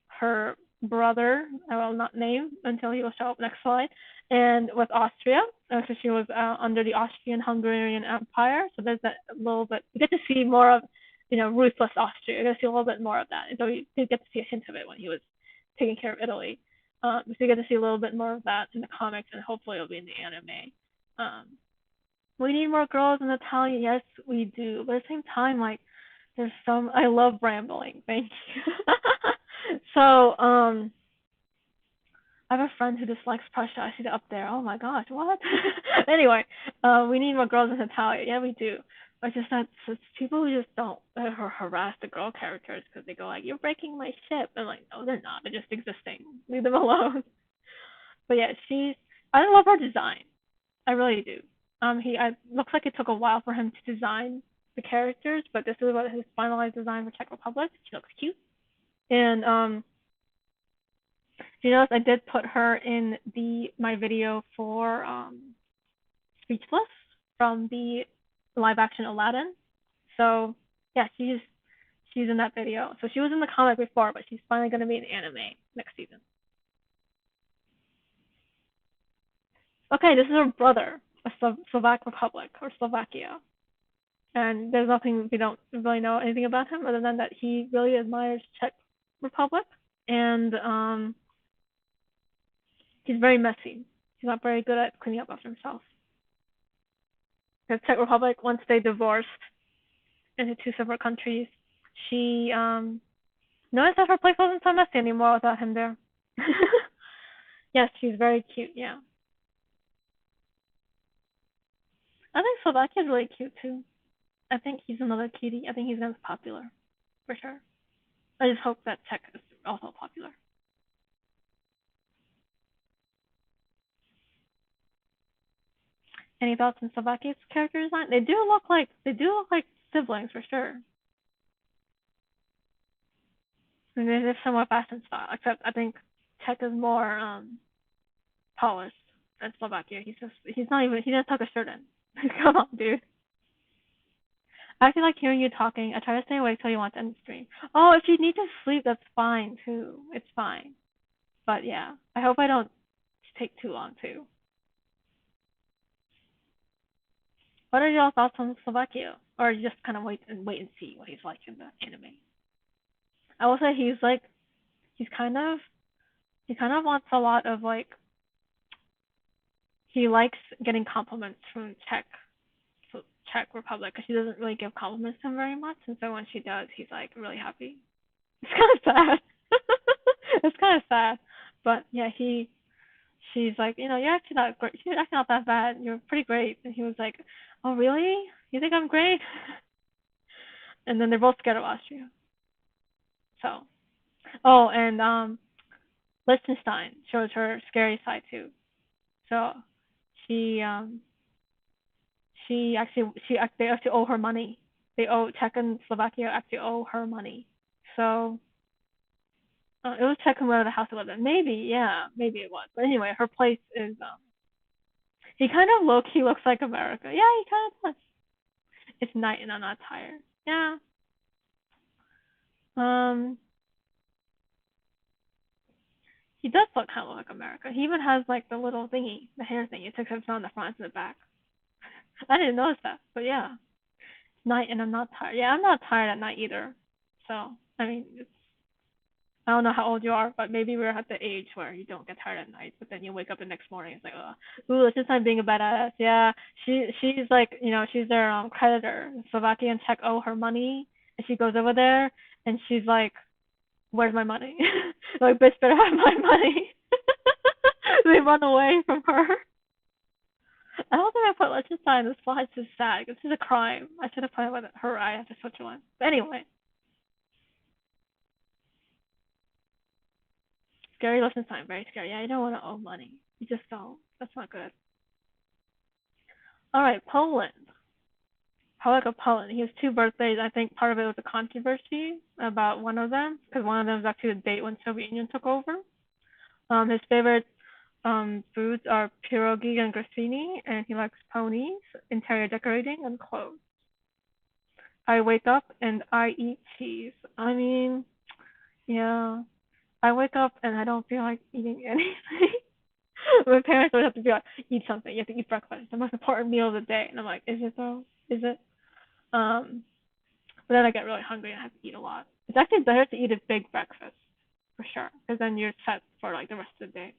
[SPEAKER 1] her brother. I will not name until he will show up next slide. And with Austria, so she was under the Austrian-Hungarian Empire. So there's that little bit. You get to see more of, ruthless Austria. You get to see a little bit more of that. And so you did get to see a hint of it when he was taking care of Italy. So you get to see a little bit more of that in the comics, and hopefully it'll be in the anime. We need more girls in Hetalia. Yes, we do. But at the same time, like, there's some. I love rambling. Thank you. So, I have a friend who dislikes Prussia. I see that up there. Oh my gosh, what? Anyway, we need more girls in Hetalia. Yeah, we do. It's just that it's people who just don't harass the girl characters because they go like, "You're breaking my ship," and like, no, they're not. They're just existing. Leave them alone. But yeah, I love her design. I really do. Looks like it took a while for him to design the characters, but this is what his finalized design for Czech Republic. She looks cute. And you notice I did put her in my video for Speechless from the live action Aladdin. So yeah, she's in that video. So she was in the comic before, but she's finally gonna be in anime next season. Okay, this is her brother, a Slovak Republic or Slovakia. And there's nothing, we don't really know anything about him other than that he really admires Czech Republic, and he's very messy. He's not very good at cleaning up after himself. The Czech Republic, once they divorced into two separate countries, she noticed that her place wasn't so messy anymore without him there. Yes, she's very cute. Yeah, I think Slovakia's really cute too. I think he's another cutie. I think he's gonna be popular for sure. I just hope that Czech is also popular. Any thoughts on Slovakia's character design? They do look like siblings for sure. I mean, they have similar fashion style, except I think Czech is more polished than Slovakia. He doesn't tuck a shirt in. Come on, dude. I actually like hearing you talking. I try to stay awake till you want to end the stream. Oh, if you need to sleep, that's fine too. It's fine. But yeah, I hope I don't take too long too. What are your thoughts on Slovakia? Or just kind of wait and see what he's like in the anime? I will say he's kind of he kind of wants a lot of like he likes getting compliments from Czech Republic because she doesn't really give compliments to him very much, and so when she does, he's like really happy. It's kind of sad. It's kind of sad, but yeah, she's like, you're actually not great. You're actually not that bad. You're pretty great. And he was like, oh really? You think I'm great? And then they're both scared of Austria. So, oh, and Liechtenstein shows her scary side too. So she they actually owe her money. Czech and Slovakia actually owe her money. So it was Czech who the house was in. Maybe, yeah, maybe it was. But anyway, her place is he kind of low key looks like America. Yeah, he kind of does. It's night and I'm not tired. Yeah. Um, he does look kind of like America. He even has like the little thingy, the hair thing. It takes him on the front and the back. I didn't notice that, but yeah. Night and I'm not tired. Yeah, I'm not tired at night either. So I mean, I don't know how old you are, but maybe we're at the age where you don't get tired at night, but then you wake up the next morning. It's like, ooh, it's just I'm being a badass. Yeah, she's like, she's their creditor. Slovakia and Czech owe her money, and she goes over there, and she's like, "Where's my money?" Like, bitch, better have my money. They run away from her. I don't think I put Liechtenstein in this plot. It's just sad. This is a crime. I should have put it with her. I have to switch one. But anyway, scary Liechtenstein, very scary. Yeah, you don't want to owe money. You just don't. That's not good. All right, Poland. Polak of Poland. He has two birthdays. I think part of it was a controversy about one of them because one of them is actually the date when Soviet Union took over. His favorite foods are pierogi and grissini, and he likes ponies, interior decorating, and clothes. I wake up and I eat cheese. I mean, yeah, I wake up and I don't feel like eating anything. My parents always have to be like, eat something. You have to eat breakfast. It's the most important meal of the day. And I'm like, is it though? Is it? Um, but then I get really hungry and I have to eat a lot. It's actually better to eat a big breakfast for sure, because then you're set for like the rest of the day.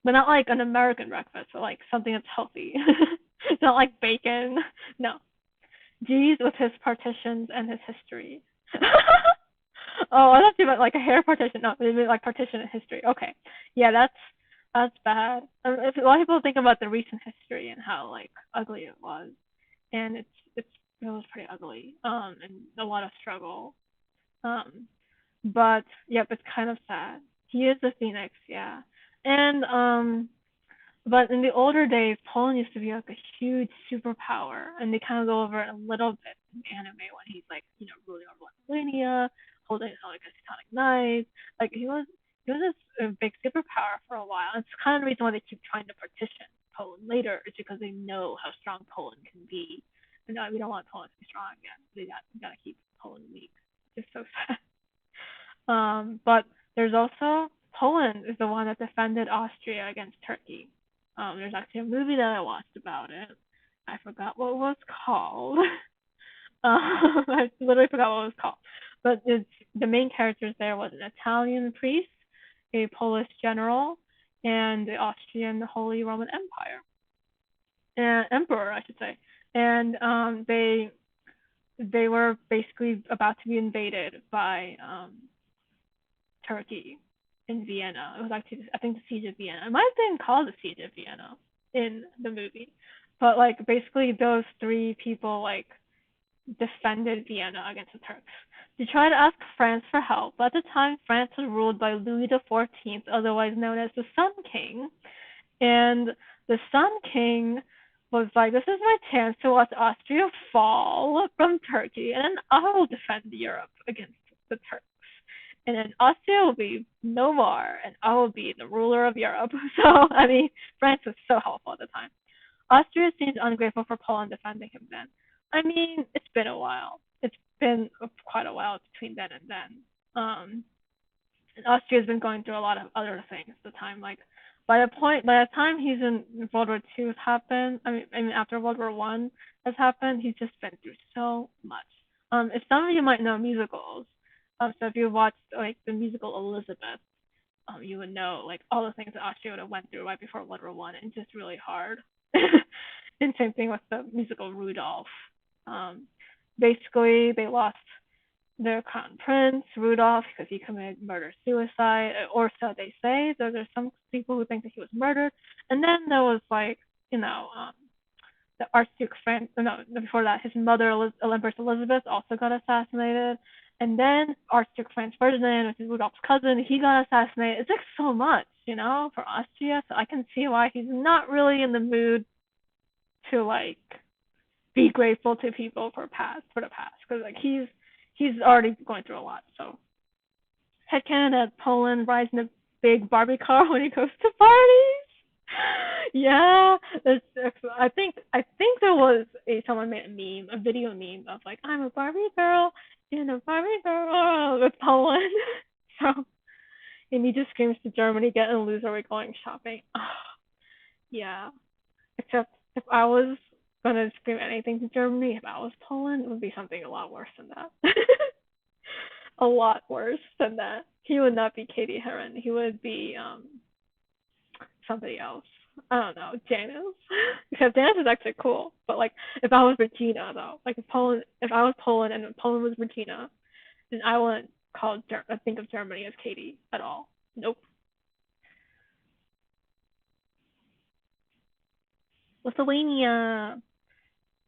[SPEAKER 1] But not like an American breakfast, but like something that's healthy. It's not like bacon. No. G's with his partitions and his history. Oh, I thought you meant like a hair partition. No, they meant like partition and history. Okay. Yeah, that's bad. If a lot of people think about the recent history and how like ugly it was, and it was pretty ugly. And a lot of struggle. Um, but yep, it's kind of sad. He is the Phoenix, yeah. And but in the older days, Poland used to be like a huge superpower, and they kind of go over it a little bit in anime when he's like, ruling over Lithuania, holding his own like tectonic knives. Like he was this big superpower for a while. And it's kind of the reason why they keep trying to partition Poland later, is because they know how strong Poland can be. And no, we don't want Poland to be strong again. We gotta keep Poland weak. It's so sad. But there's also Poland is the one that defended Austria against Turkey. There's actually a movie that I watched about it. I forgot what it was called. I literally forgot what it was called. But the main characters there was an Italian priest, a Polish general, and the Austrian Holy Roman Empire, and emperor, I should say. And they were basically about to be invaded by Turkey in Vienna. It was actually, I think, the Siege of Vienna. It might have been called the Siege of Vienna in the movie, but like basically those three people like defended Vienna against the Turks. They tried to ask France for help, but at the time France was ruled by Louis XIV, otherwise known as the Sun King, and the Sun King was like, "This is my chance to watch Austria fall from Turkey, and then I will defend Europe against the Turks." And then Austria will be no more, and I will be the ruler of Europe. So, I mean, France was so helpful at the time. Austria seems ungrateful for Poland defending him then. I mean, it's been a while. It's been quite a while between then and then. And Austria's been going through a lot of other things at the time. Like, by the time he's in World War II has happened, I mean after World War One has happened, he's just been through so much. If some of you might know musicals, so if you watched like the musical Elizabeth, you would know like all the things that Austria would have went through right before World War One, and just really hard. And same thing with the musical Rudolph. Basically, they lost their crown prince Rudolph because he committed murder suicide, or so they say. So there's some people who think that he was murdered, and then there was like the Archduke Franz. No, before that, his mother Empress Elizabeth also got assassinated. And then Archduke Franz Ferdinand, which is Rudolph's cousin, he got assassinated. It's like so much, for Austria. So I can see why he's not really in the mood to like be grateful to people for the past, because like he's already going through a lot. So headcanon that Poland rides in a big Barbie car when he goes to parties. Yeah, I think there was someone made a meme, a video meme of like I'm a Barbie girl in a Barbie girl with Poland. So and he just screams to Germany, get a loser, we're going shopping. Oh, yeah. Except if I was gonna scream anything to Germany, if I was Poland, it would be something a lot worse than that. A lot worse than that. He would not be Katie Heron. He would be somebody else. I don't know, Janice. Because Janice is actually cool. But like if I was Regina though, like if I was Poland and Poland was Regina, then I wouldn't think of Germany as Katie at all. Nope. Lithuania,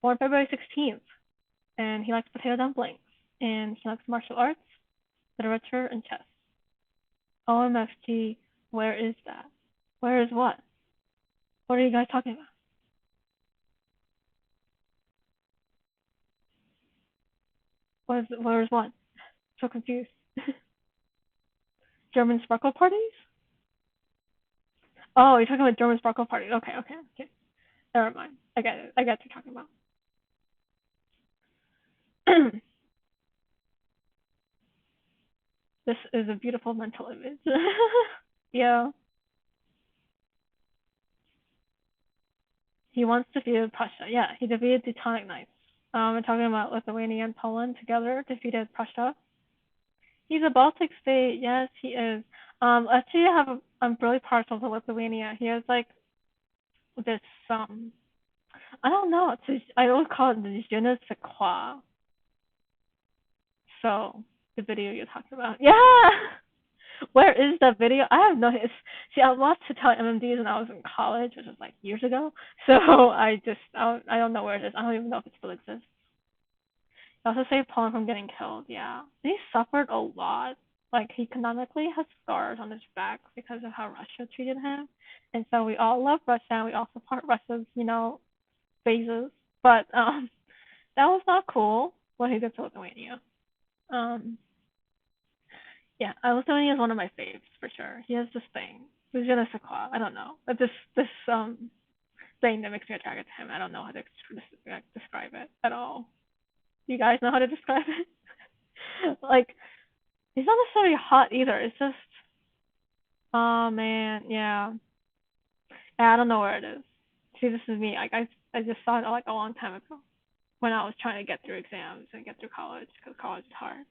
[SPEAKER 1] born February 16th, and he likes potato dumplings, and he likes martial arts, literature, and chess. OMFG, where is that? Where is what? What are you guys talking about? Where is what? So confused. German sparkle parties? Oh, you're talking about German sparkle parties. Okay, okay, okay. Never mind. I get it. I get what you're talking about. This is a beautiful mental image. Yeah. He wants to defeat Prussia. Yeah, he defeated Teutonic Knights. We're talking about Lithuania and Poland together defeated Prussia. He's a Baltic state. Yes, he is. Actually, I'm really partial to Lithuania. He has like this I don't know. I always call it the je ne sais quoi. So the video you're talking about. Yeah. Where is that video? I have no. See, I watched Hetalia MMDs when I was in college, which was like years ago. So I don't know where it is. I don't even know if it still exists. He also saved Poland from getting killed. Yeah, he suffered a lot. Like he canonically has scars on his back because of how Russia treated him, and so we all love Russia. And we all support Russia's, phases. But that was not cool what he did to Lithuania. Um, yeah, Lithuania is one of my faves for sure. He has this thing, the je ne sais quoi. I don't know, but this thing that makes me attracted to him. I don't know how to describe it at all. You guys know how to describe it? Like he's not necessarily hot either. It's just, oh man, yeah. Yeah, I don't know where it is. See, this is me. I just saw it like a long time ago when I was trying to get through exams and get through college because college is hard.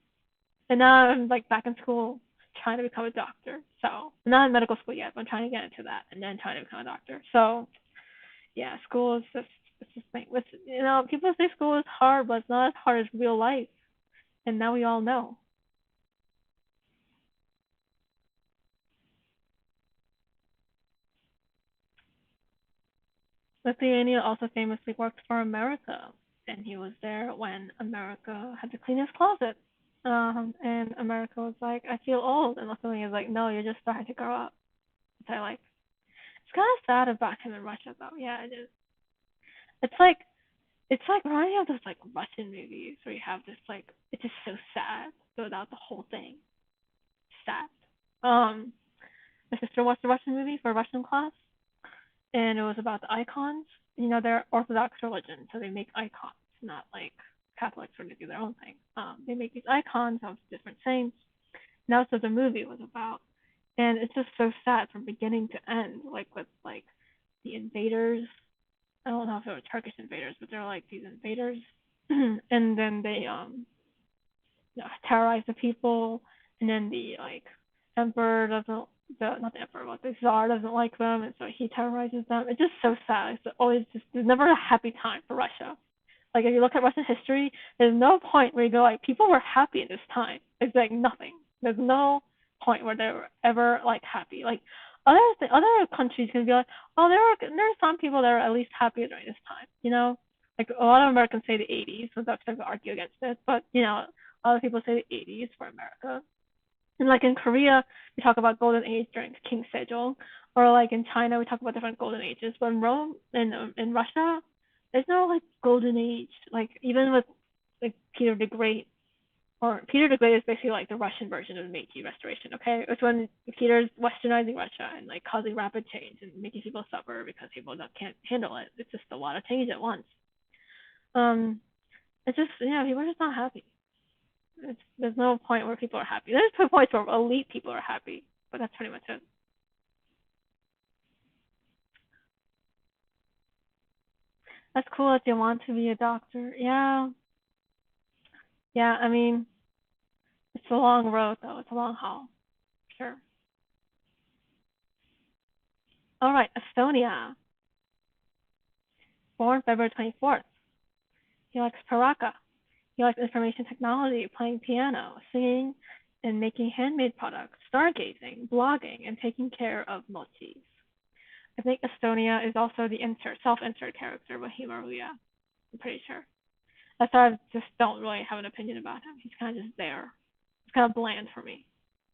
[SPEAKER 1] And now I'm like back in school trying to become a doctor. So I'm not in medical school yet, but I'm trying to get into that and then trying to become a doctor. So yeah, school is just it's just thing. People say school is hard, but it's not as hard as real life. And now we all know. Lithuania also famously worked for America, and he was there when America had to clean his closet. And America was like, "I feel old," and Lithuania was like, "No, you're just starting to grow up." So like, it's kind of sad about him in Russia, though. Yeah, it is. It's like reminding me of those like Russian movies where you have this like, it's just so sad throughout the whole thing. Sad. Um, my sister watched a Russian movie for a Russian class, and it was about the icons. They're Orthodox religion, so they make icons, not like Catholics where they do their own thing. They make these icons of different saints. And that's what the movie was about. And it's just so sad from beginning to end, like with like the invaders. I don't know if they were Turkish invaders, but they're like these invaders, and then they terrorize the people, and then the like emperor doesn't not the emperor, but the czar doesn't like them, and so he terrorizes them. It's just so sad. It's always just there's never a happy time for Russia. Like if you look at Russian history, there's no point where you go like people were happy at this time. It's like nothing. There's no point where they were ever like happy. Like other countries can be like, oh, there are some people that are at least happy during this time. Like a lot of Americans say the 80s, so that's going to argue against it. But a lot of people say the 80s for America. And like in Korea, we talk about golden age during King Sejong, or like in China, we talk about different golden ages. But in Rome, in Russia, There's no like golden age. Like even with like Peter the Great, or Peter the Great is basically like the Russian version of the Meiji Restoration. Okay, it's when Peter's westernizing Russia and like causing rapid change and making people suffer because people can't handle it. It's just a lot of change at once. Um, it's just people are just not happy. There's no point where people are happy. There's points where elite people are happy, but that's pretty much it. That's cool that you want to be a doctor. Yeah, yeah. I mean, it's a long road though. It's a long haul. Sure. All right, Estonia. Born February 24th. He likes Paraka. He likes information technology, playing piano, singing, and making handmade products, stargazing, blogging, and taking care of mochis. I think Estonia is also the self-insert character with Himaruya. I'm pretty sure. That's why I just don't really have an opinion about him. He's kind of just there. He's kind of bland for me.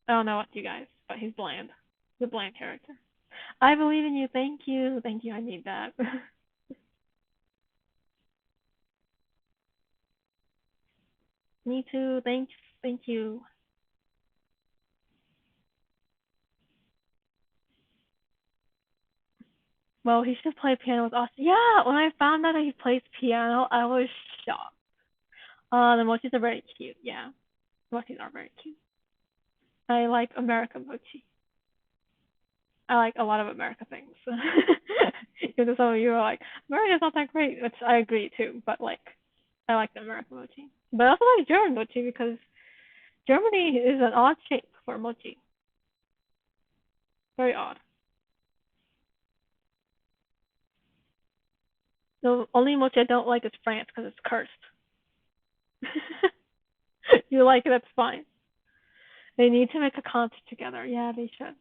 [SPEAKER 1] I don't know what you guys, but he's bland. He's a bland character. I believe in you. Thank you. Thank you. I need that. Me too. Thanks. Thank you. Well, he should play piano with us. Yeah, when I found out that he plays piano, I was shocked. The mochis are very cute. Yeah, the mochis are very cute. I like America mochi. I like a lot of America things. Even though some of you are like, America's not that great, which I agree too, but like, I like the American mochi. But I also like German mochi because Germany is an odd shape for mochi. Very odd. The only mochi I don't like is France because it's cursed. You like it, that's fine. They need to make a concert together. Yeah, they should.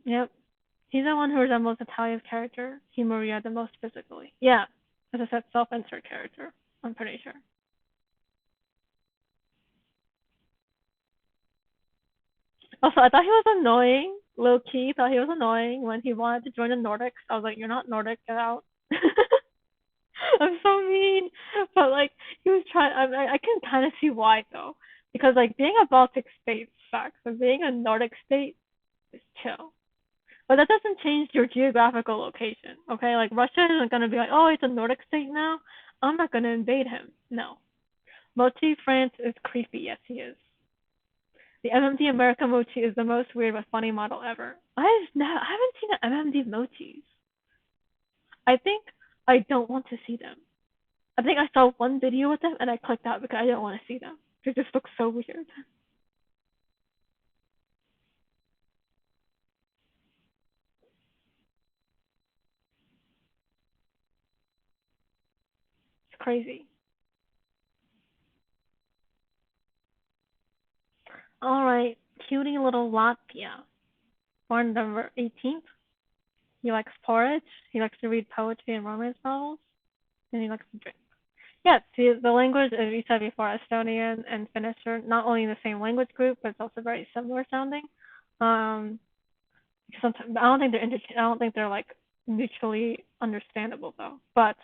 [SPEAKER 1] Yep. He's the one who resembles Natalia's character, Himoria, the most physically. Yeah. As I said, self-insert character. I'm pretty sure. Also, I thought he was annoying. Low key, thought he was annoying when he wanted to join the Nordics. I was like, "You're not Nordic, get out." I'm so mean, but like he was trying. I can kind of see why though, because like being a Baltic state sucks, and being a Nordic state is chill. But that doesn't change your geographical location, okay? Like Russia isn't gonna be like, oh, it's a Nordic state now. I'm not gonna invade him. No. Mochi France is creepy. Yes, he is. The MMD America mochi is the most weird but funny model ever. I haven't seen an MMD mochis. I think I don't want to see them. I think I saw one video with them and I clicked out because I didn't want to see them. They just look so weird. It's crazy. All right, cutie little Latvia. Born November 18th. He likes porridge. He likes to read poetry and romance novels, and he likes to drink. Yeah, see, the language, as we said before, Estonian and Finnish are not only in the same language group, but it's also very similar sounding. Um, sometimes I don't think they're like mutually understandable though. But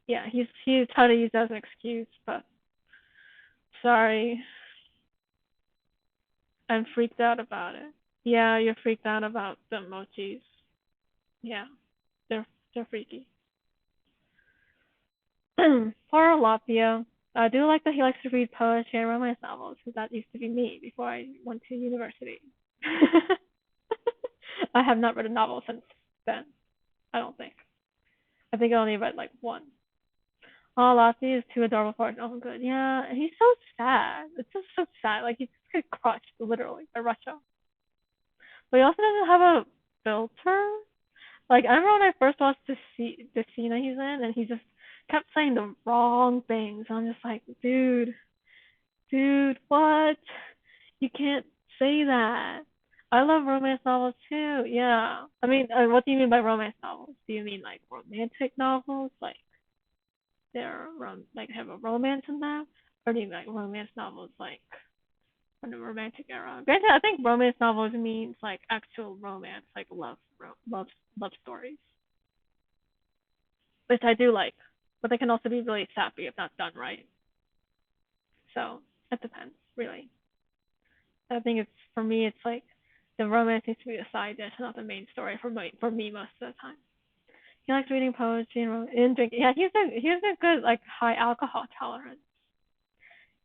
[SPEAKER 1] yeah, he's tried to use that as an excuse, but sorry, I'm freaked out about it. Yeah, you're freaked out about the mochis. Yeah, they're they're freaky. Poor Latvia. I do like that he likes to read poetry and romance novels, because that used to be me before I went to university. I have not read a novel since then. I don't think. I think I only read like one. Oh, Latvia is too adorable for his own good. Yeah, and he's so sad. It's just so sad. Like he's just get crushed literally by Russia. But he also doesn't have a filter. Like I remember when I first watched the scene that he's in, and he just kept saying the wrong things. I'm just like, dude, what? You can't say that. I love romance novels too. Yeah. I mean, what do you mean by romance novels? Do you mean like romantic novels, like they're like have a romance in them, or do you mean like romance novels like from the romantic era. Granted, I think romance novels means like actual romance, like love stories, which I do like, but they can also be really sappy if not done right. So it depends, really. I think it's for me, it's like the romance needs to be a side dish, not the main story for me most of the time. He likes reading poetry and drinking. Yeah, he's a good like high alcohol tolerance.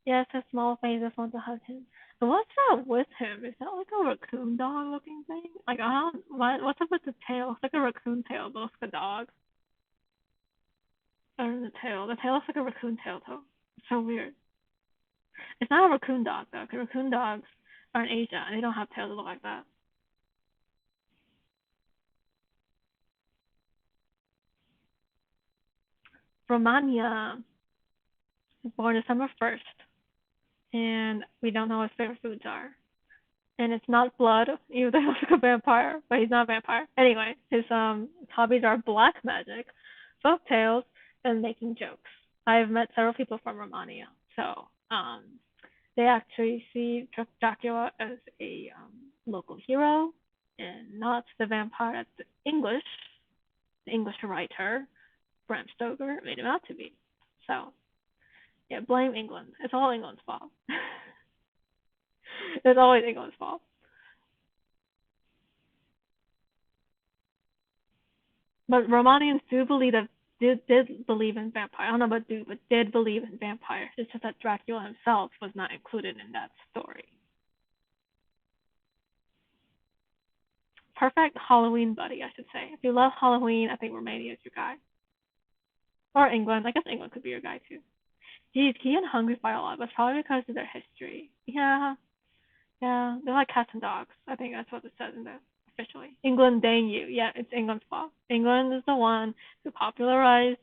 [SPEAKER 1] Yes, his small face just wants to hug him. But what's that with him? Is that like a raccoon dog looking thing? Like I don't what's up with the tail? It's like a raccoon tail, but it's like a dog. Or the tail. The tail looks like a raccoon tail though. It's so weird. It's not a raccoon dog though, because raccoon dogs are in Asia and they don't have tails that look like that. Romania was born December 1st, and we don't know what his favorite foods are. And it's not blood, even though he looks like a vampire, but he's not a vampire. Anyway, his hobbies are black magic, folk tales, and making jokes. I've met several people from Romania, so they actually see Dracula as a local hero and not the vampire that the English writer Bram Stoker made him out to be. So yeah, blame England. It's all England's fault. It's always England's fault. But Romanians do believe that did believe in vampire. I don't know about do, but did believe in vampires. It's just that Dracula himself was not included in that story. Perfect Halloween buddy, I should say. If you love Halloween, I think Romania is your guy. Or England. I guess England could be your guy too. Geez, he and Hungry fight a lot, but it's probably because of their history. Yeah, yeah. They're like cats and dogs. I think that's what it says in the officially. England dang you. Yeah, it's England's fault. England is the one who popularized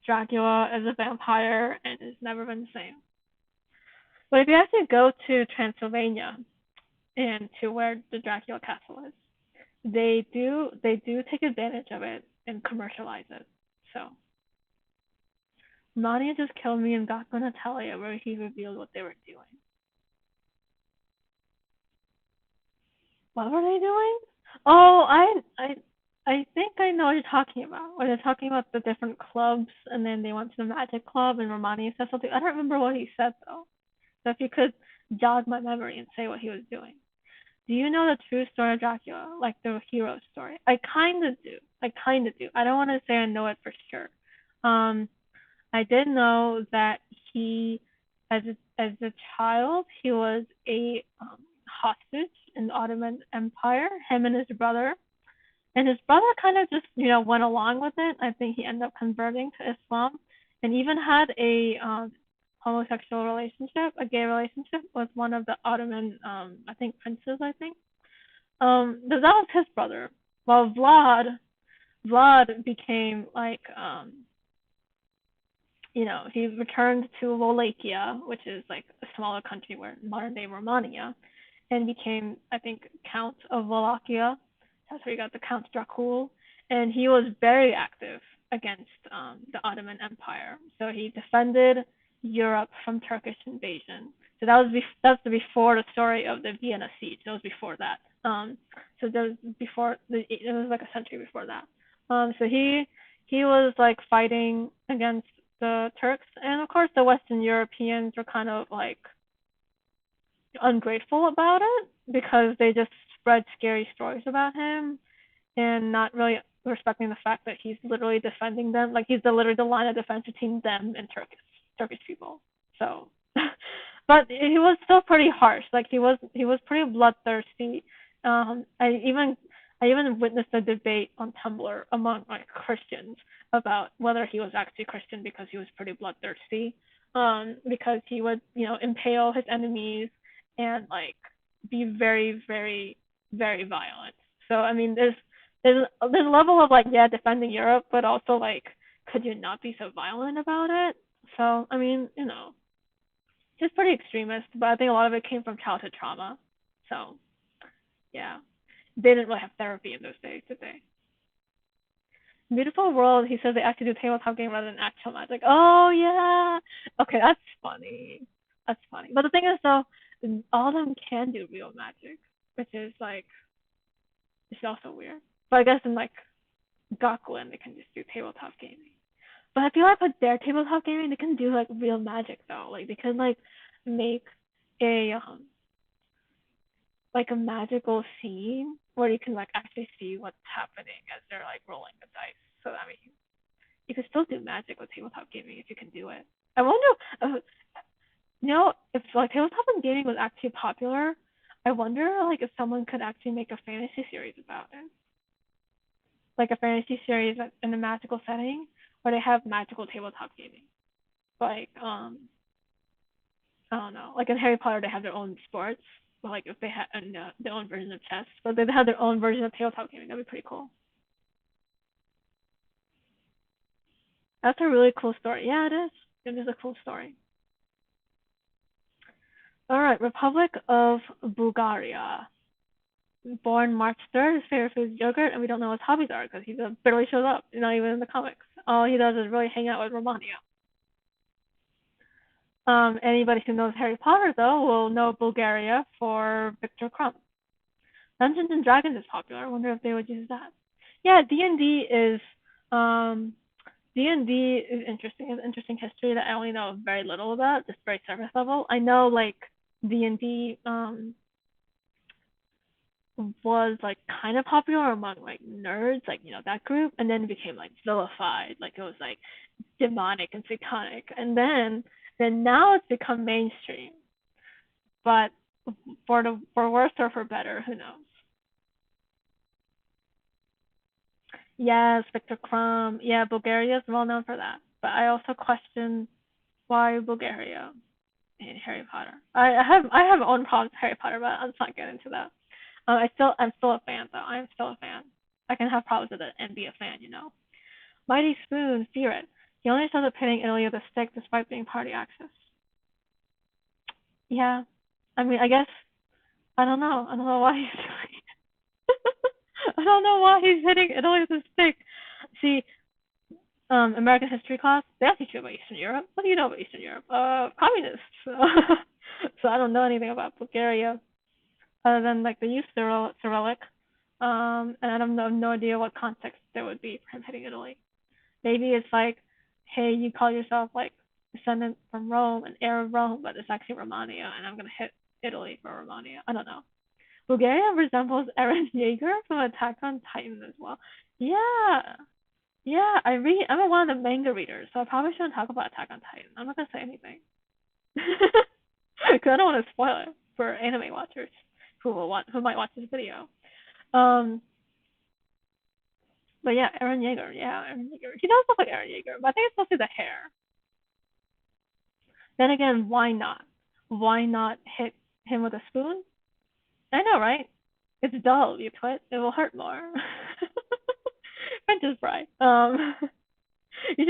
[SPEAKER 1] Dracula as a vampire and it's never been the same. But if you actually go to Transylvania and to where the Dracula castle is, they do take advantage of it and commercialize it. So Nadia just killed me and got on Hetalia where he revealed what they were doing. What were they doing? Oh, I think I know what you're talking about. When they're talking about the different clubs and then they went to the magic club and Romani said something. I don't remember what he said though. So if you could jog my memory and say what he was doing. Do you know the true story of Dracula, like the hero story? I kind of do. I kind of do. I don't want to say I know it for sure. Um, I did know that he, as a child, he was a hostage in the Ottoman Empire. Him and his brother, and his brother kind of just went along with it. I think he ended up converting to Islam, and even had a homosexual relationship, a gay relationship with one of the Ottoman I think princes. I think that was his brother. While Vlad became like he returned to Wallachia, which is like a smaller country where modern day Romania, and became, I think, Count of Wallachia. That's where he got the Count Dracul, and he was very active against the Ottoman Empire. So he defended Europe from Turkish invasion. So that's before the story of the Vienna siege. That was before that. So there was it was like a century before that. So he was like fighting against the Turks, and of course the Western Europeans were kind of like ungrateful about it because they just spread scary stories about him and not really respecting the fact that he's literally defending them. Like he's literally the line of defense between them and Turkish people. So, but he was still pretty harsh. Like he was pretty bloodthirsty. I even witnessed a debate on Tumblr among like Christians about whether he was actually Christian because he was pretty bloodthirsty. Because he would impale his enemies and like be very very very violent. So I mean, there's a level of like defending Europe, but also like could you not be so violent about it? So I mean he's pretty extremist, but I think a lot of it came from childhood trauma. So yeah, they didn't really have therapy in those days, did they? Beautiful World, he says they actually do tabletop game rather than actual magic. Oh yeah. Okay, that's funny. That's funny. But the thing is though, all of them can do real magic, which is like it's also weird. But I guess in like Gakuen they can just do tabletop gaming. But I feel like with their tabletop gaming they can do like real magic though. Like they can like make a like a magical scene where you can like actually see what's happening as they're like rolling the dice. So I mean, you can still do magic with tabletop gaming if you can do it. I wonder, uh, if like tabletop gaming was actually popular, I wonder like if someone could actually make a fantasy series about it, like a fantasy series that's in a magical setting where they have magical tabletop gaming. Like I don't know, like in Harry Potter they have their own sports, but like if they had their own version of chess, but they have their own version of tabletop gaming, that'd be pretty cool. That's a really cool story. Yeah, it is. It is a cool story. All right, Republic of Bulgaria. Born March 3rd, his favorite food is yogurt, and we don't know what his hobbies are because he barely shows up. He's not even in the comics. All he does is really hang out with Romania. Anybody who knows Harry Potter, though, will know Bulgaria for Victor Crumb. Dungeons and Dragons is popular. I wonder if they would use that. Yeah, D&D is um, D&D is interesting. It's interesting history that I only know very little about, just very surface level. I know like D&D was like kind of popular among like nerds, like that group, and then it became like vilified, like it was like demonic and satanic, and then now it's become mainstream. But for worse or for better, who knows? Yes, Victor Crumb. Yeah, Bulgaria is well known for that. But I also question why Bulgaria in Harry Potter. I have my own problems with Harry Potter, but let's not get into that. I'm still a fan though. I'm still a fan. I can have problems with it and be a fan. Mighty Spoon, fear it. He only started pitting Italy with a stick despite being party access. Yeah, I mean, I guess I don't know. I don't know why he's doing it. I don't know why he's hitting Italy with a stick. See, American history class, they have to teach you about Eastern Europe. What do you know about Eastern Europe? Communists. So I don't know anything about Bulgaria other than like they use Cyrillic. And I have no idea what context there would be for him hitting Italy. Maybe it's like, hey, you call yourself like descendant from Rome and heir of Rome, but it's actually Romania, and I'm gonna hit Italy for Romania. I don't know. Bulgaria resembles Eren Yeager from Attack on Titan as well. Yeah, yeah. I'm one of the manga readers, so I probably shouldn't talk about Attack on Titan. I'm not gonna say anything because I don't want to spoil it for anime watchers who might watch this video. Um, but yeah, Eren Yeager. Yeah, Eren Yeager. He does look like Eren Yeager, but I think it's mostly the hair. Then again, why not? Why not hit him with a spoon? I know, right? It's dull, you twit. It will hurt more. Princess Bride. He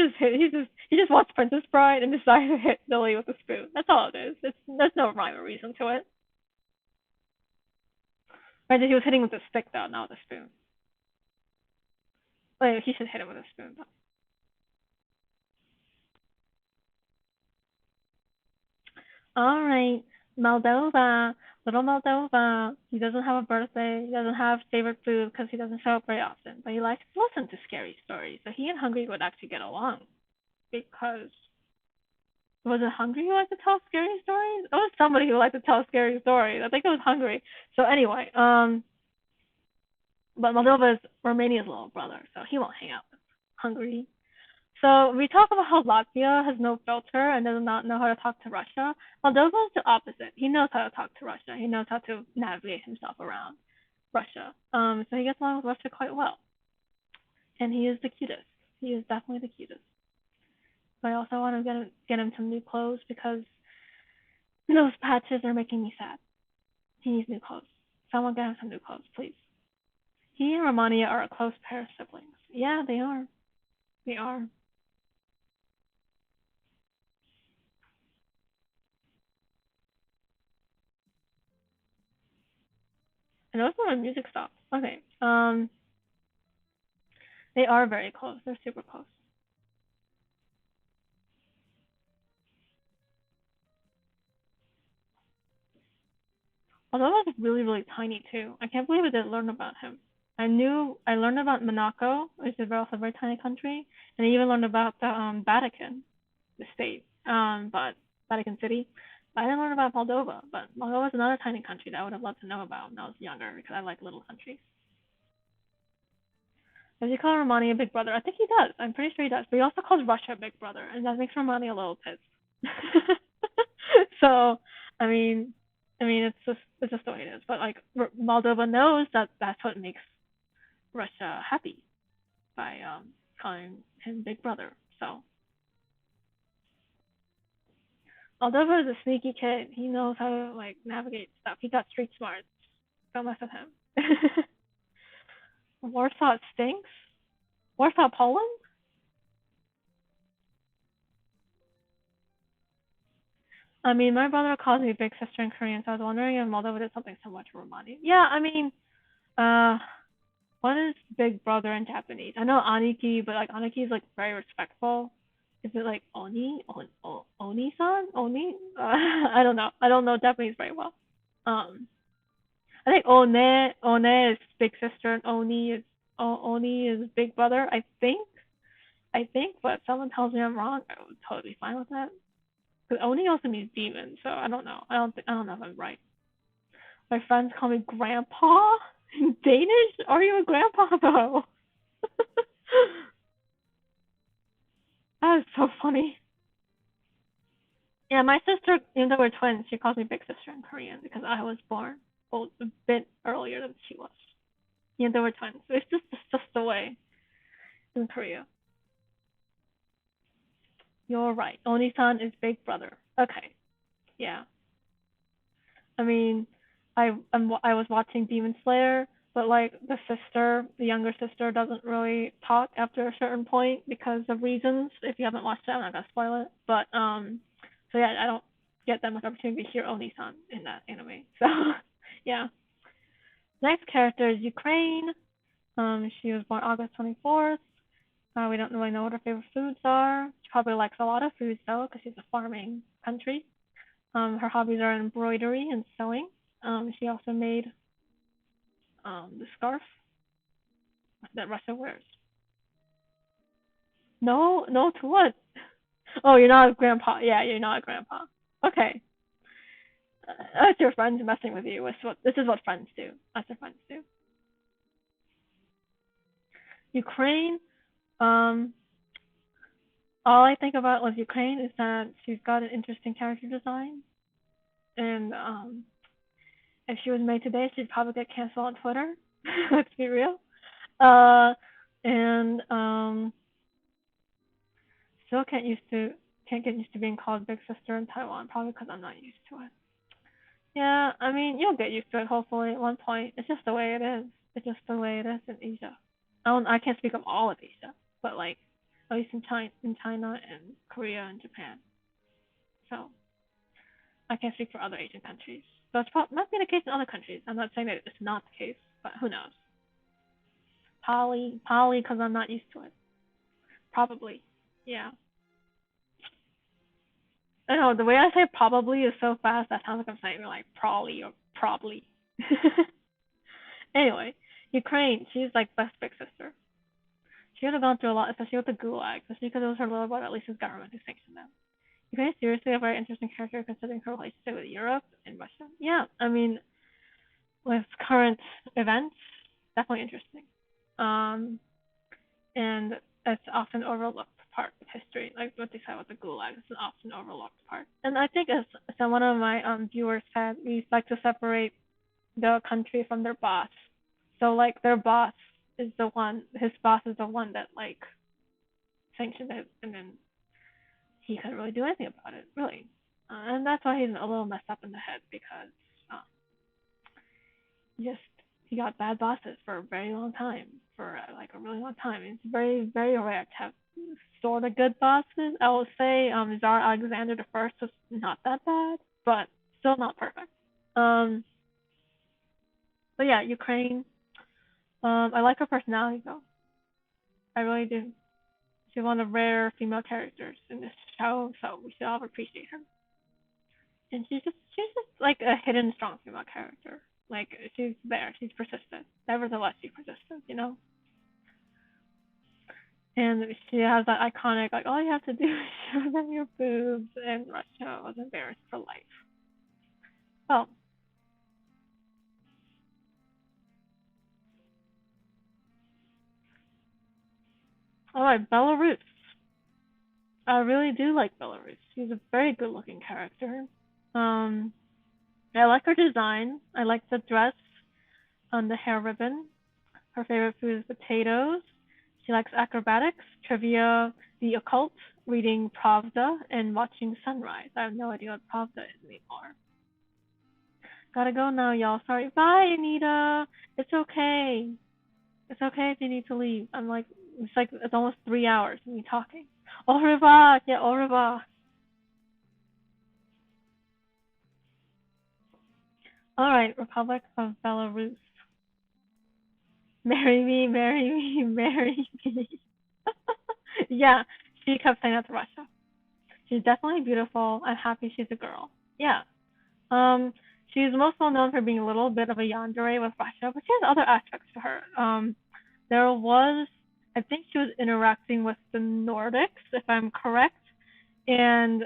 [SPEAKER 1] just watched Princess Bride and decided to hit Lily with a spoon. That's all it is. There's no rhyme or reason to it. Right, he was hitting with a stick though, not with a spoon. Like, he should hit him with a spoon though. All right, Moldova, little Moldova. He doesn't have a birthday. He doesn't have favorite food because he doesn't show up very often. But he likes to listen to scary stories. So he and Hungary would actually get along because was it Hungary who liked to tell scary stories? It was somebody who liked to tell scary stories. I think it was Hungary. So anyway, but Moldova is Romania's little brother, so he won't hang out with Hungary. So we talk about how Latvia has no filter and does not know how to talk to Russia. Moldova is the opposite. He knows how to talk to Russia. He knows how to navigate himself around Russia. So he gets along with Russia quite well. And he is the cutest. He is definitely the cutest. But I also want to get him some new clothes because those patches are making me sad. He needs new clothes. Someone get him some new clothes, please. He and Romania are a close pair of siblings. Yeah, they are. They are. And also my music stopped. Okay. They are very close. They're super close. Moldova's really, really tiny too. I can't believe I didn't learn about him. I learned about Monaco, which is also a very tiny country, and I even learned about the Vatican, the state, but Vatican City. But I didn't learn about Moldova, but Moldova is another tiny country that I would have loved to know about when I was younger because I like little countries. Does he call Romani a big brother? I think he does. I'm pretty sure he does. But he also calls Russia a big brother, and that makes Romani a little pissed. So, I mean, it's just the way it is. But like Moldova knows that that's what makes Russia happy by calling him big brother. So Moldova is a sneaky kid. He knows how to like navigate stuff. He got street smarts. Don't mess with him. Warsaw stinks. Warsaw, Poland? I mean, my brother calls me big sister in Korean, so I was wondering if Moldova did something similar to Romani. Yeah, I mean, uh, what is big brother in Japanese? I know Aniki, but like Aniki is like very respectful. Is it like Oni-san? Oni? I don't know. I don't know Japanese very well. Um, I think One is big sister, and Oni is big brother. I think, but if someone tells me I'm wrong, I would totally be fine with that. Because Oni also means demon, so I don't know. I don't know if I'm right. My friends call me grandpa in Danish. Are you a grandpa though? That is so funny. Yeah, my sister, even though we're twins, she calls me big sister in Korean because I was born a bit earlier than she was. Even though we're twins, it's just the way in Korea. You're right. Oni-san is big brother. Okay. Yeah. I mean, I was watching Demon Slayer, but like the younger sister, doesn't really talk after a certain point because of reasons. If you haven't watched it, I'm not gonna spoil it. But so yeah, I don't get that much opportunity to hear Oni-san in that anime. So yeah. Next character is Ukraine. She was born August 24th. We don't really know what her favorite foods are. She probably likes a lot of foods though, because she's a farming country. Her hobbies are embroidery and sewing. She also made the scarf that Russia wears. No, no, to what? Oh, you're not a grandpa. Yeah, you're not a grandpa. Okay, that's your friends messing with you. This is what friends do. That's what friends do. Ukraine. Um, all I think about with Ukraine is that she's got an interesting character design, and if she was made today, she'd probably get canceled on Twitter. Let's be real. Uh, and still can't get used to being called big sister in Taiwan, probably because I'm not used to it. Yeah, I mean you'll get used to it hopefully at one point. It's just the way it is. It's just the way it is in Asia. I can't speak of all of Asia, but like at least in China and Korea and Japan. So I can't speak for other Asian countries. So might be the case in other countries. I'm not saying that it's not the case, but who knows? Poly, because I'm not used to it. Probably. Yeah. I know the way I say probably is so fast that sounds like I'm saying like probably or probably. Anyway, Ukraine, she's like best big sister. She would have gone through a lot, especially with the Gulag, especially because it was her little brother, at least his government who sanctioned them. Ukraine is seriously a very interesting character considering her relationship with Europe and Russia. Yeah, I mean, with current events, definitely interesting. Um, and it's often overlooked part of history, like what they said with the Gulag. It's an often overlooked part. And I think as so one of my viewers said, we like to separate the country from their boss. So like their boss is the one, his boss is the one that like sanctioned it, and then he couldn't really do anything about it, really. And that's why he's a little messed up in the head because uh, just he got bad bosses for a very long time, for like a really long time. It's very very rare to have sort of good bosses. I will say Tsar Alexander the First was not that bad, but still not perfect. Um, but yeah, Ukraine. I like her personality though. I really do. She's one of the rare female characters in this show, so we should all appreciate her. And she's just like a hidden strong female character. Like she's there, she's persistent. Nevertheless, she's persistent, you know. And she has that iconic like all you have to do is show them your boobs, and Russia was embarrassed for life. Well, all right, Belarus. I really do like Belarus. She's a very good-looking character. Um, I like her design. I like the dress on the hair ribbon. Her favorite food is potatoes. She likes acrobatics, trivia, the occult, reading Pravda, and watching sunrise. I have no idea what Pravda is anymore. Gotta go now, y'all. Sorry. Bye, Anita. It's okay. It's okay if you need to leave. I'm like, it's almost 3 hours of me talking. Au revoir. Yeah, au revoir. All right, Republic of Belarus. Marry me, marry me, marry me. Yeah, she kept saying that to Russia. She's definitely beautiful. I'm happy she's a girl. Yeah. Um, she's most well known for being a little bit of a yandere with Russia, but she has other aspects to her. There was, I think she was interacting with the Nordics, if I'm correct, and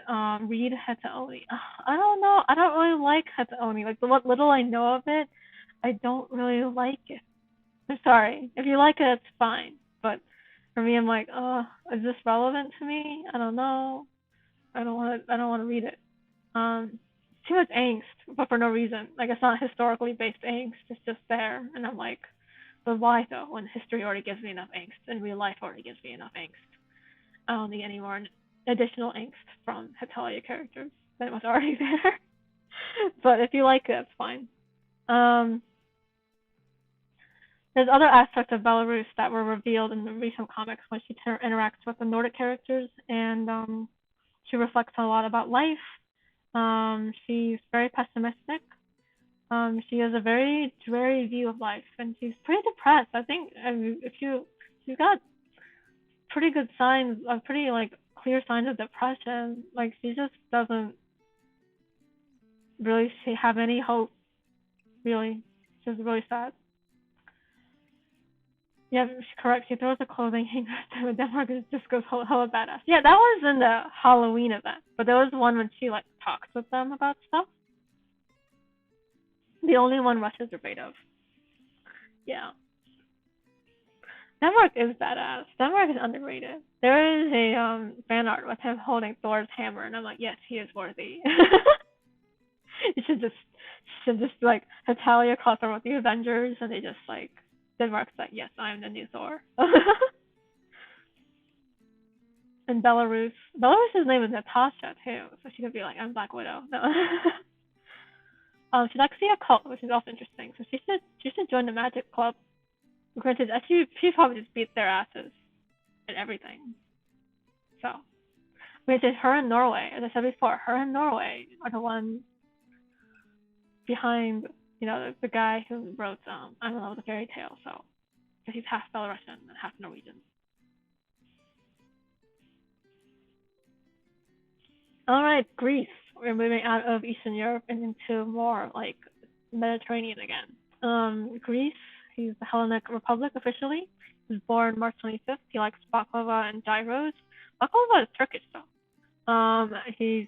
[SPEAKER 1] read Hetalia. I don't know. I don't really like Hetalia. Like the what little I know of it, I don't really like it. I'm sorry. If you like it, it's fine. But for me, I'm like, is this relevant to me? I don't know. I don't want to. I don't want to read it. Too much angst, but for no reason. Like it's not historically based angst. It's just there, and I'm like, but why though? When history already gives me enough angst, and real life already gives me enough angst. I don't need any more additional angst from Hetalia characters than was already there. But if you like it, it's fine. Um, there's other aspects of Belarus that were revealed in the recent comics when she interacts with the Nordic characters, and she reflects a lot about life. She's very pessimistic. She has a very dreary view of life, and she's pretty depressed. I think if she's got pretty good signs, pretty like clear signs of depression. Like she just doesn't really have any hope. Really, she's really sad. Yeah, she's correct. She throws a clothing hanger at Denmark and just goes hella badass. Yeah, that was in the Halloween event, but there was one when she like talks with them about stuff. The only one Russia's afraid of. Yeah. Denmark is badass. Denmark is underrated. There is a fan art with him holding Thor's hammer, and I'm like, yes, he is worthy. You should just like Hetalia crossover with the Avengers, and they just like Denmark's like, yes, I'm the new Thor. And Belarus's name is Natasha too, so she could be like, I'm Black Widow. No. She likes the occult, which is also interesting. So she should join the magic club. Granted, she probably just beats their asses and everything. So, granted, her and Norway, as I said before, her and Norway are the ones behind, the guy who wrote I don't know, the fairy tale. So, because he's half Belarusian and half Norwegian. All right, Greece. We're moving out of Eastern Europe and into more like Mediterranean again. Greece. He's the Hellenic Republic officially. He was born March 25th. He likes baklava and gyros. Baklava is Turkish though. He's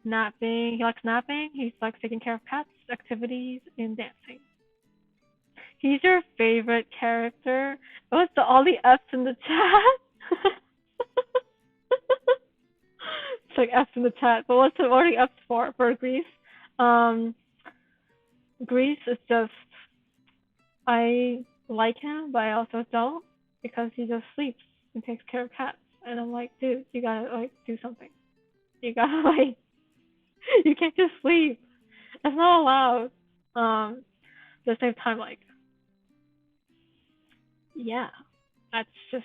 [SPEAKER 1] napping. He likes napping. He likes taking care of cats, activities, and dancing. He's your favorite character. What's all the F's in the chat? It's like F's in the chat. But what are the F's for Greece? Um, Greece is just I like him, but I also don't because he just sleeps and takes care of cats. And I'm like, dude, you gotta like do something. You gotta like, you can't just sleep. That's not allowed. At the same time, like, yeah, that's just,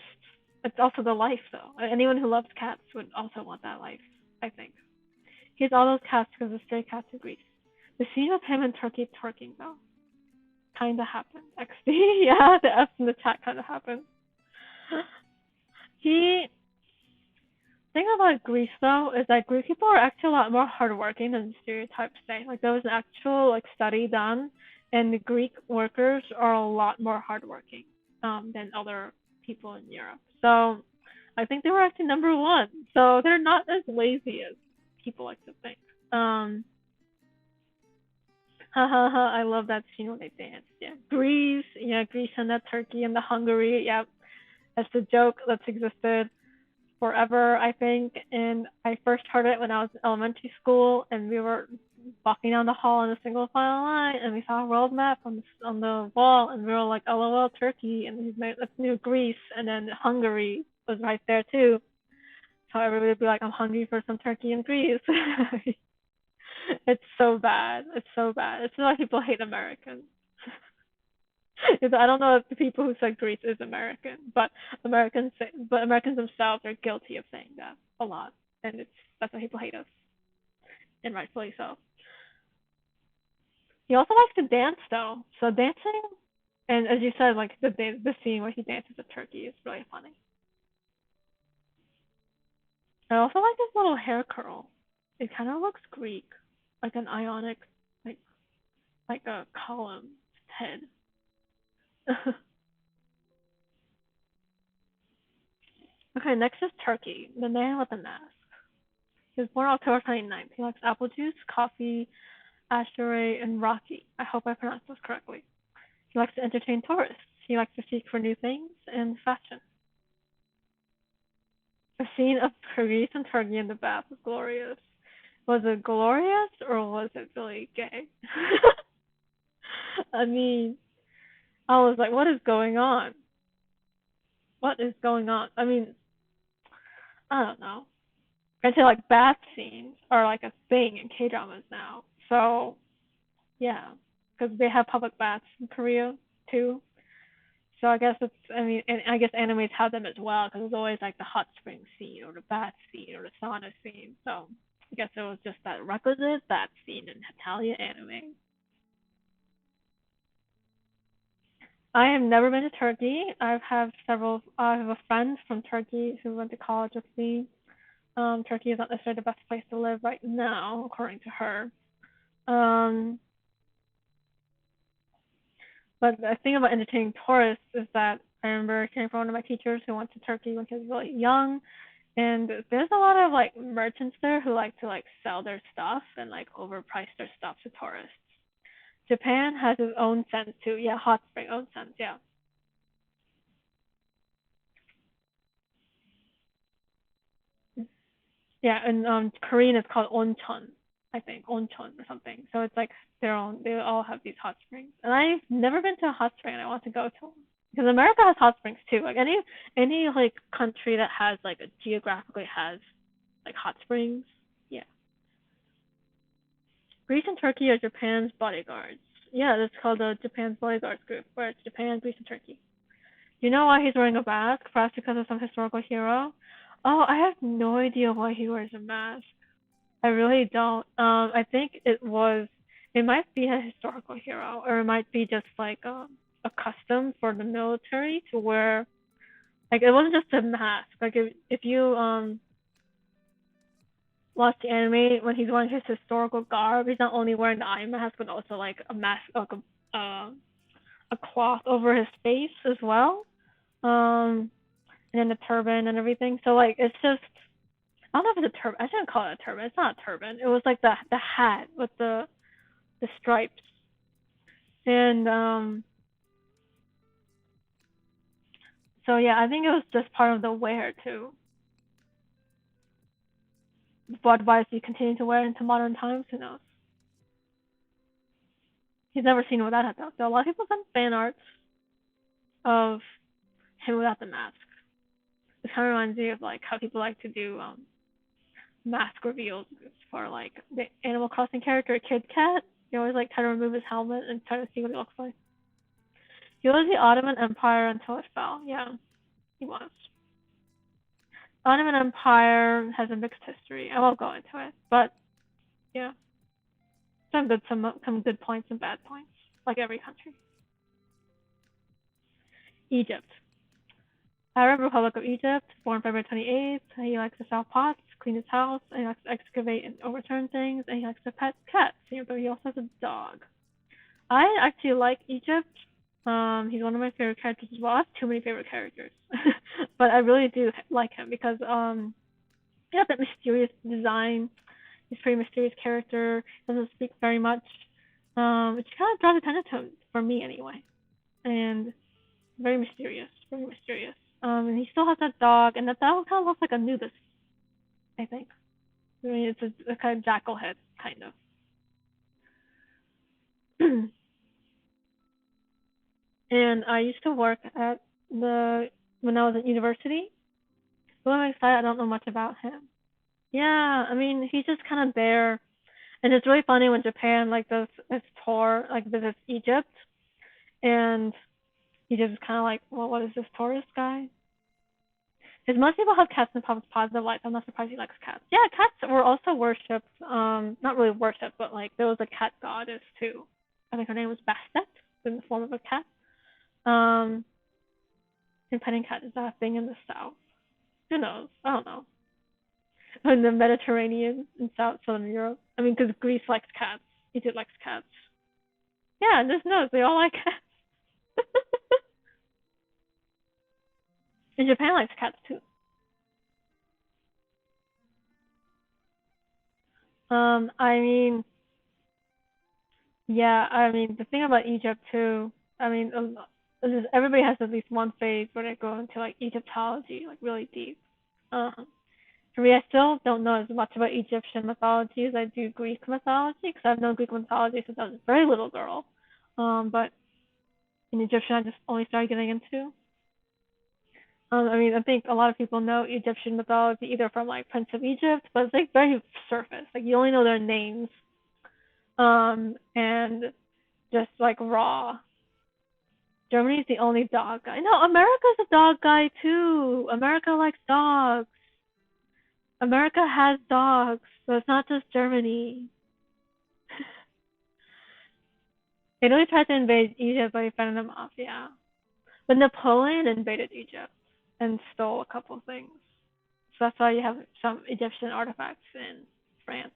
[SPEAKER 1] it's also the life though. Anyone who loves cats would also want that life, I think. He has all those cats because of stray cats in Greece. The scene of him in Turkey twerking though, kinda happened. XD, yeah, the F's in the chat kinda happened. He thing about Greece though is that Greek people are actually a lot more hardworking than the stereotypes say. Like there was an actual like study done, and the Greek workers are a lot more hardworking than other people in Europe. So I think they were actually number one. So they're not as lazy as people like to think. Ha ha ha! I love that scene when they dance. Yeah, Greece. Yeah, Greece and that Turkey and the Hungary. Yeah, that's the joke that's existed forever, I think. And I first heard it when I was in elementary school, and we were walking down the hall in a single file line, and we saw a world map on the wall, and we were like, "LOL, Turkey," and let's do Greece, and then Hungary was right there too. So everybody would be like, "I'm hungry for some Turkey and Greece." It's so bad. It's so bad. It's why people hate Americans. I don't know if the people who said Greece is American, but Americans themselves are guilty of saying that a lot, and that's why people hate us, and rightfully so. He also likes to dance though, so dancing, and as you said, like the scene where he dances with Turkey is really funny. I also like his little hair curl. It kind of looks Greek, like an Ionic, like like a column head. Okay, next is Turkey, the man with the mask. He was born October 29th. He likes apple juice, coffee, ashtray, and Rocky. I hope I pronounced this correctly. He likes to entertain tourists. He likes to seek for new things and fashion. The scene of Greece and Turkey in the bath was glorious. Was it glorious or was it really gay? I mean, I was like, what is going on? What is going on? I mean, I don't know. I'd say like bath scenes are like a thing in K dramas now. So yeah, because they have public baths in Korea too. So I guess I mean, and I guess animes have them as well because it's always like the hot spring scene or the bath scene or the sauna scene. So I guess it was just that requisite that scene in Hetalia anime. I have never been to Turkey. I have a friend from Turkey who went to college with me. Turkey is not necessarily the best place to live right now, according to her. Um, but the thing about entertaining tourists is that I remember hearing from one of my teachers who went to Turkey when he was really young, and there's a lot of like merchants there who like to like sell their stuff and like overprice their stuff to tourists. Japan has its own sense too. Yeah, hot spring own sense. Yeah. Yeah, and Korean is called onchon, I think, onchon or something. So it's like their own. They all have these hot springs, and I've never been to a hot spring, and I want to go to one because America has hot springs too. Like any like country that has like a geographically has like hot springs. Yeah, Greece and Turkey are Japan's bodyguards. Yeah, that's called the Japan's bodyguards group, where it's Japan, Greece, and Turkey. You know why he's wearing a mask? Perhaps because of some historical hero. Oh, I have no idea why he wears a mask. I really don't. I think it might be a historical hero, or it might be just like a custom for the military to wear. Like it wasn't just a mask. Like if you watch the anime when he's wearing his historical garb, he's not only wearing the eye mask but also like a mask, like a cloth over his face as well. Um, and then the turban and everything. So like it's just I don't know if it's a turban. I shouldn't call it a turban. It's not a turban. It was like the hat with the stripes. And so yeah, I think it was just part of the wear too. But why does he continue to wear it into modern times? Who knows? He's never seen it without it though. So a lot of people send fan arts of him without the mask. It kind of reminds me of like how people like to do mask reveals for like the Animal Crossing character Kid Kat. He always like try to remove his helmet and try to see what he looks like. He was the Ottoman Empire until it fell. Yeah, he was. Ottoman Empire has a mixed history. I won't go into it, but yeah, some good points and bad points, like every country. Egypt. Arab Republic of Egypt, born February 28th. He likes to sell pots, clean his house, and he likes to excavate and overturn things, and he likes to pet cats, but he also has a dog. I actually like Egypt. He's one of my favorite characters as well. I have too many favorite characters, but I really do like him because he has that mysterious design. He's a pretty mysterious character. Doesn't speak very much, which kind of draws attention to him for me anyway. And very mysterious, very mysterious. And he still has that dog, and that dog kind of looks like Anubis, I think. I mean, it's a kind of jackal head, kind of. And I used to work at when I was at university. But I'm excited. I don't know much about him. Yeah, I mean, he's just kind of there, and it's really funny when Japan like does this tour, like visits Egypt, and Egypt is kind of like, well, what is this tourist guy? Because most people have cats in positive lights. I'm not surprised he likes cats. Yeah, cats were also worshipped. Not really worshipped, but like there was a cat goddess too. I think her name was Bastet in the form of a cat. Um, and petting cat is that a thing in the south? Who knows? I don't know. In the Mediterranean in southern Europe. I mean, because Greece likes cats. Egypt likes cats. Yeah, and just knows they all like cats. And Japan likes cats too. I mean, yeah, I mean, the thing about Egypt too, I mean, everybody has at least one phase where they go into like Egyptology, like really deep. Um, for me, I still don't know as much about Egyptian mythology as I do Greek mythology, because I've known Greek mythology since I was a very little girl. But in Egyptian, I just only started getting into. I mean, I think a lot of people know Egyptian mythology either from like Prince of Egypt, but it's like very surface. Like you only know their names, and just like raw. Germany's the only dog guy. No, America's a dog guy too. America likes dogs. America has dogs, so it's not just Germany. Italy tried to invade Egypt, but he fended them off. Yeah, but Napoleon invaded Egypt and stole a couple things. So that's why you have some Egyptian artifacts in France.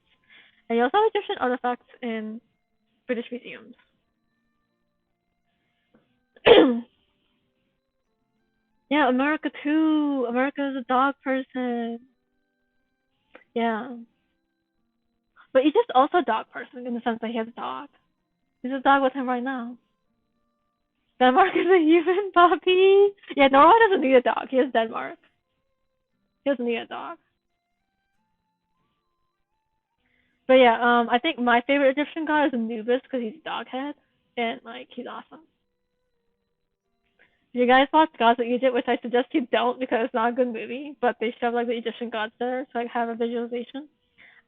[SPEAKER 1] And you also have Egyptian artifacts in British museums. Yeah, America too. America is a dog person. Yeah. But he's just also a dog person in the sense that he has a dog. He's a dog with him right now. Denmark is a human puppy. Yeah, Norway doesn't need a dog. He has Denmark. He doesn't need a dog. But yeah, I think my favorite Egyptian god is Anubis because he's dog head and like he's awesome. If you guys watch Gods of Egypt, which I suggest you don't because it's not a good movie, but they show like the Egyptian gods there, so I have a visualization.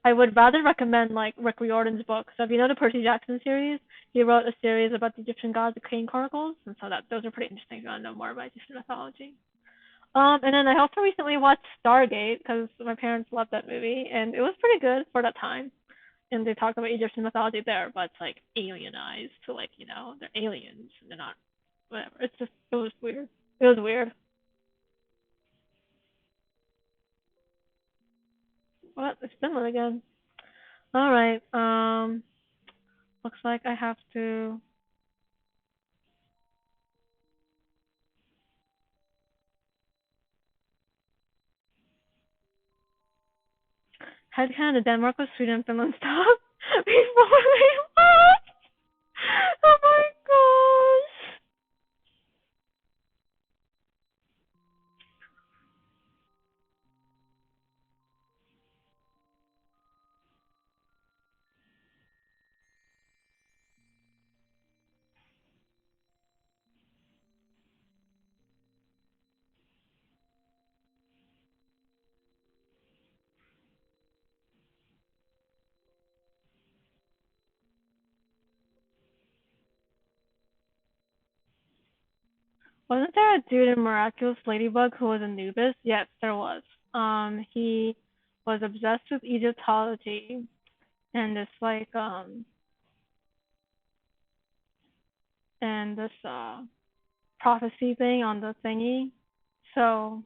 [SPEAKER 1] I would rather recommend like Rick Riordan's book. So if you know the Percy Jackson series, he wrote a series about the Egyptian gods, the Crane Chronicles, and so that those are pretty interesting if you want to know more about Egyptian mythology. And then I also recently watched Stargate because my parents loved that movie, and it was pretty good for that time. And they talk about Egyptian mythology there, but it's like alienized, so like they're aliens, and they're not whatever. It was weird. It was weird. What? It's Finland again. All right. Looks like I have to. Had Canada, Denmark, or Sweden, Finland stop before they lost. Oh my gosh. Wasn't there a dude in Miraculous Ladybug who was Anubis? Yes, there was. He was obsessed with Egyptology and this and this prophecy thing on the thingy. So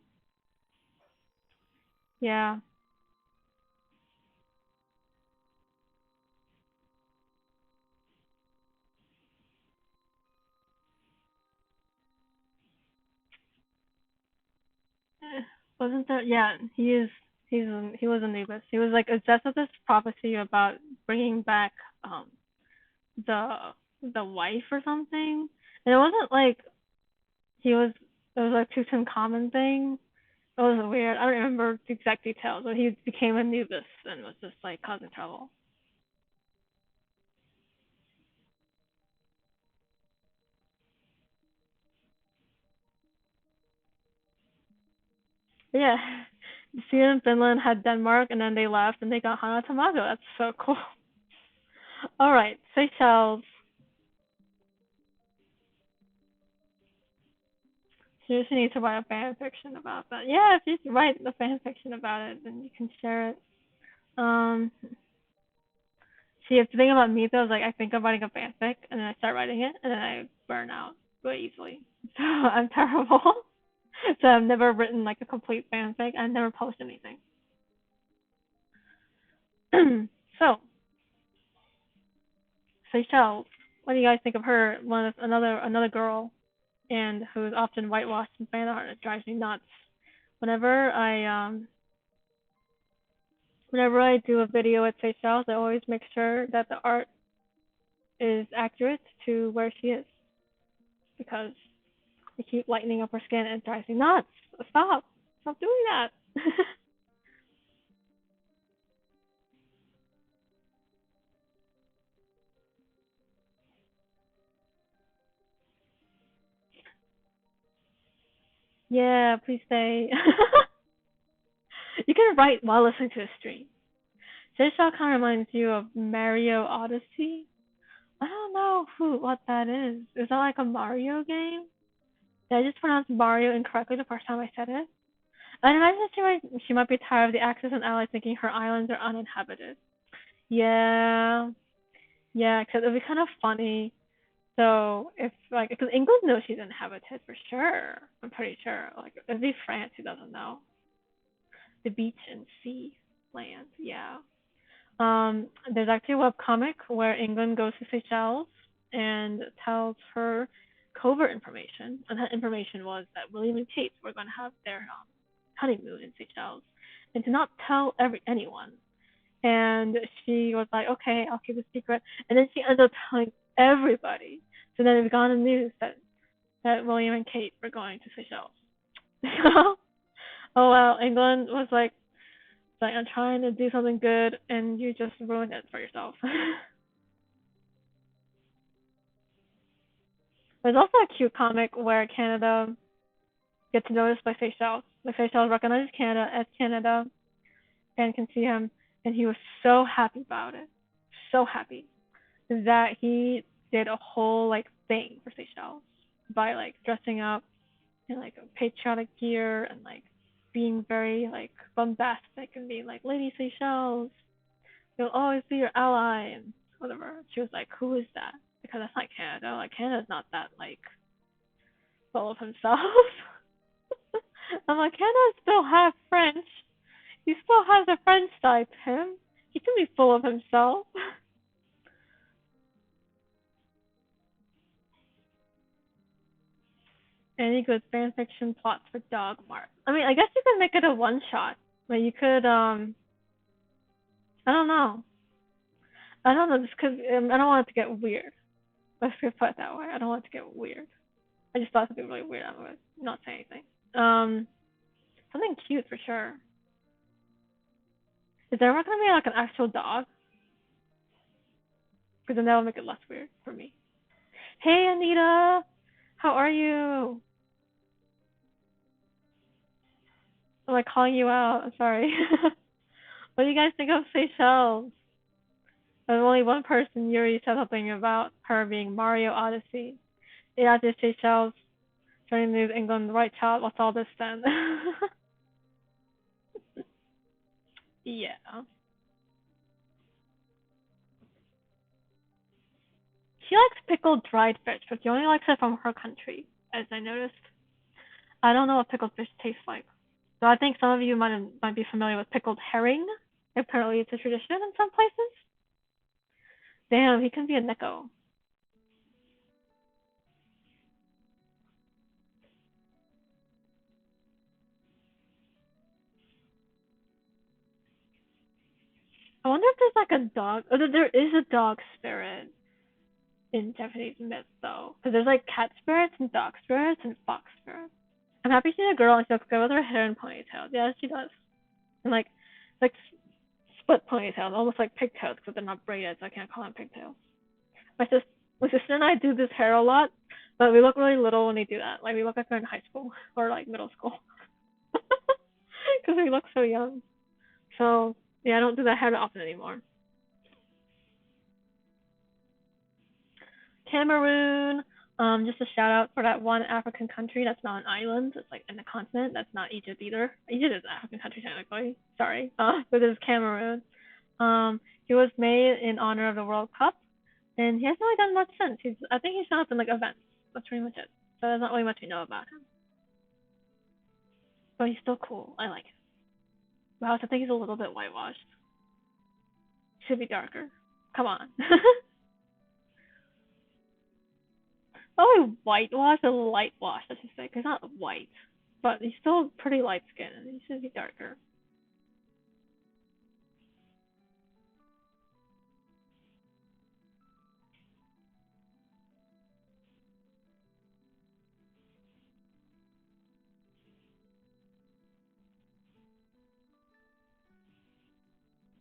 [SPEAKER 1] yeah. Wasn't there? Yeah, he is. He was Anubis. He was like obsessed with this prophecy about bringing back um the the wife or something, and it wasn't like he was. It was like Tutankhamun thing. It was weird. I don't remember the exact details, but he became Anubis and was just like causing trouble. But yeah, Sweden and Finland had Denmark, and then they left and they got Hana Tamago. That's so cool. All right, Seychelles. You just need to write a fan fiction about that. Yeah, if you write a fan fiction about it, then you can share it. Um, see, if the thing about me though is like I think of writing a fanfic and then I start writing it and then I burn out really easily. So I'm terrible. So I've never written like a complete fanfic. I never post anything. So Seychelles, what do you guys think of her? Another girl, and who's often whitewashed in fan art. It drives me nuts. Whenever I whenever I do a video at Seychelles, I always make sure that the art is accurate to where she is because they keep lightening up her skin and it drives me nuts. Stop! Stop doing that. Yeah, please stay. You can write while listening to a stream. Seychelles kind of reminds you of Mario Odyssey. I don't know what that is. Is that like a Mario game? Did I just pronounce Mario incorrectly the first time I said it? I imagine she might be tired of the Axis and allies thinking her islands are uninhabited. Yeah, yeah, because it'd be kind of funny. So if like, because England knows she's inhabited for sure. I'm pretty sure. Like it'd be France who doesn't know the beach and sea land. Yeah. There's actually a webcomic where England goes to Seychelles and tells her covert information, and that information was that William and Kate were going to have their honeymoon in Seychelles, and to not tell anyone. And she was like, "Okay, I'll keep it secret." And then she ended up telling everybody. So then it got on the news that William and Kate were going to Seychelles. Oh well, England was like I'm trying to do something good and you just ruined it for yourself. There's also a cute comic where Canada gets noticed by Seychelles. Like Seychelles recognizes Canada as Canada and can see him, and he was so happy about it, so happy that he did a whole like thing for Seychelles by like dressing up in like patriotic gear and like being very like bombastic and being like Lady Seychelles, you'll always be your ally and whatever. She was like, who is that? Because that's not Canada. Like Canada's not that like full of himself. I'm like, Canada still has French. He still has a French side to him. He can be full of himself. Any good fanfiction plots for Dog Mart? I mean, I guess you could make it a one shot. But you could I don't know. I don't know, just because I don't want it to get weird. Let's just put it that way. I don't want it to get weird. I just thought it would be really weird. I'm gonna not say anything. Um, Something cute for sure. Is there ever gonna be like an actual dog? Because then that would make it less weird for me. Hey Anita, how are you? I'm like calling you out. I'm sorry. What do you guys think of Seychelles? There's only one person, Yuri, said something about her being Mario Odyssey. Yeah, this Seychelles trying to move England the right child. What's all this then? Yeah. She likes pickled dried fish, but she only likes it from her country, as I noticed. I don't know what pickled fish tastes like. So I think some of you might be familiar with pickled herring. Apparently, it's a tradition in some places. Damn, he can be a Neko. I wonder if there's like a dog. Oh, there is a dog spirit in Japanese myth though, because there's like cat spirits and dog spirits and fox spirits. I'm happy seeing a girl and she looks good with her hair and ponytail. Yeah, she does. And like split ponytails, almost like pigtails, because they're not braided, so I can't call them pigtails. My sis, my sister and I do this hair a lot, but we look really little when we do that. Like we look like we're in high school or like middle school, because we look so young. So yeah, I don't do that hair that often anymore. Cameroon. Just a shout out for that one African country that's not an island. It's like in the continent. That's not Egypt either. Egypt is an African country technically. Sorry. But it's Cameroon. He was made in honor of the World Cup, and he hasn't really done much since. I think he's shown up in like events. That's pretty much it. So there's not really much we know about him. But he's still cool. I like him. Wow, I think he's a little bit whitewashed. Should be darker. Come on. Probably whitewash or light wash, I should say. He's not white, but he's still pretty light skinned. He should be darker.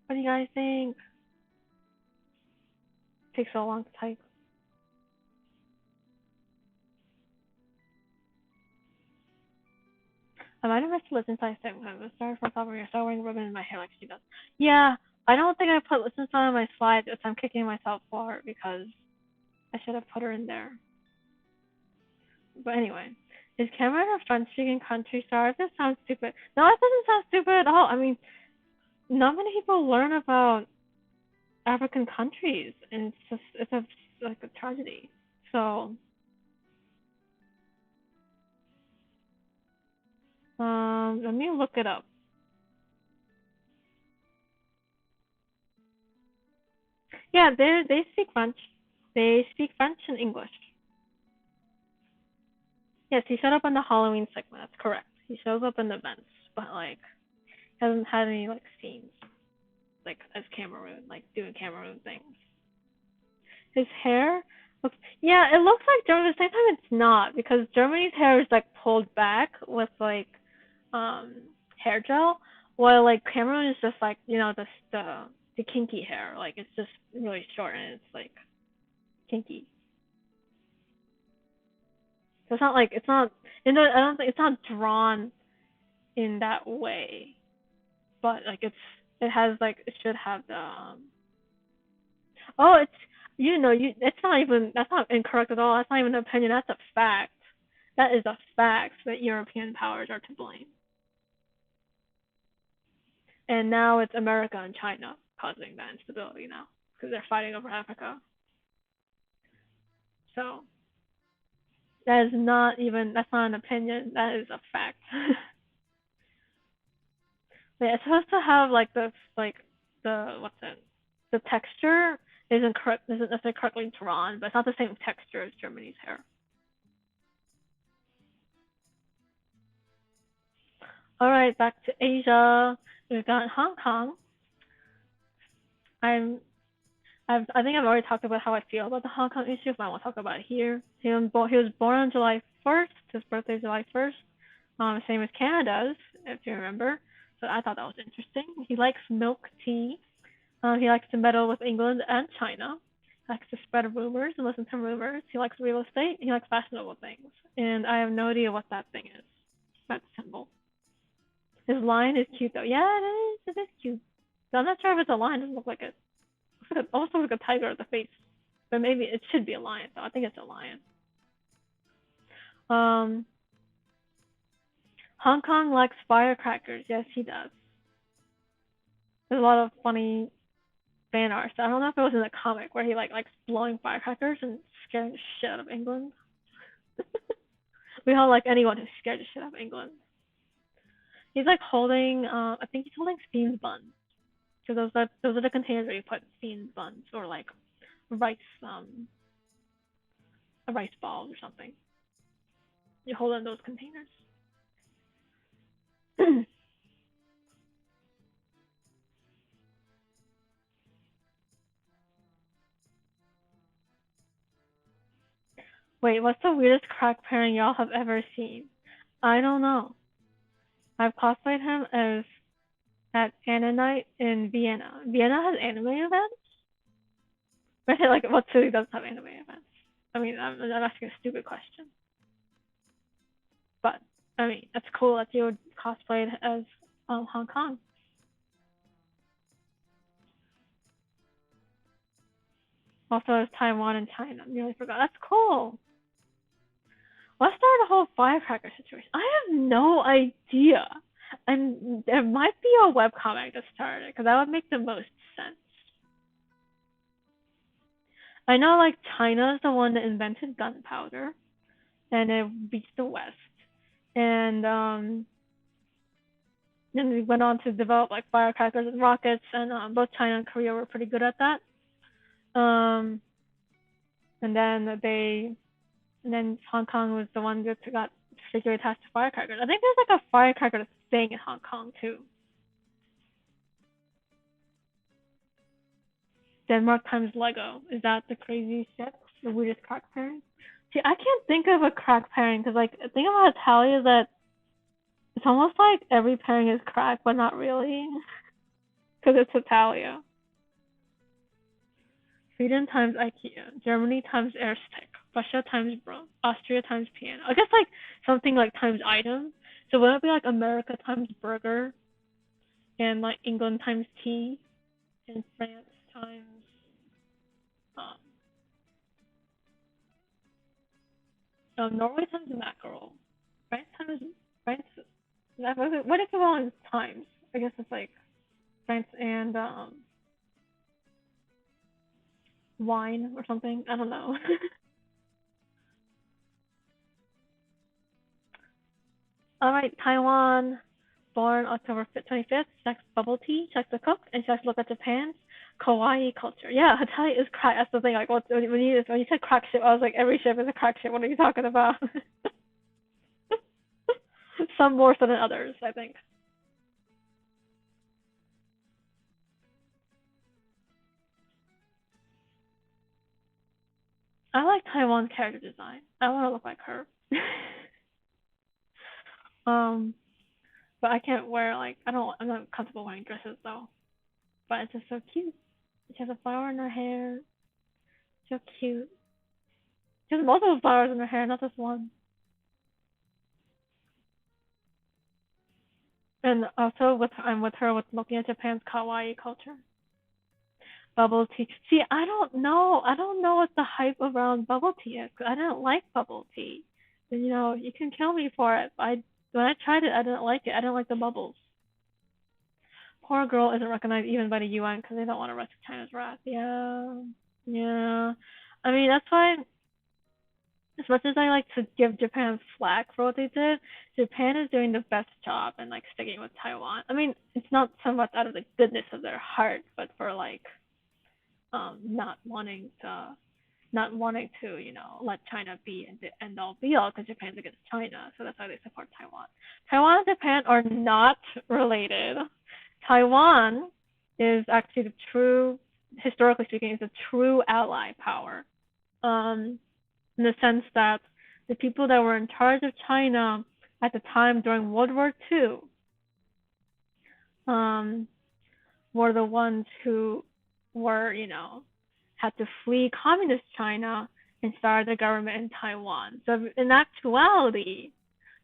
[SPEAKER 1] What do you guys think? Takes so long to type. I might have missed listen to I said when I was starting from top of your start wearing ribbon in my hair like she does. Yeah, I don't think I put listen to on my slides, which I'm kicking myself for because I should have put her in there. But anyway, is Cameroon a French-speaking country? Sorry, this sounds stupid. No, it doesn't sound stupid at all. I mean, not many people learn about African countries, and it's like a tragedy. So, let me look it up. Yeah, they speak French. They speak French and English. Yes, he showed up in the Halloween segment. That's correct. He shows up in events, but like hasn't had any like scenes like as Cameroon, like doing Cameroon things. His hair looks, yeah, it looks like Germany. At the same time, it's not because Germany's hair is like pulled back with like um hair gel, while like Cameroon is just like the kinky hair. Like it's just really short and it's like kinky. So it's not like it's not. I don't think it's not drawn in that way, but like it has like it should have the oh it's it's not even that's not incorrect at all. That's not even an opinion. That's a fact. That is a fact that European powers are to blame. And now it's America and China causing that instability now because they're fighting over Africa. So that's not an opinion. That is a fact. Yeah, it's supposed to have like the what's it? The texture isn't necessarily correctly drawn, but it's not the same texture as Germany's hair. All right, back to Asia. We've got Hong Kong. I think I've already talked about how I feel about the Hong Kong issue, but I won't talk about it here. He was born on July 1st. His birthday is July 1st. Same as Canada's, if you remember. So I thought that was interesting. He likes milk tea. He likes to meddle with England and China. He likes to spread rumors and listen to rumors. He likes real estate. He likes fashionable things. And I have no idea what that thing is. That symbol. His lion is cute though. Yeah, it is. It is cute. So I'm not sure if it's a lion. It doesn't look like it. It almost looks like a tiger at the face. But maybe it should be a lion, so I think it's a lion. Hong Kong likes firecrackers. Yes, he does. There's a lot of funny fan art. I don't know if it was in the comic where he likes blowing firecrackers and scaring the shit out of England. We hold like anyone who's scared the shit out of England. He's like holding, I think he's holding steamed buns. So those are the containers where you put steamed buns or like rice, rice balls or something. You hold in those containers. Wait, what's the weirdest crack pairing y'all have ever seen? I don't know. I've cosplayed him as at Ananite in Vienna. Vienna has anime events? Like, what city doesn't have anime events? I mean, I'm asking a stupid question. But, I mean, that's cool that you cosplayed as Hong Kong. Also as Taiwan and China. Nearly forgot. That's cool. Let's start a whole firecracker situation. I have no idea. And there might be a webcomic to start it, because that would make the most sense. I know, like, China's the one that invented gunpowder, and it reached the West. And then we went on to develop, like, firecrackers and rockets, and both China and Korea were pretty good at that. And then Hong Kong was the one that got particularly attached to firecrackers. I think there's like a firecracker thing in Hong Kong too. Denmark times Lego. Is that the crazy shit? The weirdest crack pairing? See, I can't think of a crack pairing because, like, the thing about Hetalia is that it's almost like every pairing is crack, but not really. Because it's Hetalia. Sweden times IKEA. Germany times Airstick. Russia times bro. Austria times piano. I guess like something like times item. So wouldn't it be like America times burger? And like England times tea? And France times Norway times mackerel. France times France. What if it all times? I guess it's like France and wine or something. I don't know. Alright, Taiwan, born October 25th, sex bubble tea, sex to cook, and sex look at Japan's kawaii culture. Yeah, Hetalia is crack. That's the thing. Like, when you said crack ship, I was like, every ship is a crack ship. What are you talking about? Some more so than others, I think. I like Taiwan's character design. I want to look like her. But I can't wear, like, I'm not comfortable wearing dresses though. But it's just so cute. She has a flower in her hair. So cute. She has multiple flowers in her hair, not just one. And also I'm with her with looking at Japan's kawaii culture. Bubble tea. See, I don't know. I don't know what the hype around bubble tea is. I didn't like bubble tea. And, you can kill me for it. When I tried it, I didn't like it. I didn't like the bubbles. Poor girl isn't recognized even by the UN because they don't want to risk China's wrath. Yeah. I mean, that's why, as much as I like to give Japan flack for what they did, Japan is doing the best job in, like, sticking with Taiwan. I mean, it's not so much out of the goodness of their heart, but for, like, not wanting to, let China be the end all be all because Japan's against China, so that's why they support Taiwan. Taiwan and Japan are not related. Taiwan is actually historically speaking, is a true ally power. In the sense that the people that were in charge of China at the time during World War II were the ones who were, had to flee communist China and start a government in Taiwan. So in actuality,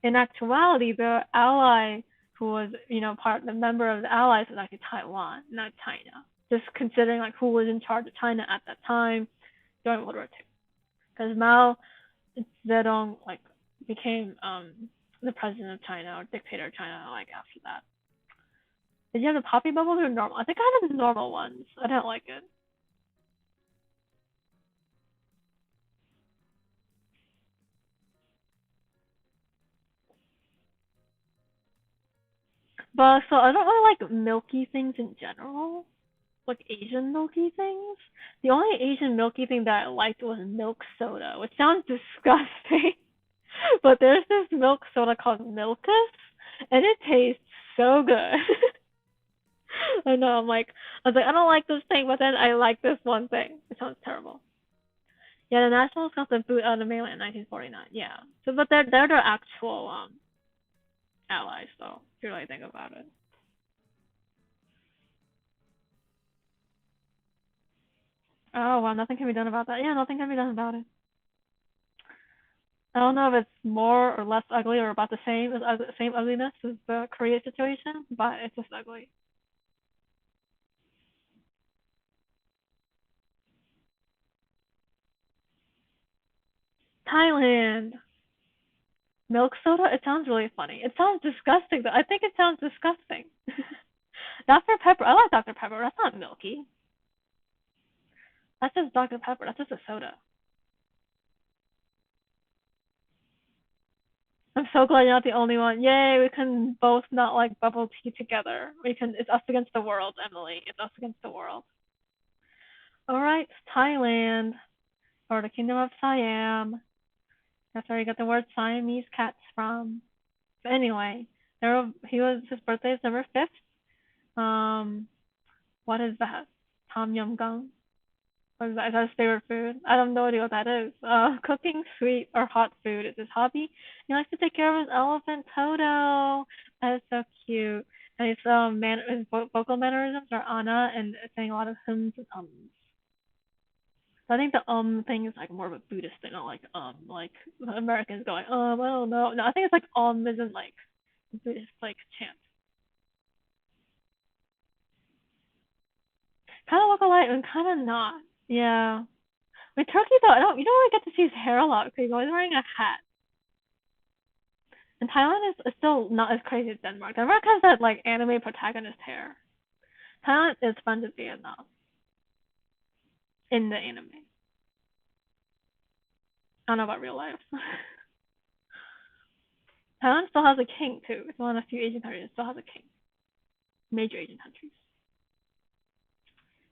[SPEAKER 1] the ally who was, the member of the Allies was actually Taiwan, not China. Just considering like who was in charge of China at that time during World War II. Because Mao Zedong became the president of China or dictator of China after that. Did you have the poppy bubbles or normal? I think I had the normal ones. I didn't like it. But so I don't really like milky things in general, like Asian milky things. The only Asian milky thing that I liked was milk soda, which sounds disgusting. But there's this milk soda called Milkus, and it tastes so good. I know. I was like, I don't like this thing, but then I like this one thing. It sounds terrible. Yeah, the Nationals got the boot out of the mainland in 1949. Yeah. So, but they're the actual allies, though. If you really think about it. Oh well, nothing can be done about that. Yeah, nothing can be done about it. I don't know if it's more or less ugly or about the same ugliness as the Korea situation, but it's just ugly. Thailand. Milk soda? It sounds really funny. It sounds disgusting though. I think it sounds disgusting. Dr. Pepper. I like Dr. Pepper. That's not milky. That's just Dr. Pepper. That's just a soda. I'm so glad you're not the only one. Yay, we can both not like bubble tea together. We can. It's us against the world, Emily. It's us against the world. All right, Thailand, or the Kingdom of Siam. That's where you get the word Siamese cats from. But anyway, his birthday is November 5th. What is that? Tom Yum Goong. What is that? Is that his favorite food? I have no idea what that is. Cooking sweet or hot food is his hobby. He likes to take care of his elephant Toto. That is so cute. And his vocal mannerisms are Anna and saying a lot of hums and ums. So I think the thing is like more of a Buddhist thing, not like Americans going I don't know. No, I think it's like isn't like Buddhist like chant. Kind of look alike and kind of not. Yeah. With Turkey though, you don't really get to see his hair a lot because he's always wearing a hat. And Thailand is still not as crazy as Denmark. Denmark has that like anime protagonist hair. Thailand is fun to be in though. In the anime. I don't know about real life. Thailand still has a king too. It's one of the few Asian countries that still has a king. Major Asian countries.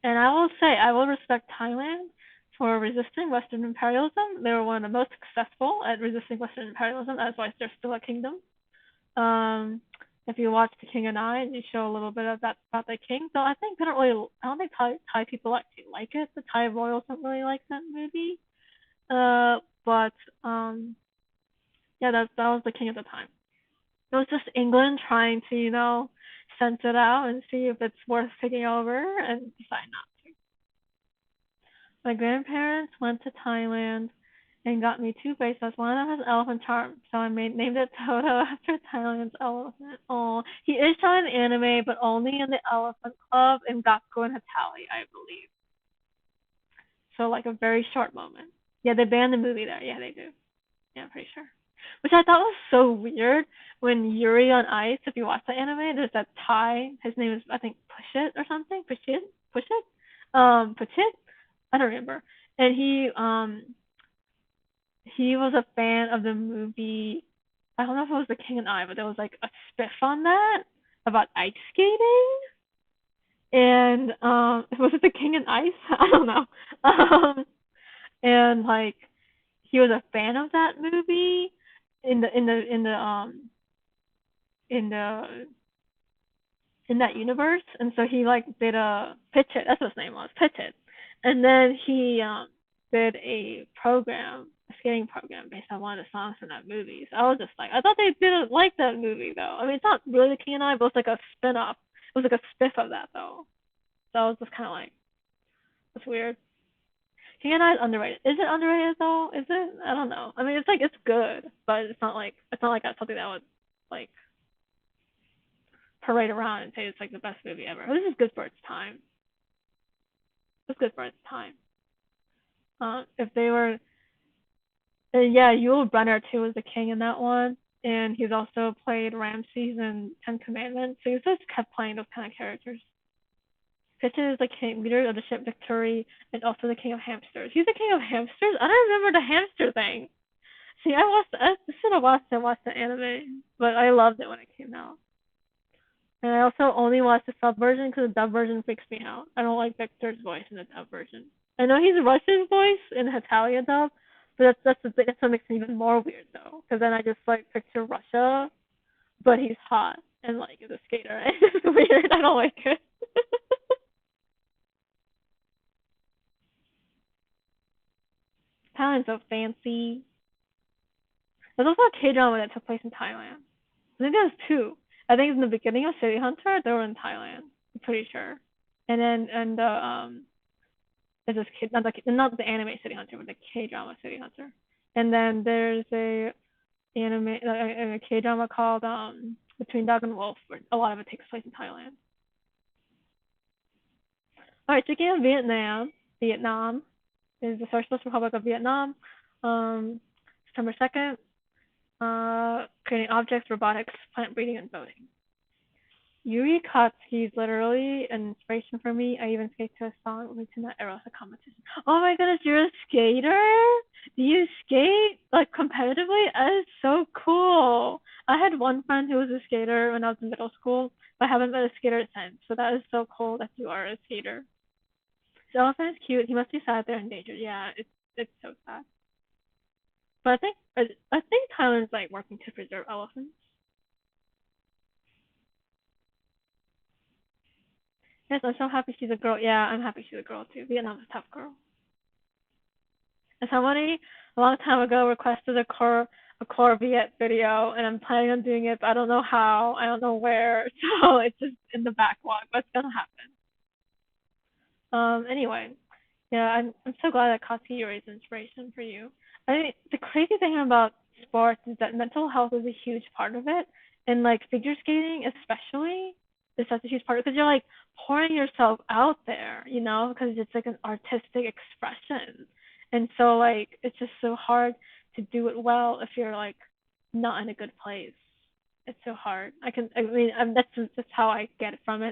[SPEAKER 1] And I will say, I will respect Thailand for resisting Western imperialism. They were one of the most successful at resisting Western imperialism. That's why they're still a kingdom. If you watch The King and I, and you show a little bit of that about the king. So I don't think Thai people actually like it. The Thai royals don't really like that movie. But yeah, that was the king at the time. It was just England trying to, sense it out and see if it's worth taking over and decide not to. My grandparents went to Thailand and got me two bracelets. One of them has an elephant charm, so I named it Toto after Thailand's elephant. Oh, he is showing anime, but only in the Elephant Club in Gaku and Hetalia, I believe. So like a very short moment. Yeah, they banned the movie there. Yeah, they do. Yeah, I'm pretty sure. Which I thought was so weird when Yuri on Ice, if you watch the anime, there's that Thai, his name is I think Pushit or something. Pushit? Pushit? I don't remember. And he was a fan of the movie. I don't know if it was The King and I, but there was like a spiff on that about ice skating. And was it The King and Ice? I don't know. And like he was a fan of that movie in the in the in the in the in that universe, and so he like did a pitch it. That's what his name was, pitch it, and then he did a skating program based on one of the songs from that movie. So I was just like, I thought they didn't like that movie though. I mean, it's not really The King and I, but it's like a spin off. It was like a spiff of that though. So I was just kind of like, that's weird. King and I is underrated. Is it underrated though? Is it? I don't know. I mean, it's good, but it's not like that's something that would like parade around and say it's like the best movie ever. This is good for its time. It's good for its time. If they were, yeah, Yul Brynner too was the king in that one, and he's also played Ramses in Ten Commandments. So he just kept playing those kind of characters. Pitcher is the king, leader of the ship Victory, and also the king of hamsters. He's the king of hamsters? I don't remember the hamster thing. See, I should have watched the anime, but I loved it when it came out. And I also only watch the sub version because the dub version freaks me out. I don't like Victor's voice in the dub version. I know he's Russian voice in Hetalia dub, but that's what makes it even more weird though. Because then I just like picture Russia, but he's hot and like is a skater. It's just weird. I don't like it. Thailand's so fancy. There's also a K drama that took place in Thailand. I think there's two. I think in the beginning of City Hunter, they were in Thailand. I'm pretty sure. And then there's this kid, not the anime City Hunter, but the K drama City Hunter. And then there's a K drama called Between Dog and Wolf, where a lot of it takes place in Thailand. All right, speaking of Vietnam is the Socialist Republic of Vietnam. September 2nd, creating objects, robotics, plant breeding, and voting. Yuri Katsuki is literally an inspiration for me. I even skate to a song linked to that Erosa competition. Oh my goodness, you're a skater? Do you skate like competitively? That is so cool. I had one friend who was a skater when I was in middle school, but I haven't been a skater since. So that is so cool that you are a skater. The elephant is cute. He must be sad they're endangered. Yeah, it's so sad. But I think Thailand's like working to preserve elephants. Yes, I'm so happy she's a girl. Yeah, I'm happy she's a girl too. Vietnam's a tough girl. And somebody a long time ago requested a core Viet video, and I'm planning on doing it, but I don't know how. I don't know where. So it's just in the backlog, but it's gonna happen. Anyway, yeah, I'm so glad that Katsuki Yuri is inspiration for you. I think the crazy thing about sports is that mental health is a huge part of it, and like figure skating especially is such a huge part because you're like pouring yourself out there, because it's like an artistic expression, and so like it's just so hard to do it well if you're like not in a good place. It's so hard. That's how I get it from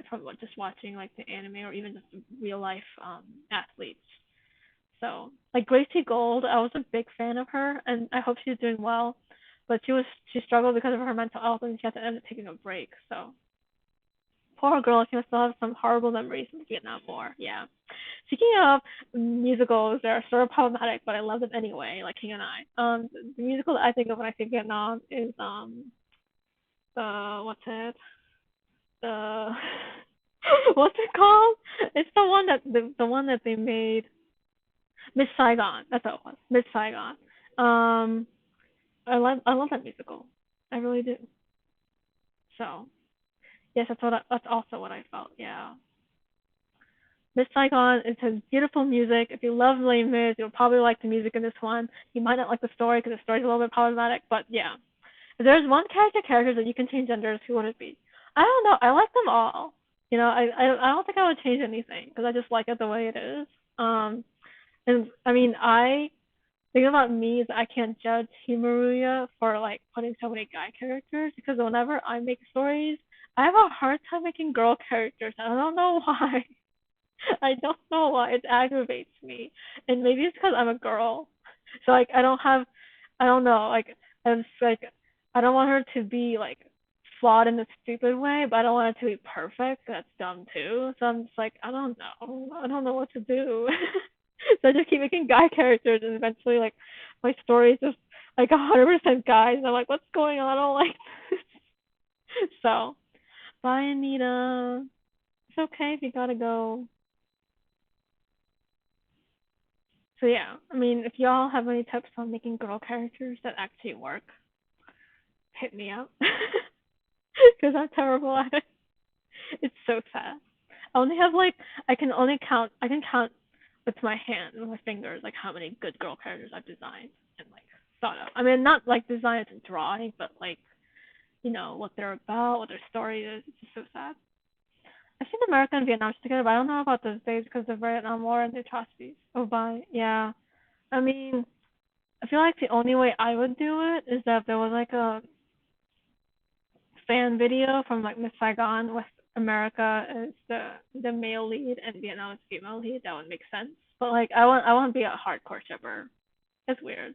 [SPEAKER 1] just watching like the anime or even just real life athletes. So like Gracie Gold, I was a big fan of her, and I hope she's doing well. But she struggled because of her mental health, and she had to end up taking a break. So poor girl, she must still have some horrible memories from the Vietnam War. Yeah. Speaking of musicals, they're sort of problematic, but I love them anyway. Like King and I. The musical that I think of when I say Vietnam is what's it? The what's it called? It's the one that they made. Miss Saigon. That's what it was. Miss Saigon. Um, I love that musical. I really do. So yes, that's also what I felt. Yeah. Miss Saigon, it has beautiful music. If you love Les Mis, you'll probably like the music in this one. You might not like the story because the story's a little bit problematic, but yeah. If there's one character that you can change genders, who would it be? I don't know. I like them all. I don't think I would change anything because I just like it the way it is. And I mean, I thing about me is I can't judge Himaruya for like putting so many guy characters because whenever I make stories, I have a hard time making girl characters. I don't know why. I don't know why it aggravates me, and maybe it's because I'm a girl. So like I don't know, like I'm just like I don't want her to be like flawed in a stupid way, but I don't want her to be perfect. That's dumb too. So I'm just like I don't know what to do. So I just keep making guy characters, and eventually like my story is just like 100% guys. And I'm like, what's going on? I don't like this. So bye, Anita. It's okay if you gotta go. So yeah, I mean, if y'all have any tips on making girl characters that actually work, hit me up. Because I'm terrible at it. It's so sad. I only have like I can count with my hand with my fingers like how many good girl characters I've designed and like thought of. I mean, not like designed and drawing, but like what they're about, what their story is. It's just so sad. I've seen America and Vietnam together, but I don't know about those days because of the Vietnam War and the atrocities. Oh, bye. Yeah. I mean, I feel like the only way I would do it is that if there was like a fan video from like Miss Saigon with America as the male lead and Vietnam as female lead, that would make sense. But like I want to be a hardcore shipper. It's weird.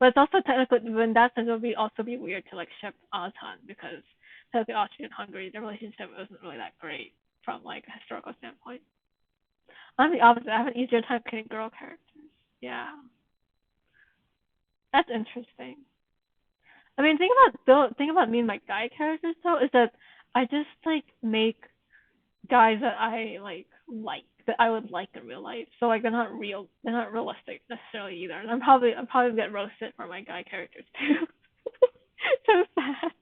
[SPEAKER 1] But it's also technically in that sense it would be also be weird to like ship Ozhan because So the Austrian-Hungary, the relationship wasn't really that great from like a historical standpoint. I'm the opposite. I have an easier time picking girl characters. Yeah, that's interesting. I mean, thing about me and my guy characters though is that I just like make guys that I like that I would like in real life. So like they're not realistic necessarily either. And I'm probably get roasted for my guy characters too. So sad.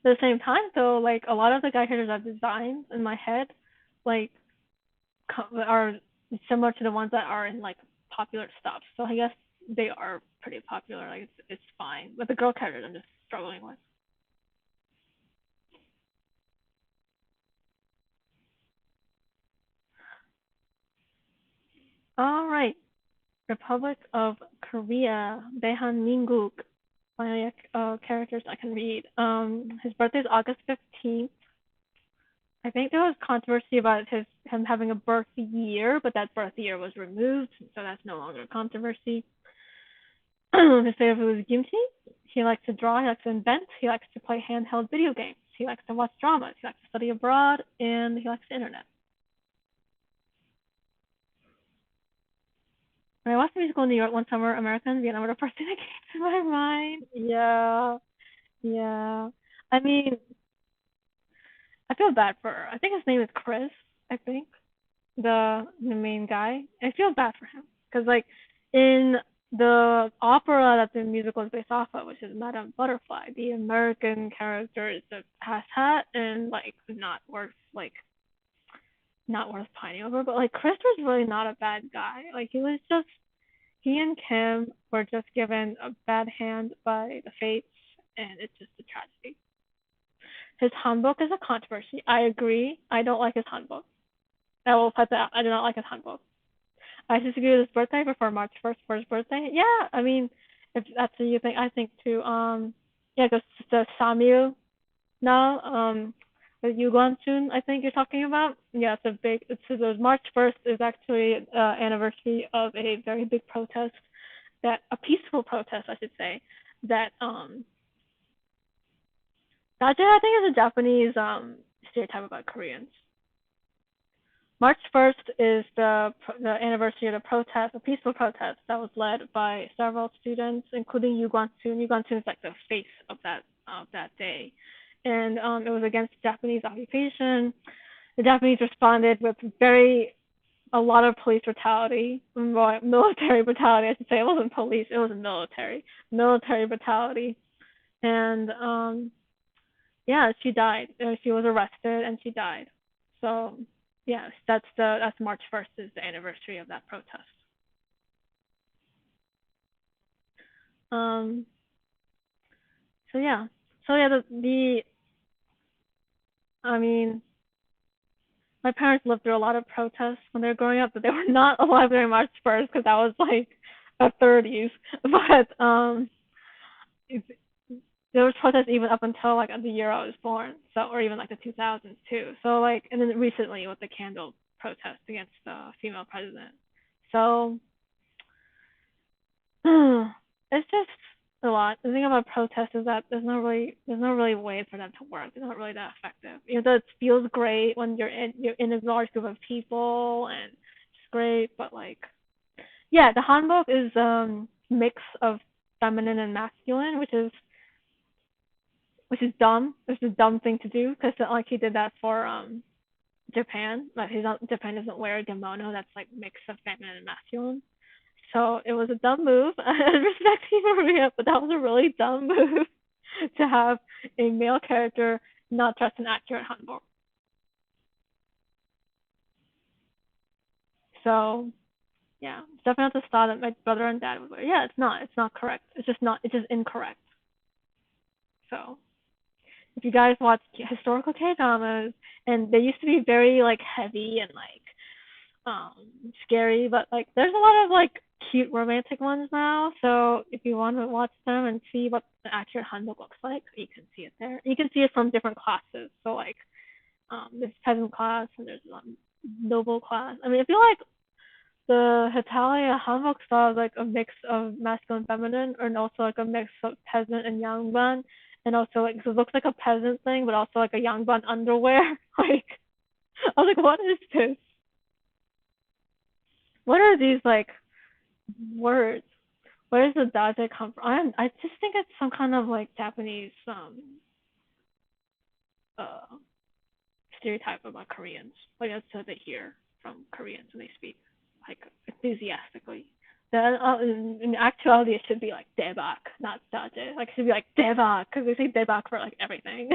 [SPEAKER 1] At the same time though, like a lot of the guy characters I've designed in my head, like are similar to the ones that are in like popular stuff. So I guess they are pretty popular. Like it's fine. But the girl characters I'm just struggling with. All right, Republic of Korea, 대한민국. My characters I can read. His birthday is August 15th. I think there was controversy about him having a birth year, but that birth year was removed, so that's no longer a controversy. His favorite food is kimchi. He likes to draw. He likes to invent. He likes to play handheld video games. He likes to watch dramas. He likes to study abroad, and he likes the internet. When I watched the musical in New York one summer, American Vietnam were the first thing that came to my mind. Yeah, yeah. I mean, I feel bad for her. I think his name is Chris. I think the main guy. I feel bad for him because like in the opera that the musical is based off of, which is Madame Butterfly, the American character is a asshat and like not worth pining over. But like Chris was really not a bad guy. Like he and Kim were just given a bad hand by the fates, and it's just a tragedy. His handbook is a controversy. I agree. I don't like his handbook. I will put that. I do not like his handbook. I disagree with his birthday before March 1st for his birthday. Yeah, I mean, if that's what you think, I think too. Yeah, the Samuel now, the Yuguan I think you're talking about. Yeah, it's a big. It's the March 1st is actually anniversary of a very big protest that a peaceful protest, I should say, that that I think is a Japanese stereotype about Koreans. March 1st is the anniversary of the protest, a peaceful protest that was led by several students, including Yu Guan-soon. Yu Guan-soon is like the face of that day, and it was against Japanese occupation. The Japanese responded with a lot of police brutality, military brutality. I should say it wasn't police, it was military brutality, and yeah, she died. She was arrested and she died. So yes, that's March 1st is the anniversary of that protest. Um. So yeah. So yeah, the I mean, my parents lived through a lot of protests when they were growing up, but they were not alive during March 1st because that was like the 30s. But there was protests even up until like the year I was born, so or even like the 2000s too. So like, and then recently with the candle protest against the female president. So it's just a lot. The thing about protests is that there's no really way for them to work. They're not really that effective. You know, it feels great when you're in a large group of people and it's great, but like yeah, the hanbok is mix of feminine and masculine, which is dumb. It's a dumb thing to do because like he did that for Japan. Like Japan doesn't wear a kimono that's like mix of feminine and masculine. So it was a dumb move. I respect Eva Maria, but that was a really dumb move to have a male character not dressed in accurate hanbok. So yeah, it's definitely not the style that my brother and dad would wear. Yeah, it's not. It's not correct. It's just not. It's just incorrect. So if you guys watch historical K dramas, and they used to be very like heavy and like scary, but like there's a lot of like cute romantic ones now. So if you want to watch them and see what the accurate handbook looks like, you can see it there. You can see it from different classes. So like there's peasant class and there's noble class. I mean, I feel like the Hetalia hanbok style is like a mix of masculine and feminine, and also like a mix of peasant and yangban, and also like so it looks like a peasant thing, but also like a yangban underwear. Like I was like, what is this? What are these like words? Where does the daje come from? I just think it's some kind of like Japanese uh stereotype about Koreans. Like that's what they hear from Koreans when they speak, like enthusiastically. Then in actuality, it should be like debak, not daje. Like it should be like debak because they say debak for like everything.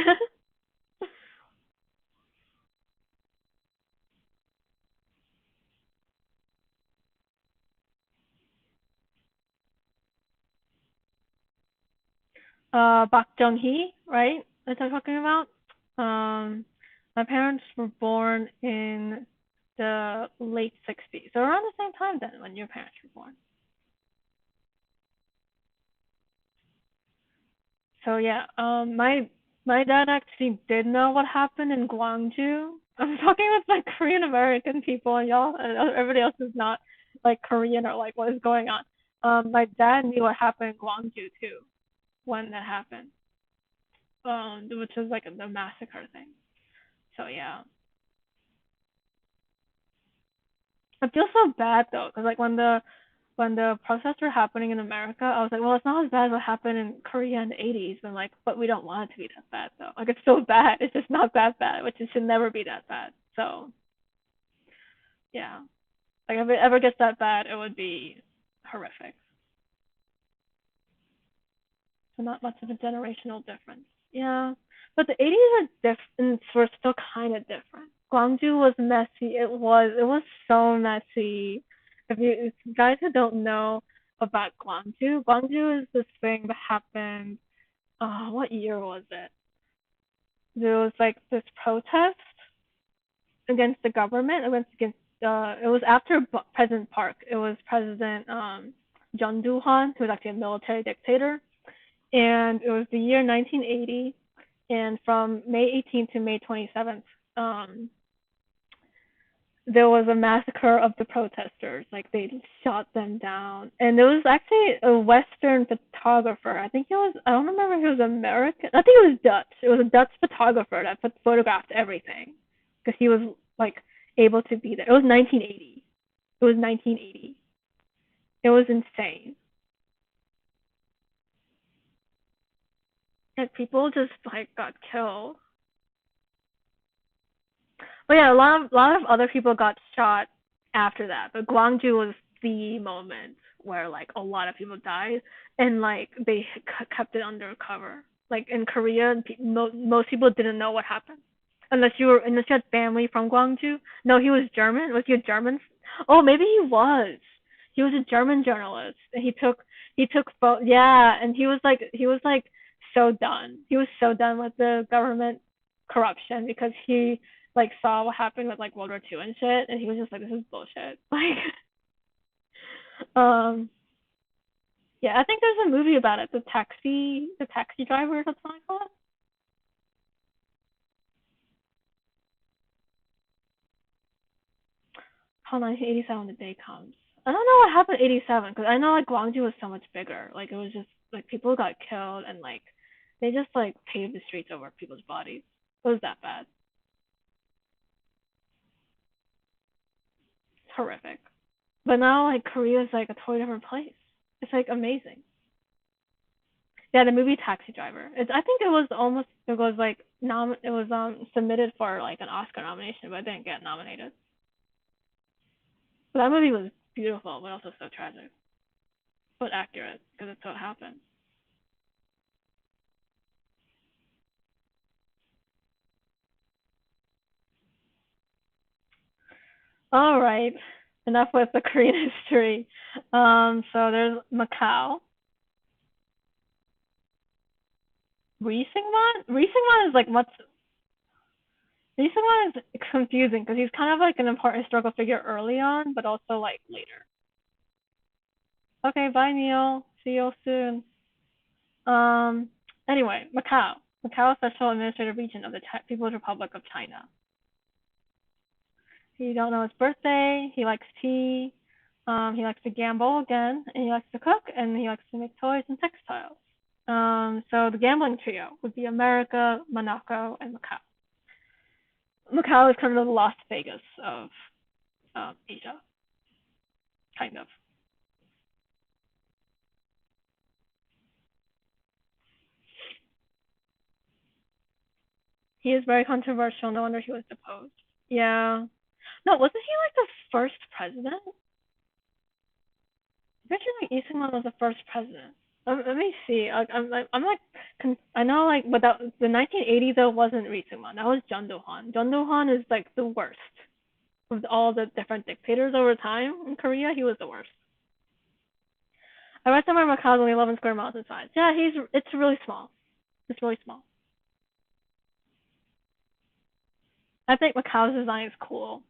[SPEAKER 1] Bak Jung Hee, right? That's what I'm talking about. Um, my parents were born in the late '60s, so around the same time then when your parents were born. So yeah, my dad actually did know what happened in Gwangju. I'm talking with like Korean American people, and y'all and everybody else is not like Korean or like what is going on. My dad knew what happened in Gwangju too when that happened, which was like the massacre thing. So yeah, I feel so bad though, cause like when the protests were happening in America, I was like, well, it's not as bad as what happened in Korea in the '80s. And like, but we don't want it to be that bad though. Like it's so bad, it's just not that bad, which it should never be that bad. So yeah, like if it ever gets that bad, it would be horrific. So not much of a generational difference. Yeah, but the '80s were different. Were still kind of different. Gwangju was messy. It was so messy. If you guys who don't know about Gwangju is this thing that happened. What year was it? There was like this protest against the government, against it was after President Park. It was President John Duhan, who was actually a military dictator, and it was the year 1980. And from May 18th to May 27th, there was a massacre of the protesters. Like they shot them down, and there was actually a Western photographer. I think he was. I don't remember if he was American. I think it was Dutch. It was a Dutch photographer that photographed everything because he was like able to be there. It was 1980. It was 1980. It was insane. Like people just like got killed. But yeah, a lot of other people got shot after that. But Gwangju was the moment where like a lot of people died, and like they kept it under cover. Like in Korea, most people didn't know what happened unless you had family from Gwangju. No, he was German. Was he a German? Oh, maybe he was. He was a German journalist, and he took yeah, and he was like so done. He was so done with the government corruption because he like saw what happened with like World War II and shit, and he was just like, this is bullshit. Like, um, yeah, I think there's a movie about it, the taxi driver or something like that. How 1987 the day comes. I don't know what happened in '87 because I know like Guangzhou was so much bigger. Like it was just like people got killed and like they just like paved the streets over people's bodies. It was that bad. It's horrific. But now like Korea is like a totally different place. It's like amazing. Yeah, the movie Taxi Driver. I think it was like it was submitted for like an Oscar nomination, but it didn't get nominated. But that movie was beautiful, but also so tragic, but accurate because it's what happened. All right, enough with the Korean history. So there's Macau. Risingman. Risingman is like what's Risingman is confusing because he's kind of like an important historical figure early on, but also like later. Okay, bye Neil. See you soon. Um. Anyway, Macau. Macau Special Administrative Region of the People's Republic of China. You don't know his birthday. He likes tea. He likes to gamble again, and he likes to cook, and he likes to make toys and textiles. So the gambling trio would be America, Monaco, and Macau. Macau is kind of the Las Vegas of Asia, kind of. He is very controversial. No wonder he was deposed. Yeah. No, wasn't he like the first president? Pretty sure like Eastman was the first president. Let me see. I know like, but that the 1980 though wasn't Lee Syngman. That was John Do-han. John Do-han is like the worst of all the different dictators over time in Korea. He was the worst. I read somewhere Macau's only 11 square miles in size. Yeah, it's really small. It's really small. I think Macau's design is cool.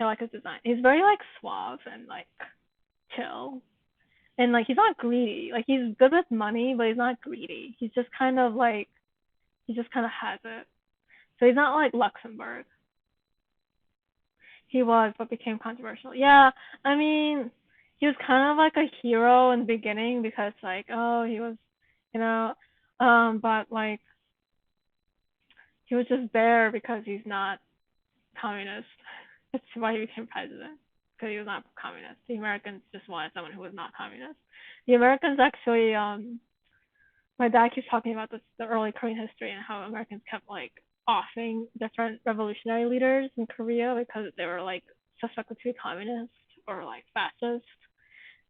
[SPEAKER 1] I like his design. He's very like suave and like chill. And like he's not greedy. Like he's good with money, but he's not greedy. He's just kind of like he just kind of has it. So he's not like Luxembourg. He was, but became controversial. Yeah, I mean, he was kind of like a hero in the beginning because like oh he was, you know, but like he was just there because he's not communist. That's why he became president because he was not communist. The Americans just wanted someone who was not communist. The Americans actually my dad keeps talking about the early Korean history and how Americans kept like offing different revolutionary leaders in Korea because they were like suspected to be communist or like fascist.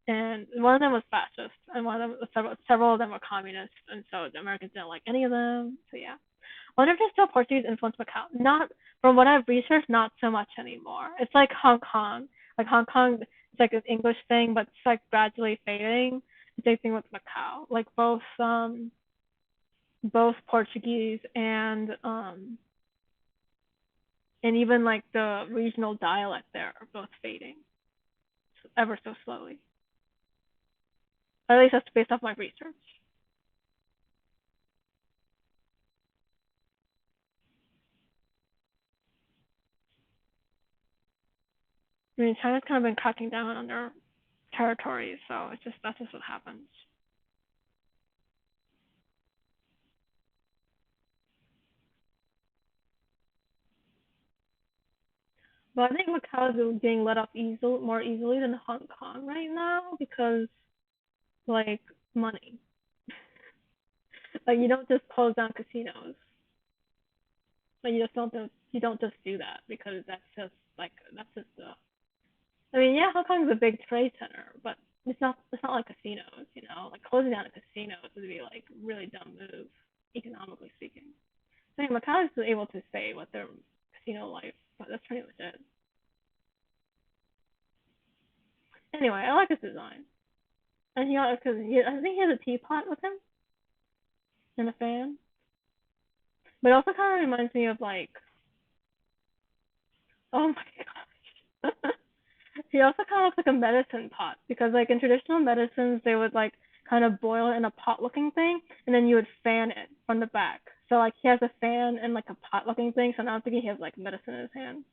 [SPEAKER 1] And one of them was fascist, and one of them several of them were communist, and so the Americans didn't like any of them. So yeah, I wonder if there's still Portuguese influence Macau. Not from what I've researched, not so much anymore. It's like Hong Kong. Like Hong Kong, it's like an English thing, but it's like gradually fading. Same thing with Macau. Like both Portuguese and even like the regional dialect there are both fading ever so slowly. At least that's based off my research. I mean, China's kind of been cracking down on their territories, so it's just that's just what happens. But I think Macau is getting let off more easily than Hong Kong right now because like money. Like you don't just close down casinos. Like you don't just do that because that's just I mean yeah, Hong Kong is a big trade center, but it's not like casinos, you know. Like closing down a casino would be like really dumb move, economically speaking. So yeah, Macau is able to say what their casino life, but that's pretty much it. Anyway, I like his design. And because I think he has a teapot with him and a fan. But it also kind of reminds me of like, oh my gosh. He also kind of looks like a medicine pot because like in traditional medicines they would like kind of boil it in a pot looking thing and then you would fan it from the back. So like he has a fan and like a pot looking thing. So now I'm thinking he has like medicine in his hand.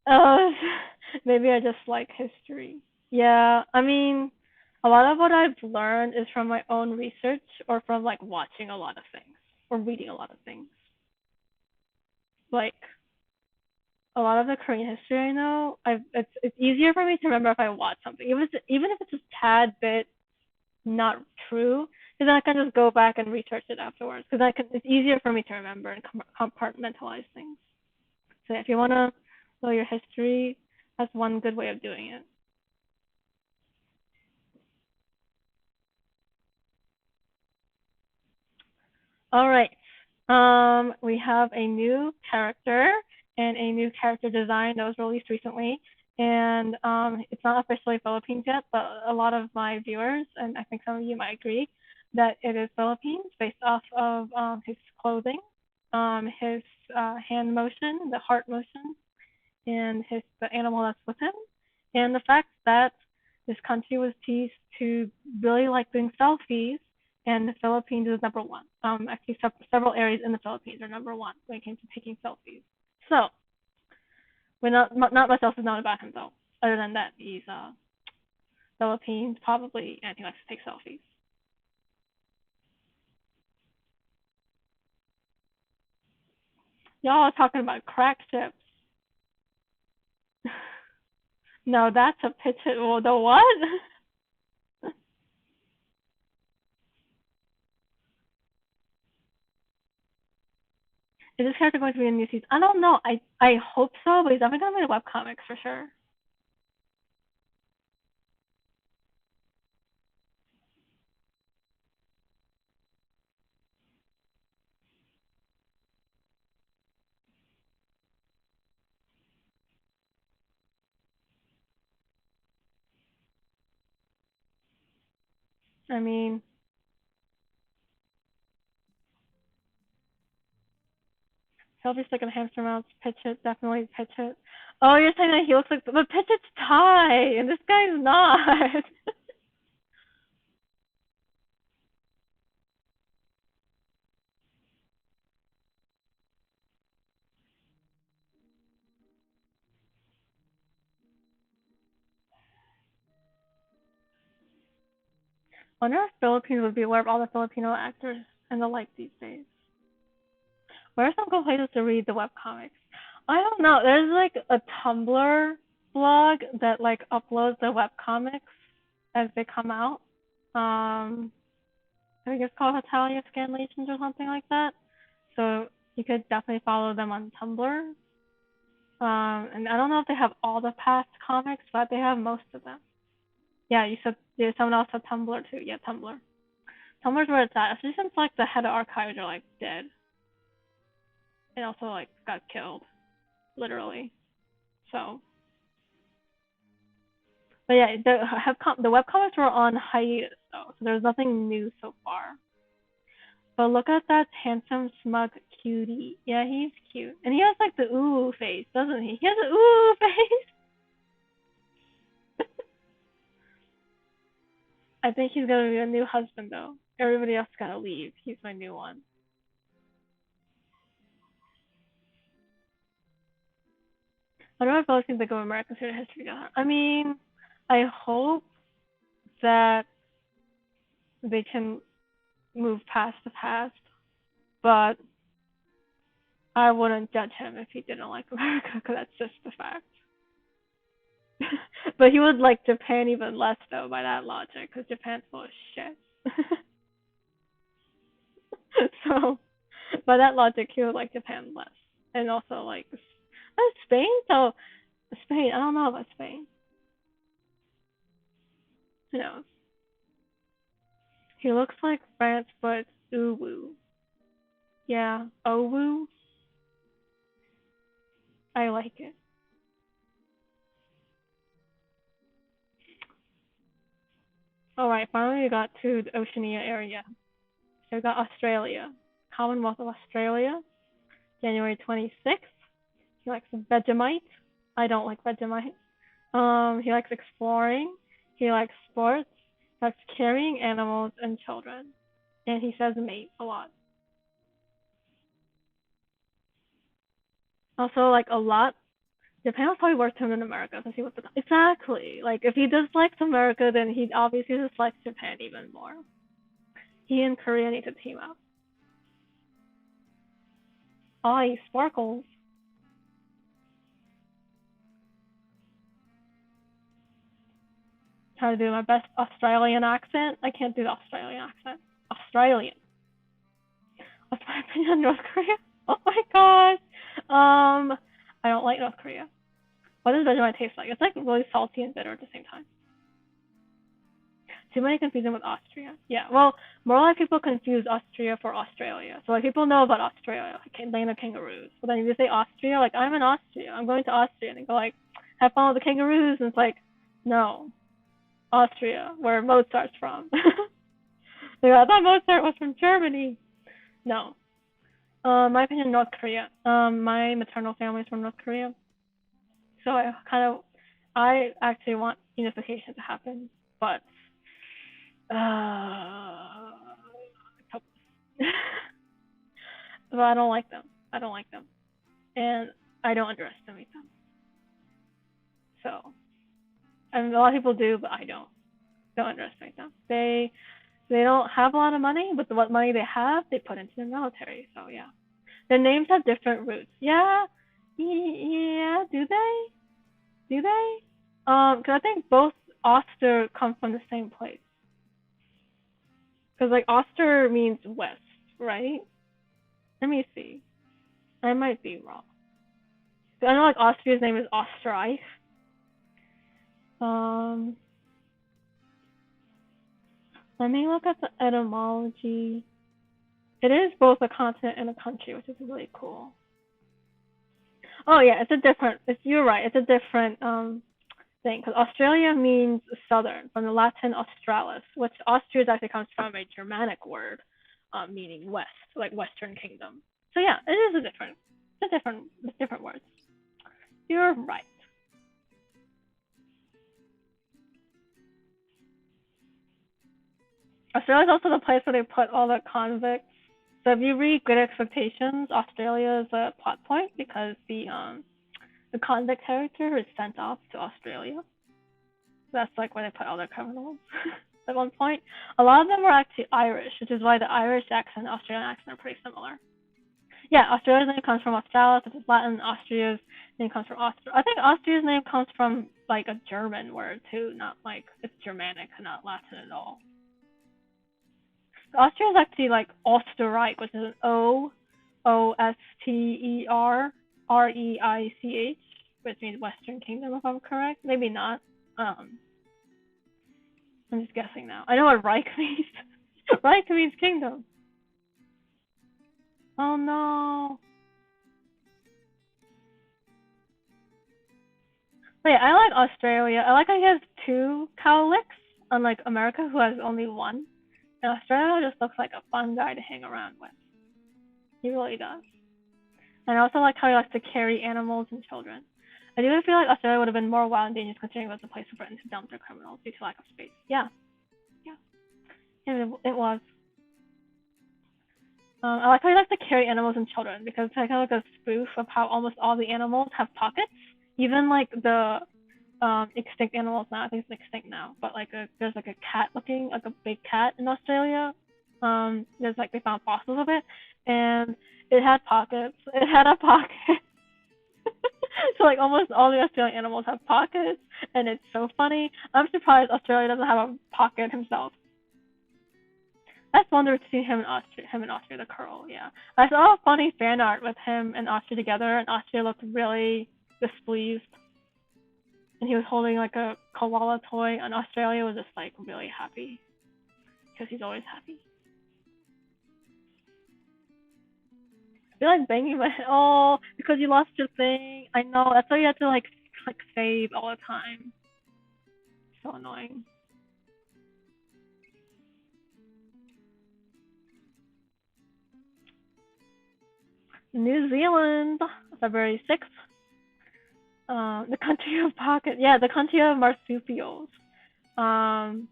[SPEAKER 1] Uh, maybe I just like history. Yeah, I mean, a lot of what I've learned is from my own research or from like watching a lot of things or reading a lot of things. Like a lot of the Korean history I know, it's easier for me to remember if I watch something, even if it's a tad bit not true, because then I can just go back and research it afterwards. Because it's easier for me to remember and compartmentalize things. So if you wanna know your history, that's one good way of doing it. All right. We have a new character and a new character design that was released recently, and it's not officially Philippines yet, but a lot of my viewers and I think some of you might agree that it is Philippines based off of his clothing, his hand motion, the heart motion, and the animal that's with him, and the fact that this country was teased to really like doing selfies and the Philippines is number one. Actually, several areas in the Philippines are number one when it came to taking selfies. So, we're not much else is known about him though, other than that he's Philippines probably, and he likes to take selfies. Y'all are talking about crack chips. No, that's a pitch it. Well, the what? Is this character going to be in new season? I don't know. I hope so, but he's definitely gonna be in webcomics for sure. I mean, selfie stick and hamster mouse, pitch it, definitely pitch it. Oh, you're saying that he looks like, but pitch it's Ty, and this guy's not. I wonder if Philippines would be aware of all the Filipino actors and the like these days. Where are some good places to read the webcomics? I don't know. There's like a Tumblr blog that like uploads the webcomics as they come out. I think it's called Hetalia Scanlations or something like that. So you could definitely follow them on Tumblr. And I don't know if they have all the past comics, but they have most of them. Yeah, you said someone else said Tumblr too. Yeah, Tumblr. Tumblr's where it's at. Especially since like the head of archives are like dead. And also like got killed, literally. So, but yeah, the webcomics were on hiatus though, so there's nothing new so far. But look at that handsome, smug cutie. Yeah, he's cute. And he has like the ooh face, doesn't he? He has an ooh face. I think he's gonna be a new husband though. Everybody else gotta leave. He's my new one. I don't know if I think they go American student history together. I mean, I hope that they can move past the past, but I wouldn't judge him if he didn't like America, because that's just the fact. But he would like Japan even less, though, by that logic, because Japan's full of shit. So, by that logic, he would like Japan less. And also, like, Spain? So, Spain, I don't know about Spain. Who knows? He looks like France, but uwu. Yeah, owu. I like it. Alright, finally we got to the Oceania area. So we got Australia. Commonwealth of Australia, January 26th. He likes Vegemite. I don't like Vegemite. He likes exploring. He likes sports. He likes carrying animals and children. And he says mate a lot. Also, like a lot. Japan was probably worse to him than America because he was exactly like if he dislikes America, then he obviously dislikes Japan even more. He and Korea need to team up. Oh, he sparkles. Try to do my best Australian accent. I can't do the Australian accent. Australian. What's my opinion on North Korea? Oh my gosh. I don't like North Korea. What does Vegemite taste like? It's like really salty and bitter at the same time. Too many confuse them with Austria. Yeah, well, more like people confuse Austria for Australia. So like people know about Australia, like land of kangaroos. But then if you say Austria, like I'm in Austria, I'm going to Austria, and they go like, have fun with the kangaroos, and it's like, no, Austria, where Mozart's from. Like, I thought Mozart was from Germany. No. My opinion, North Korea. My maternal family is from North Korea, so I actually want unification to happen, but But I don't like them. I don't like them, and I don't underestimate them. So, and a lot of people do, but I don't. Don't underestimate them. They don't have a lot of money, but what money they have, they put into the military. So yeah, their names have different roots. Yeah, yeah. Do they? Do they? Cause I think both Oster come from the same place. Cause like Oster means west, right? Let me see. I might be wrong. I know like Austria's name is Österreich. Um, Let me look at the etymology. It is both a continent and a country, which is really cool. Oh yeah, it's a different. You're right. It's a different thing because Australia means southern from the Latin australis, which Austria actually comes from a Germanic word, meaning west, like Western Kingdom. So yeah, it is it's different words. You're right. Australia is also the place where they put all the convicts. So if you read Great Expectations, Australia is a plot point because the convict character is sent off to Australia. That's like where they put all their criminals at one point. A lot of them were actually Irish, which is why the Irish accent and Australian accent are pretty similar. Yeah, Australia's name comes from Australis, which is Latin. Austria's name comes from Austria. I think Austria's name comes from like a German word too, not like it's Germanic, not Latin at all. Austria is actually like Österreich, which is an Osterreich, which means Western Kingdom, if I'm correct. Maybe not. Um, I'm just guessing now. I know what Reich means. Reich means kingdom. Oh no. Wait, I like Australia. I like how he has two cowlicks, unlike America, who has only one. And Australia just looks like a fun guy to hang around with. He really does. And I also like how he likes to carry animals and children. I do feel like Australia would have been more wild and dangerous considering it was a place for Britain to dump their criminals due to lack of space. Yeah, yeah, it was. I like how he likes to carry animals and children because it's kind of like a spoof of how almost all the animals have pockets. Even like the extinct animals now. I think it's extinct now, but like there's like a cat looking like a big cat in Australia. There's like they found fossils of it, and it had pockets. It had a pocket. So like almost all the Australian animals have pockets, and it's so funny. I'm surprised Australia doesn't have a pocket himself. I just wonder to see him in Austria, the curl. Yeah, I saw a funny fan art with him and Austria together, and Austria looked really displeased, and he was holding like a koala toy, and Australia was just like really happy because he's always happy. I feel like banging my head. Oh, because you lost your thing. I know. That's why you have to like save all the time. So annoying. New Zealand, February 6th. The country of pocket. Yeah, the country of marsupials. Um,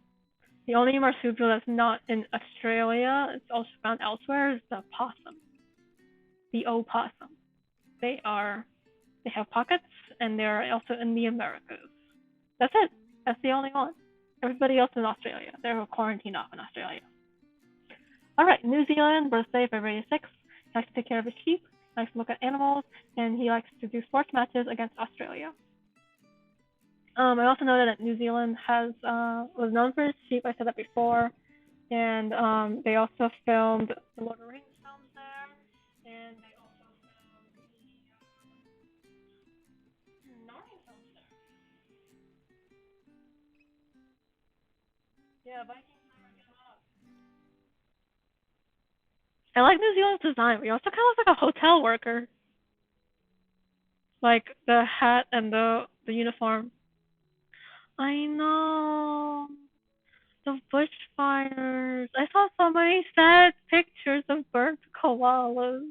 [SPEAKER 1] the only marsupial that's not in Australia, it's also found elsewhere, is the possum. The opossum. They are. They have pockets, and they're also in the Americas. That's it. That's the only one. Everybody else in Australia. They're quarantined off in Australia. All right, New Zealand, birthday February 6th. He likes to take care of his sheep, he likes to look at animals, and he likes to do sports matches against Australia. I also noted that New Zealand was known for its sheep. I said that before, and they also filmed the Lord of the Rings films there, and they also filmed the Narnia films there. Yeah, Vikings. I like New Zealand's design, but he also kind of looks like a hotel worker, like the hat and the uniform. I know. The bushfires. I saw so many sad pictures of burnt koalas.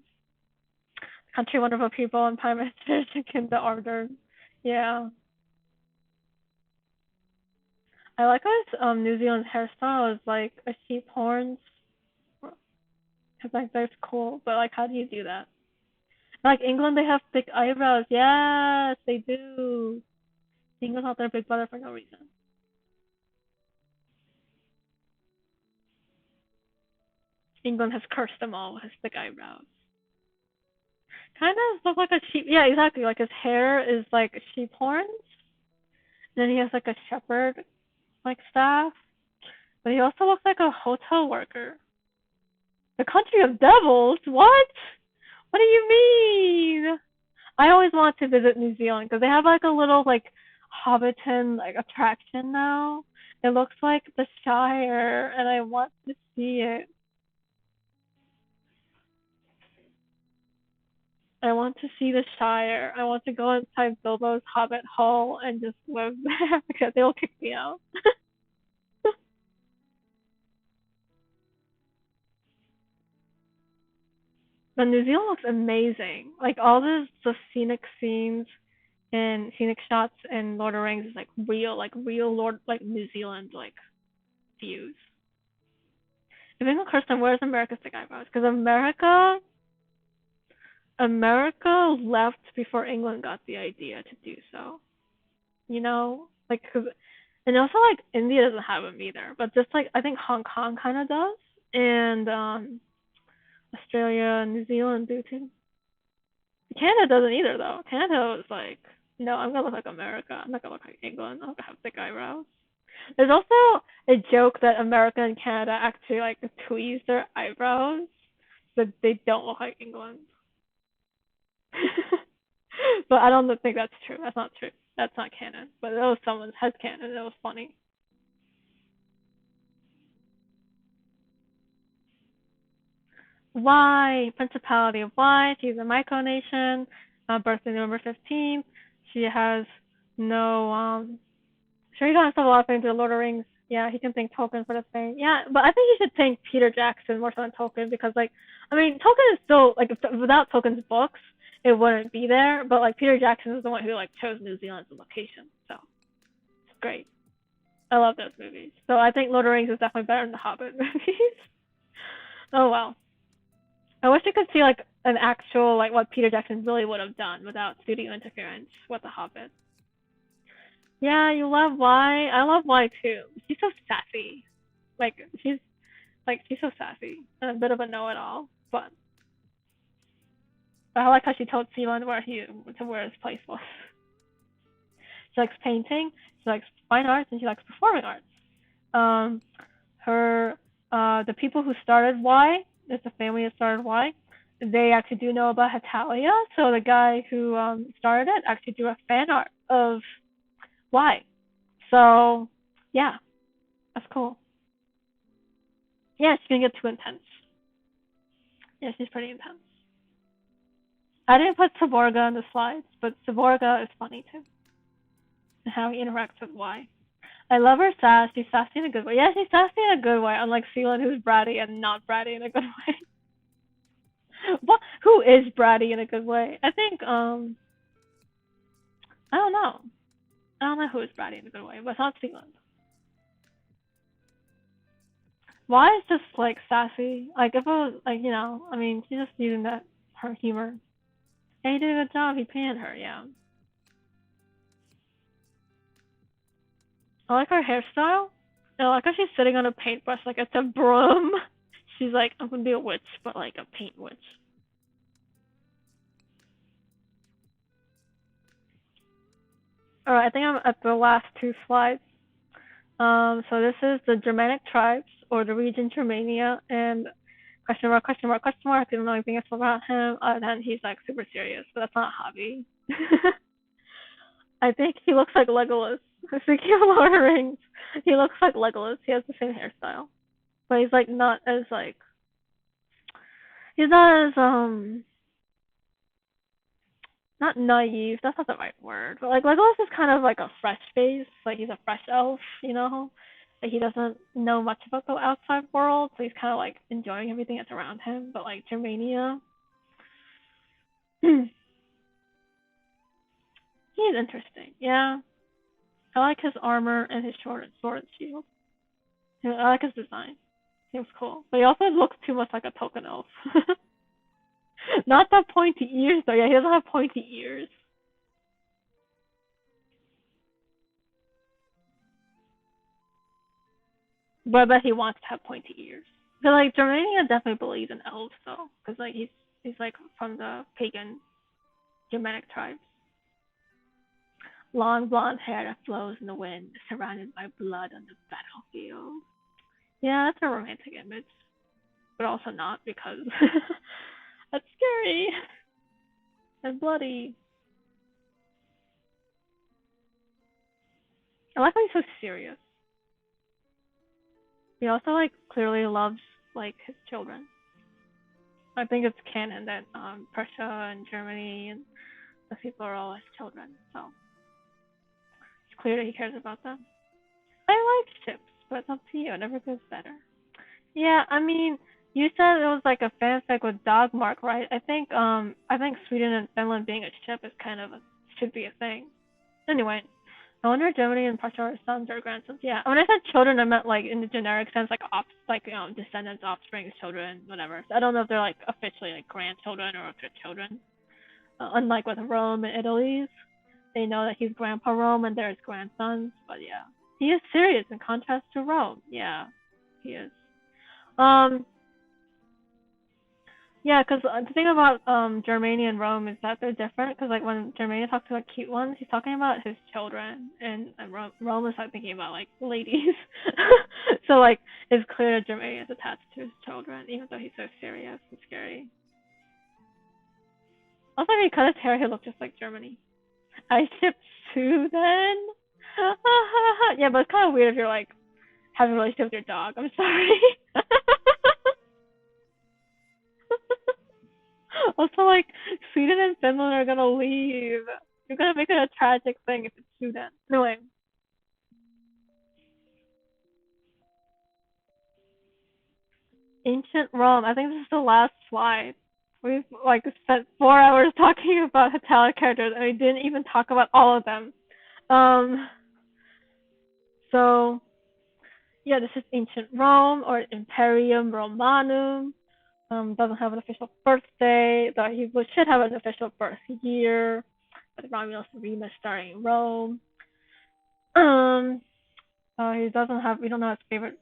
[SPEAKER 1] Country Wonderful People and Prime Minister Jacinda Ardern. Yeah. I like how New Zealand's hairstyle is like a sheep horns Like that's cool, but like, how do you do that? Like England, they have thick eyebrows. Yes, they do. England thought they're big brother for no reason. England has cursed them all with his thick eyebrows. Kind of look like a sheep. Yeah, exactly. Like his hair is like sheep horns. And then he has like a shepherd like staff. But he also looks like a hotel worker. The country of devils? What? What do you mean? I always want to visit New Zealand because they have like a little like Hobbiton like attraction now. It looks like the Shire, and I want to see it. I want to see the Shire. I want to go inside Bilbo's Hobbit hole and just live there because they'll kick me out. But New Zealand looks amazing. Like all the scenic scenes and scenic shots in Lord of the Rings is like real Lord like New Zealand like views. If England cursed them, where's America's the guy was? Because America left before England got the idea to do so. You know, like and also like India doesn't have them either, but just like I think Hong Kong kind of does, and Australia and New Zealand do too. Canada doesn't either though. Canada is like, no, I'm gonna look like America. I'm not gonna look like England. I'm gonna have thick eyebrows. There's also a joke that America and Canada actually like tweeze their eyebrows so they don't look like England. But I don't think that's true. That's not true. That's not canon. But it was someone's head canon. It was funny. Y, Principality of Y. She's a micronation. Birthday November 15th. She has no sure, he got himself a lot of things to the Lord of the Rings. Yeah, he can thank Tolkien for the thing. Yeah, but I think he should thank Peter Jackson more so than Tolkien because, like, I mean, Tolkien is still like without Tolkien's books, it wouldn't be there. But like Peter Jackson is the one who like chose New Zealand as a location, so it's great. I love those movies. So I think Lord of the Rings is definitely better than the Hobbit movies. Oh well, I wish I could see like an actual like what Peter Jackson really would have done without studio interference with the Hobbit. Yeah, you love Y. I love Y too. She's so sassy. Like she's so sassy and a bit of a know-it-all. But I like how she told Sealand where his place was. She likes painting. She likes fine arts, and she likes performing arts. Um, her the people who started Y, it's the family that started Y. They actually do know about Hetalia. So the guy who started it actually drew a fan art of Y. So yeah, that's cool. Yeah, she's gonna get too intense. Yeah, she's pretty intense. I didn't put Saborga in the slides, but Saborga is funny too. And how he interacts with Y. I love her sass. She's sassy in a good way. Yeah, she's sassy in a good way, unlike Sealand, who's bratty and not bratty in a good way. What? Who is bratty in a good way? I think I don't know. I don't know who is bratty in a good way, but it's not Sealand. Y is just like sassy. Like if it was like I mean, she's just using that her humor. And he did a good job. He panned her. Yeah. I like her hairstyle. I like how she's sitting on a paintbrush like it's a broom. She's like, I'm gonna be a witch, but like a paint witch. Alright, I think I'm at the last two slides. So this is the Germanic tribes, or the region Germania, and question mark, question mark, question mark. I don't know anything else about him, other than he's like super serious, but that's not a hobby. I think he looks like Legolas. Speaking of Lord of the Rings, he looks like Legolas. He has the same hairstyle, but he's like not as like he's not as not naive. That's not the right word. But like Legolas is kind of like a fresh face. Like he's a fresh elf, you know. Like he doesn't know much about the outside world, so he's kind of like enjoying everything that's around him. But like Germania, he's interesting. Yeah, I like his armor and his sword and shield. I like his design. Seems cool. But he also looks too much like a token elf. Not that pointy ears though. Yeah, he doesn't have pointy ears. But I bet he wants to have pointy ears. But like Germania definitely believes in elves though, because like he's like from the pagan Germanic tribes. Long blonde hair that flows in the wind, surrounded by blood on the battlefield. Yeah, that's a romantic image, but also not because that's scary and bloody. I like how he's so serious. He also like clearly loves like his children. I think it's canon that Prussia and Germany and the people are all his children, so it's clear that he cares about them. I like ships, but it's up to you. It never goes better. Yeah, I mean, you said it was like a fanfic with Dogmark, right? I think Sweden and Finland being a ship is kind of should be a thing. Anyway, I wonder if Germany and Prussia are sons or grandsons. Yeah, when I said children, I meant like in the generic sense, like descendants, offspring, children, whatever. So I don't know if they're like officially like grandchildren or if they're children. Unlike with Rome and Italy's, they know that he's Grandpa Rome and they're his grandsons. But yeah, he is serious in contrast to Rome. Yeah, he is. Um, yeah, because the thing about Germania and Rome is that they're different. Because like when Germania talks about cute ones, he's talking about his children, and Rome is like thinking about like ladies. So like it's clear that Germania is attached to his children, even though he's so serious and scary. Also, if he cut his hair, he looked just like Germany. I ship two then. Yeah, but it's kind of weird if you're like having a relationship with your dog. I'm sorry. Also, like Sweden and Finland are gonna leave. You're gonna make it a tragic thing if it's Sweden. Anyway, ancient Rome. I think this is the last slide. We've like spent 4 hours talking about Hetalia characters, and we didn't even talk about all of them. Um. So yeah, this is ancient Rome or Imperium Romanum. Doesn't have an official birthday, though he should have an official birth year. But Romulus and Remus starring in Rome. Um, he doesn't have. We don't know his favorite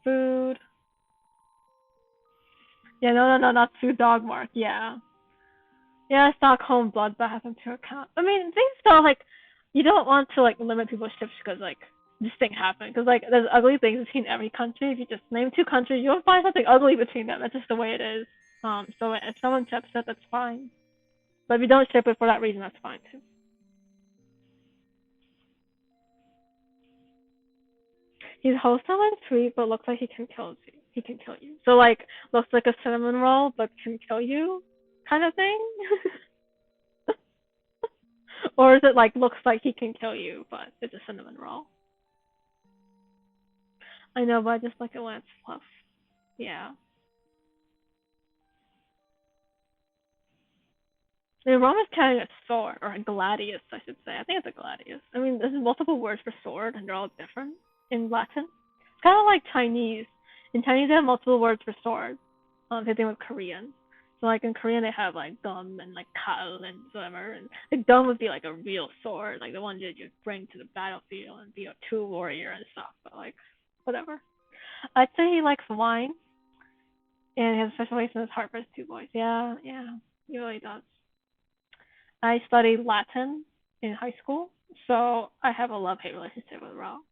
[SPEAKER 1] food. Yeah, no, not food. Dogmark. Yeah, yeah. Stockholm bloodbath into account. I mean, things though like you don't want to like limit people's ships because like this thing happened because like there's ugly things between every country. If you just name two countries, you'll find something ugly between them. That's just the way it is. So if someone ships it, that's fine. But if you don't ship it for that reason, that's fine too. He's wholesome and sweet, but looks like he can kill you. He can kill you. So like looks like a cinnamon roll, but can kill you, kind of thing. Or is it like looks like he can kill you, but it's a cinnamon roll? I know, but I just like it when it's fluff. Yeah. I mean, Roman's carrying a sword, or a gladius, I should say. I think it's a gladius. I mean, there's multiple words for sword, and they're all different in Latin. It's kind of like Chinese. In Chinese, they have multiple words for sword. Same thing with Korean. So, like, in Korean, they have, like, gum and, like, kal and whatever. And the gum would be, like, a real sword, like the one that you bring to the battlefield and be a true warrior and stuff. But, like, whatever. I'd say he likes wine, and he has a special place in his heart for his two boys. Yeah, yeah, he really does. I studied Latin in high school, so I have a love-hate relationship with Rome.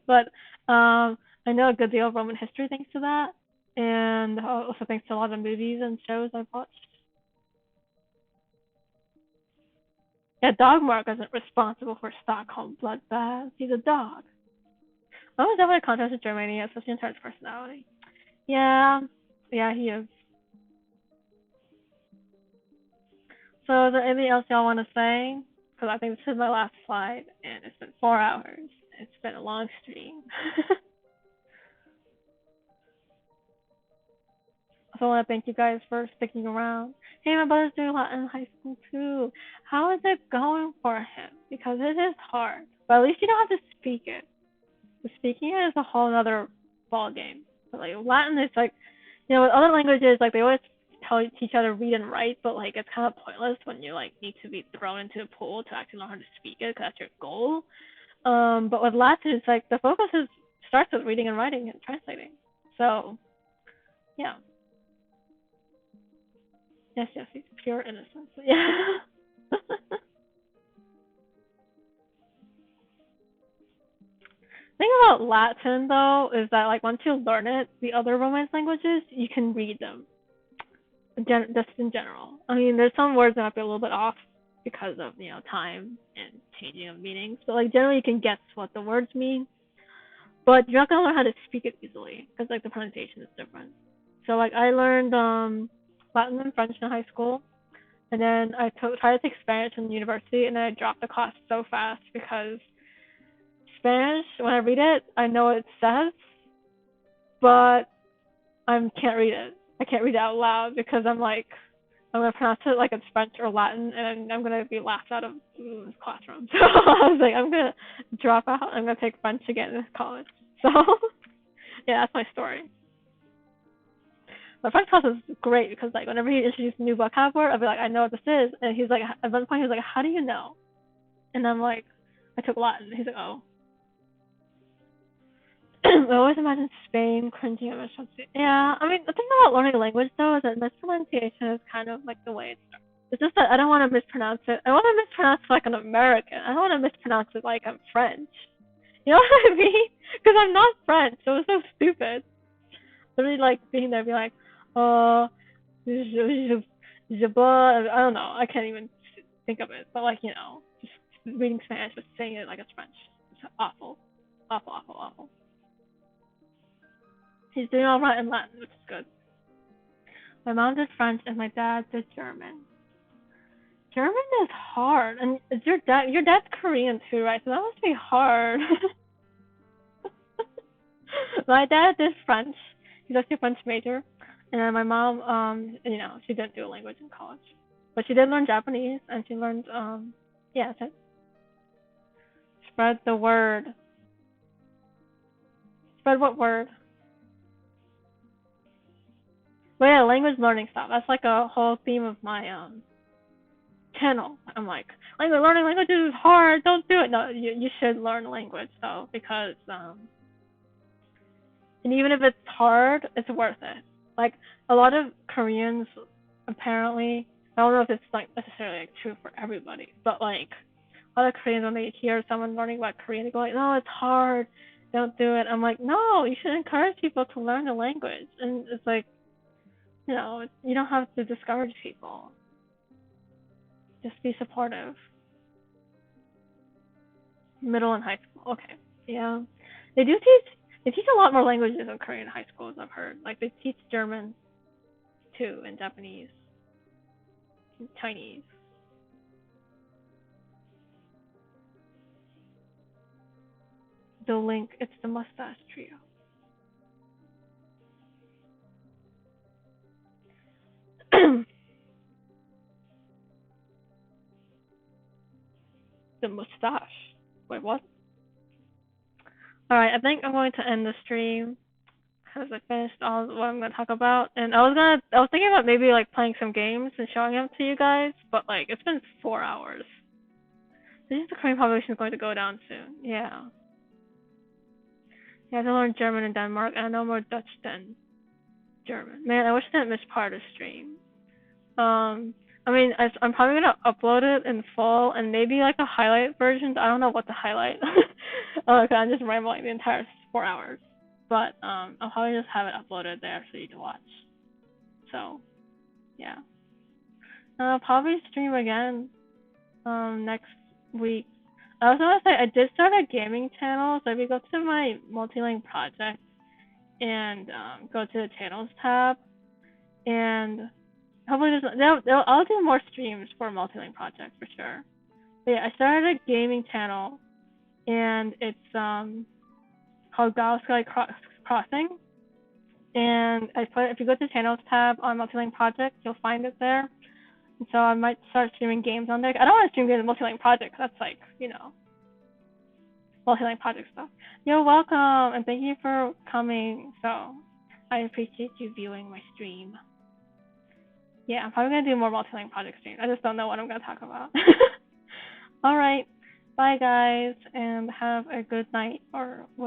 [SPEAKER 1] But I know a good deal of Roman history thanks to that, and also thanks to a lot of movies and shows I've watched. Yeah, Dogmark isn't responsible for Stockholm bloodbath. He's a dog. I was definitely a contrast to Germany, especially in terms of personality. Yeah, yeah, he is. So is there anything else y'all want to say? Because I think this is my last slide, and it's been 4 hours. It's been a long stream. So I want to thank you guys for sticking around. Hey, my brother's doing Latin in high school too. How is it going for him? Because it is hard, but at least you don't have to speak it. Speaking it is a whole other ball game. But like Latin is like, with other languages, like they always teach how to read and write, but like it's kind of pointless when you like need to be thrown into a pool to actually learn how to speak it, because that's your goal. But with Latin, it's like the focus starts with reading and writing and translating. So, yeah. Yes, it's pure innocence. Yeah. Thing about Latin though is that like once you learn it, the other Romance languages you can read them. Just in general. I mean, there's some words that might be a little bit off because of time and changing of meanings, but like generally you can guess what the words mean. But you're not gonna learn how to speak it easily because like the pronunciation is different. So like I learned Latin and French in high school, and then I tried to take Spanish in university, and then I dropped the class so fast because Spanish, when I read it, I know what it says, but I can't read it. I can't read it out loud because I'm gonna pronounce it like it's French or Latin, and I'm gonna be laughed out of this classroom. So I was like, I'm gonna drop out. I'm gonna take French again in college. So yeah, that's my story. My French class is great because like whenever he introduced a new vocabulary, I'd be like, I know what this is, and he's like, at one point he was like, how do you know? And I'm like, I took Latin. He's like, oh. I always imagine Spain cringing at mispronunciation. Yeah, I mean, the thing about learning a language, though, is that mispronunciation is kind of like the way it starts. It's just that I don't want to mispronounce it. I want to mispronounce it like an American. I don't want to mispronounce it like I'm French. You know what I mean? Because I'm not French, so it's so stupid. Literally, like, being there, being like, je, I don't know. I can't even think of it. But, like, just reading Spanish but saying it like it's French. It's awful. Awful, awful, awful. He's doing all right in Latin, which is good. My mom did French and my dad did German. German is hard, and your dad's Korean too, right? So that must be hard. My dad did French. He's actually a French major, and then my mom, she didn't do a language in college, but she did learn Japanese, and she learned, yeah, spread the word. Spread what word? But yeah, language learning stuff. That's like a whole theme of my channel. I'm like, learning languages is hard. Don't do it. No, you should learn language though, because and even if it's hard, it's worth it. Like a lot of Koreans, apparently, I don't know if it's like necessarily like true for everybody, but like a lot of Koreans, when they hear someone learning about Korean, they go like, no, it's hard. Don't do it. I'm like, no, you should encourage people to learn the language, and it's like, you don't have to discourage people. Just be supportive. Middle and high school. Okay. Yeah. They teach a lot more languages in Korean high schools, I've heard. Like they teach German too, and Japanese, and Chinese. The link, it's the mustache trio. The mustache. Wait, what? Alright, I think I'm going to end the stream because I finished all what I'm gonna talk about. And I was thinking about maybe like playing some games and showing them to you guys, but like it's been 4 hours. I think the Korean population is going to go down soon. Yeah. Yeah, I have to learn German in Denmark, and I know more Dutch than German. Man, I wish I didn't miss part of the stream. I mean, I'm probably gonna upload it in full and maybe like a highlight version. I don't know what to highlight. Cause I'm just rambling the entire 4 hours. But I'll probably just have it uploaded there for you to watch. So, yeah. I'll probably stream again next week. I was gonna say I did start a gaming channel, so if you go to my multi-link project and go to the channels tab, and hopefully I'll do more streams for multi-link project for sure. But yeah, I started a gaming channel, and it's called Sky Crossing. And if you go to the channels tab on multi-link project, you'll find it there. And so I might start streaming games on there. I don't want to stream games on multi-link project, 'cause that's like, multi-line project stuff. You're welcome, and thank you for coming. So I appreciate you viewing my stream. Yeah, I'm probably gonna do more multi-line project streams. I just don't know what I'm gonna talk about. All right, bye guys, and have a good night or where.